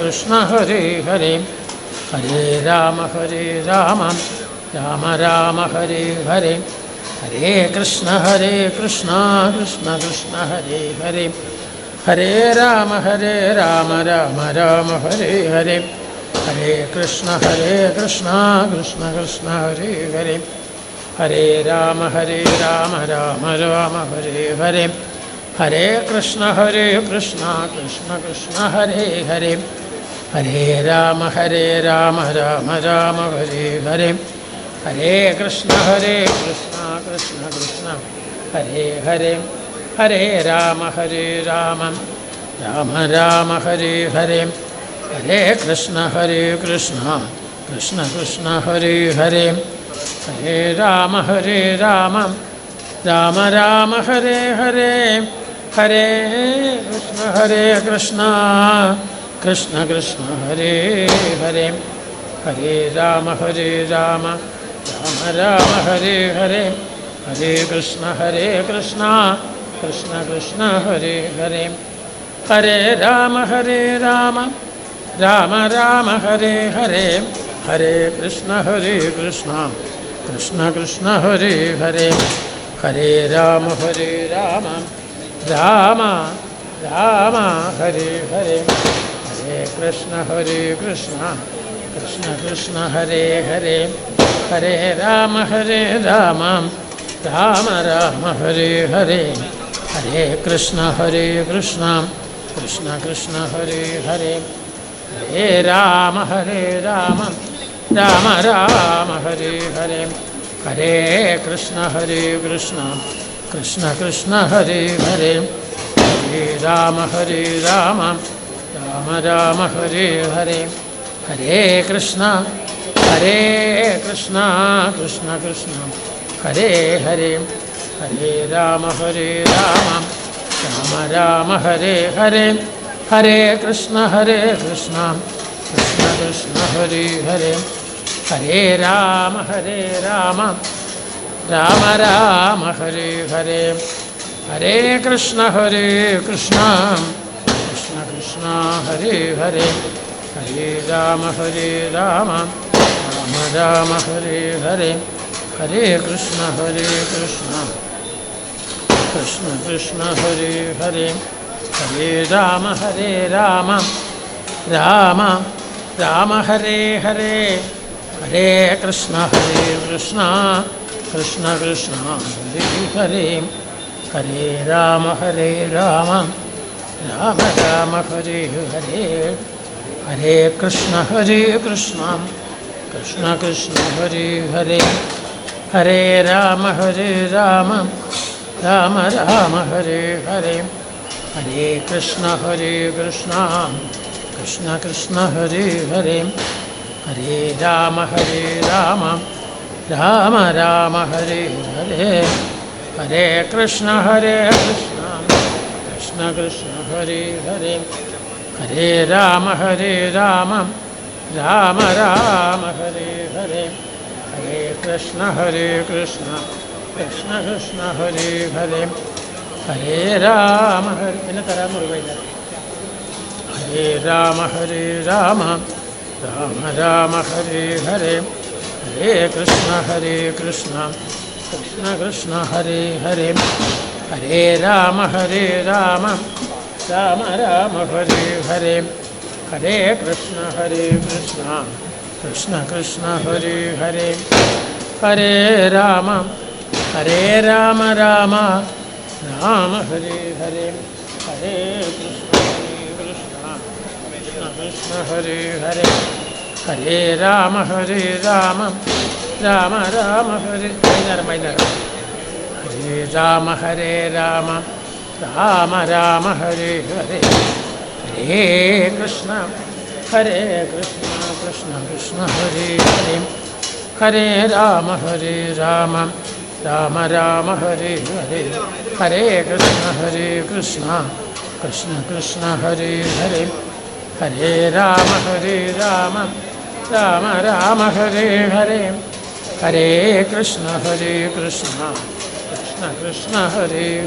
കൃഷ്ണ ഹരേ ഹരേ ഹരേ രാമ രാമ ഹരേ ഹരേ ഹരേ കൃഷ്ണ കൃഷ്ണ ഹരേ ഹരേ ഹരേ രാമ രാമ ഹരേ ഹരേ ഹരേ കൃഷ്ണ കൃഷ്ണ കൃഷ്ണ ഹരേ ഹരേ ഹരേ രാമ രാമ രാമ ഹരേ ഹരേ ഹരേ കൃഷ്ണ കൃഷ്ണ കൃഷ്ണ ഹരേ ഹരേ ഹരേ രാമ രാമ രാമ ഹരേ ഹരേ ഹരേ കൃഷ്ണ കൃഷ്ണ കൃഷ്ണ ഹരേ ഹരേ ഹരേ രാമ രാമ രാമ ഹരേ ഹരേ ഹരേ കൃഷ്ണ കൃഷ്ണ കൃഷ്ണ ഹരേ ഹരേ ഹരേ രാമ രാമ രാമ ഹരേ ഹരേ ഹരേ കൃഷ്ണ കൃഷ്ണ ഹരേ ഹരേ ഹരേ രാമ രാമ ഹരേ ഹരേ ഹരേ കൃഷ്ണ കൃഷ്ണ ഹരേ ഹരേ ഹരേ രാമ രാമ ഹരേ ഹരേ ഹരേ കൃഷ്ണ കൃഷ്ണ ഹരേ ഹരേ ഹരേ രാമ രാമ ഹരേ ഹരേ ഹരേ കൃഷ്ണ കൃഷ്ണ ഹരേ ഹരേ ഹരേ രാമ രാമ ഹരേ ഹരേ ഹരേ കൃഷ്ണ കൃഷ്ണ ഹരേ ഹരേ ഹരേ രാമ രാമ ഹരേ ഹരേ ഹരേ കൃഷ്ണ കൃഷ്ണ ഹരേ ഹരേ ഹരേ രാമ രാമ ഹരേ ഹരേ ഹരേ കൃഷ്ണ കൃഷ്ണ ഹരേ ഹരേ ഹരേ രാമ രാമ ഹരേ ഹരേ ഹരേ കൃഷ്ണ കൃഷ്ണ ഹരേ ഹരേ ഹരേ രാമ രാമ ഹരേ ഹരേ ഹരേ കൃഷ്ണ കൃഷ്ണ ഹരേ ഹരേ ഹരേ രാമ രാമ ഹരേ ഹരേ ഹരേ കൃഷ്ണ കൃഷ്ണ ഹരേ ഹരേ ഹരേ രാമ രാമ ഹരേ ഹരേ ഹരേ കൃഷ്ണ കൃഷ്ണ ഹരേ ഹരേ ഹരേ രാമ രാമ ഹരേ ഹരേ ഹരേ കൃഷ്ണ കൃഷ്ണ ഹരേ ഹരേ ഹരേ രാമ രാമ ഹരേ ഹരേ ഹരേ കൃഷ്ണ കൃഷ്ണ ഹരേ ഹരേ ഹരേ രാമ രാമ ഹരേ ഹരേ ഹരേ കൃഷ്ണ കൃഷ്ണ ഹരേ ഹരേ ഹരേ രാമ രാമ ഹരേ ഹരേ ഹരേ കൃഷ്ണ കൃഷ്ണ ഹരേ ഹരേ ഹരേ രാമ പിന്നെ തരാൻ മുറുകയില്ല ഹരേ രാമ രാമ ഹരേ ഹരേ ഹരേ കൃഷ്ണ കൃഷ്ണ ഹരേ ഹരേ ഹരേ രാമ രാമ ഹരേ ഹരേ ഹരേ കൃഷ്ണ കൃഷ്ണ ഹരേ ഹരേ ഹരേ രാമ രാമ ഹരേ ഹരേ ഹരേ കൃഷ്ണ ഹരേ ഹരേ ഹരേ രാമ രാമ ഹരേ വൈകുന്നേരം ഹരേ രാമ രാമ ഹരേ ഹരേ ഹരേ കൃഷ്ണ കൃഷ്ണ ഹരേ ഹരേ ഹരേ രാമ രാമ ഹരേ ഹരേ ഹരേ കൃഷ്ണ ഹരേ ഹരേ ഹരേ രാമ ഹരേ ഹരേ ഹരേ കൃഷ്ണ ഹരേ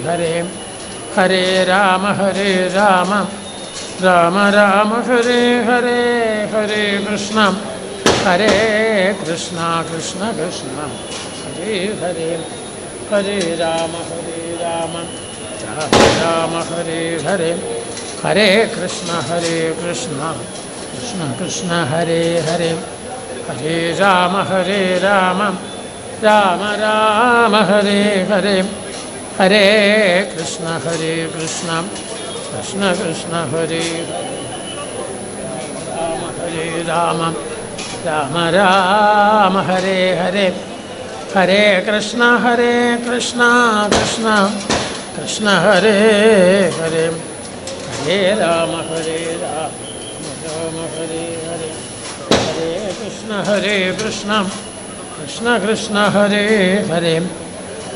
ഹരേ ഹരേ രാമ രാമ ഹരേ ഹരേ ഹരേ കൃഷ്ണ ഹരേ ഹരേ ഹരേ രാമ രാമ ഹരേ ഹരേ ഹരേ കൃഷ്ണ കൃഷ്ണ കൃഷ്ണ ഹരേ ഹരേ ഹരേ രാമ രാമ രാമ ഹരേ ഹരേ ഹരേ കൃഷ്ണ കൃഷ്ണ കൃഷ്ണ ഹരേ രാമ രാമ രാമ ഹരേ ഹരേ ഹരേ കൃഷ്ണ കൃഷ്ണ കൃഷ്ണ ഹരേ ഹരേ ഹരേ രാമ രാമ ഹരേ ഹരേ ഹരേ കൃഷ്ണ കൃഷ്ണ കൃഷ്ണ ഹരേ ഹരേ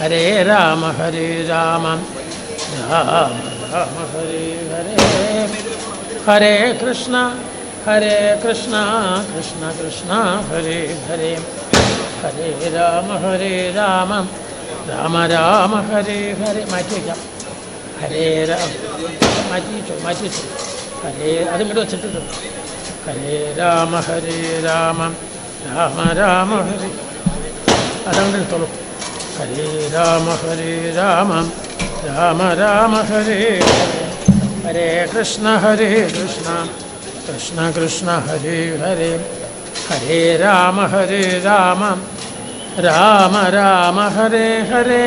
ഹരേ രാമ രാമ രാമ ഹരേ ഹരേ ഹരേ കൃഷ്ണ കൃഷ്ണ കൃഷ്ണ ഹരേ ഹരേ ഹരേ രാമ രാമ രാമ ഹരേ ഹരേ മാറ്റി വയ്ക്കാം ഹരേ രാമ മാറ്റിച്ചു ഹരേ അതിങ്ങോട്ട് വെച്ചിട്ടുണ്ട് ഹരേ രാമ രാമ രാമ ഹരേ അതങ്ങോട്ട് എടുത്തോളൂ ഹരേ രാമ രാമ രാമ ഹരേ ഹരേ ഹരേ കൃഷ്ണ കൃഷ്ണ കൃഷ്ണ ഹരേ ഹരേ ഹരേ രാമ രാമ രാമ ഹരേ ഹരേ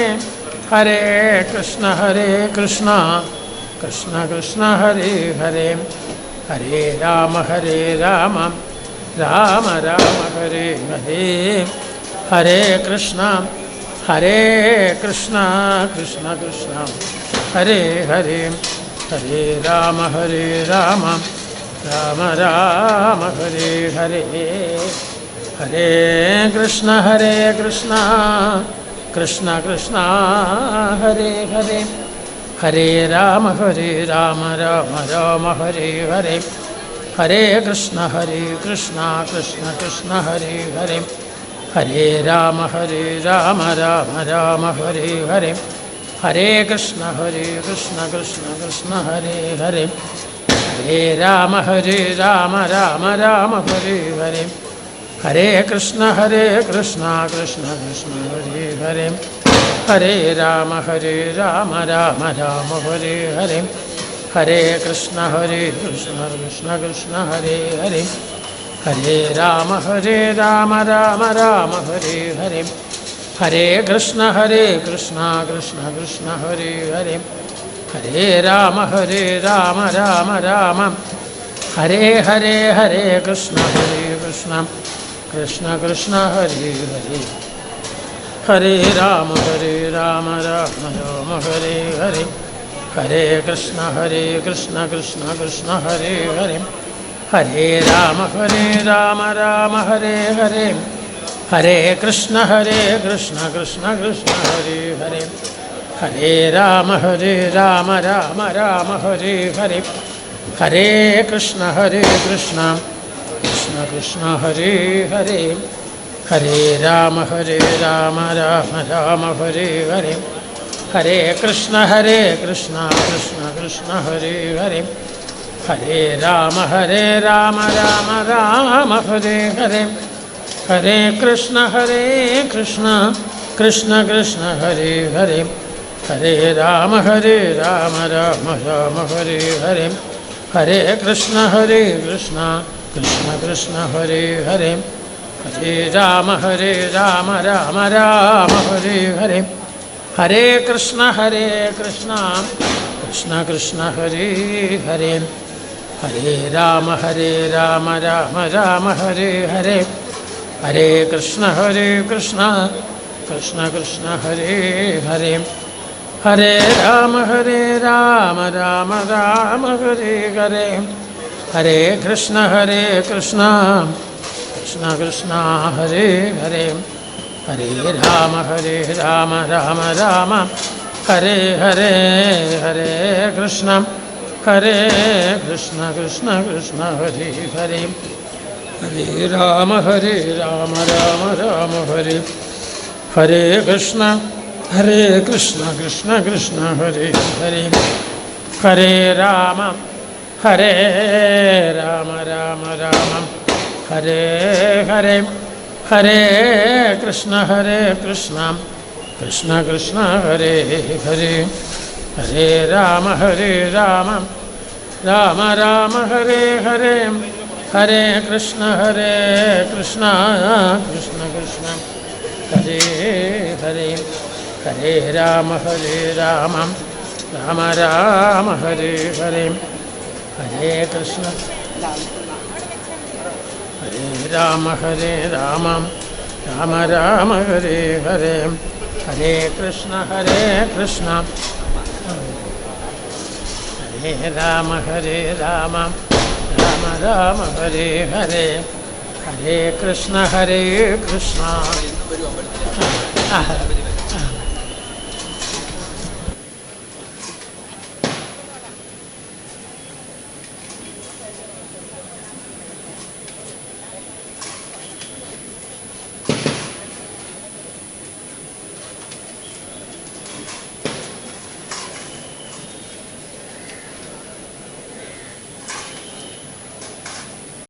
ഹരേ കൃഷ്ണ കൃഷ്ണ കൃഷ്ണ ഹരേ ഹരേ ഹരേ രാമ രാമ രാമ ഹരേ ഹരേ ഹരേ കൃഷ്ണ കൃഷ്ണ ഹരേ ഹരേ ഹരേ രാമ രാമ ഹരേ ഹരേ ഹരേ കൃഷ്ണ കൃഷ്ണ ഹരേ ഹരേ ഹരേ രാമ രാമ ഹരേ ഹരേ ഹരേ കൃഷ്ണ കൃഷ്ണ ഹരേ ഹരേ ഹരേ രാമ രാമ ഹരേ ഹരേ ഹരേ കൃഷ്ണ കൃഷ്ണ ഹരേ ഹരേ ഹരേ രാമ രാമ ഹരേ ഹരേ ഹരേ കൃഷ്ണ കൃഷ്ണ ഹരേ ഹരേ ഹരേ രാമ രാമ ഹരേ ഹരേ ഹരേ കൃഷ്ണ കൃഷ്ണ ഹരേ ഹരേ ഹരേ രാമ രാമ ഹരേ ഹരേ ഹരേ കൃഷ്ണ കൃഷ്ണ ഹരേ ഹരേ ഹരേ രാമ രാമ ഹരേ ഹരേ കൃഷ്ണ കൃഷ്ണ ഹരേ ഹരേ ഹരേ രാമ രാമ ഹരേ ഹരേ ഹരേ കൃഷ്ണ കൃഷ്ണ ഹരേ ഹരേ ഹരേ രാമ രാമ ഹരേ ഹരേ ഹരേ കൃഷ്ണ കൃഷ്ണ ഹരേ ഹരേ ഹരേ രാമ രാമ ഹരേ ഹരേ ഹരേ കൃഷ്ണ കൃഷ്ണ ഹരേ ഹരേ ഹരേ രാമ രാമ ഹരേ ഹരേ ഹരേ കൃഷ്ണ കൃഷ്ണ ഹരേ ഹരേ ഹരേ രാമ രാമ ഹരേ ഹരേ ഹരേ കൃഷ്ണ കൃഷ്ണ ഹരേ ഹരേ ഹരേ രാമ രാമ ഹരേ ഹരേ ഹരേ കൃഷ്ണ കൃഷ്ണ ഹരേ ഹരേ ഹരേ രാമ രാമ ഹരേ ഹരേ ഹരേ കൃഷ്ണ കൃഷ്ണ ഹരേ ഹരേ ഹരേ രാമ രാമ ഹരേ ഹരേ ഹരേ കൃഷ്ണ കൃഷ്ണ ഹരേ ഹരേ ഹരേ രാമ രാമ ഹരേ ഹരേ ഹരേ കൃഷ്ണ കൃഷ്ണ ഹരേ ഹരേ ഹരേ രാമ രാമ ഹരേ ഹരേ ഹരേ കൃഷ്ണ ഹരേ കൃഷ്ണ ഹരേ ഹരേ ഹരേ രാമ രാമ ഹരേ ഹരേ കൃഷ്ണ കൃഷ്ണ ഹരേ ഹരേ ഹരേ രാമ രാമ ഹരേ ഹരേ ഹരേ കൃഷ്ണ കൃഷ്ണ ഹരേ ഹരേ ഹരേ രാമ രാമ ഹരേ ഹരേ ഹരേ കൃഷ്ണ കൃഷ്ണ കൃഷ്ണ ഹരേ ഹരേ ഹരേ രാമ രാമ രാമ ഹരേ ഹരേ ഹരേ കൃഷ്ണ ഹരേ രാമ രാമ രാമ ഹരേ ഹരേ ഹരേ കൃഷ്ണ ഹരേ രാമ രാമ രാമ ഹരേ ഹരേ ഹരേ കൃഷ്ണ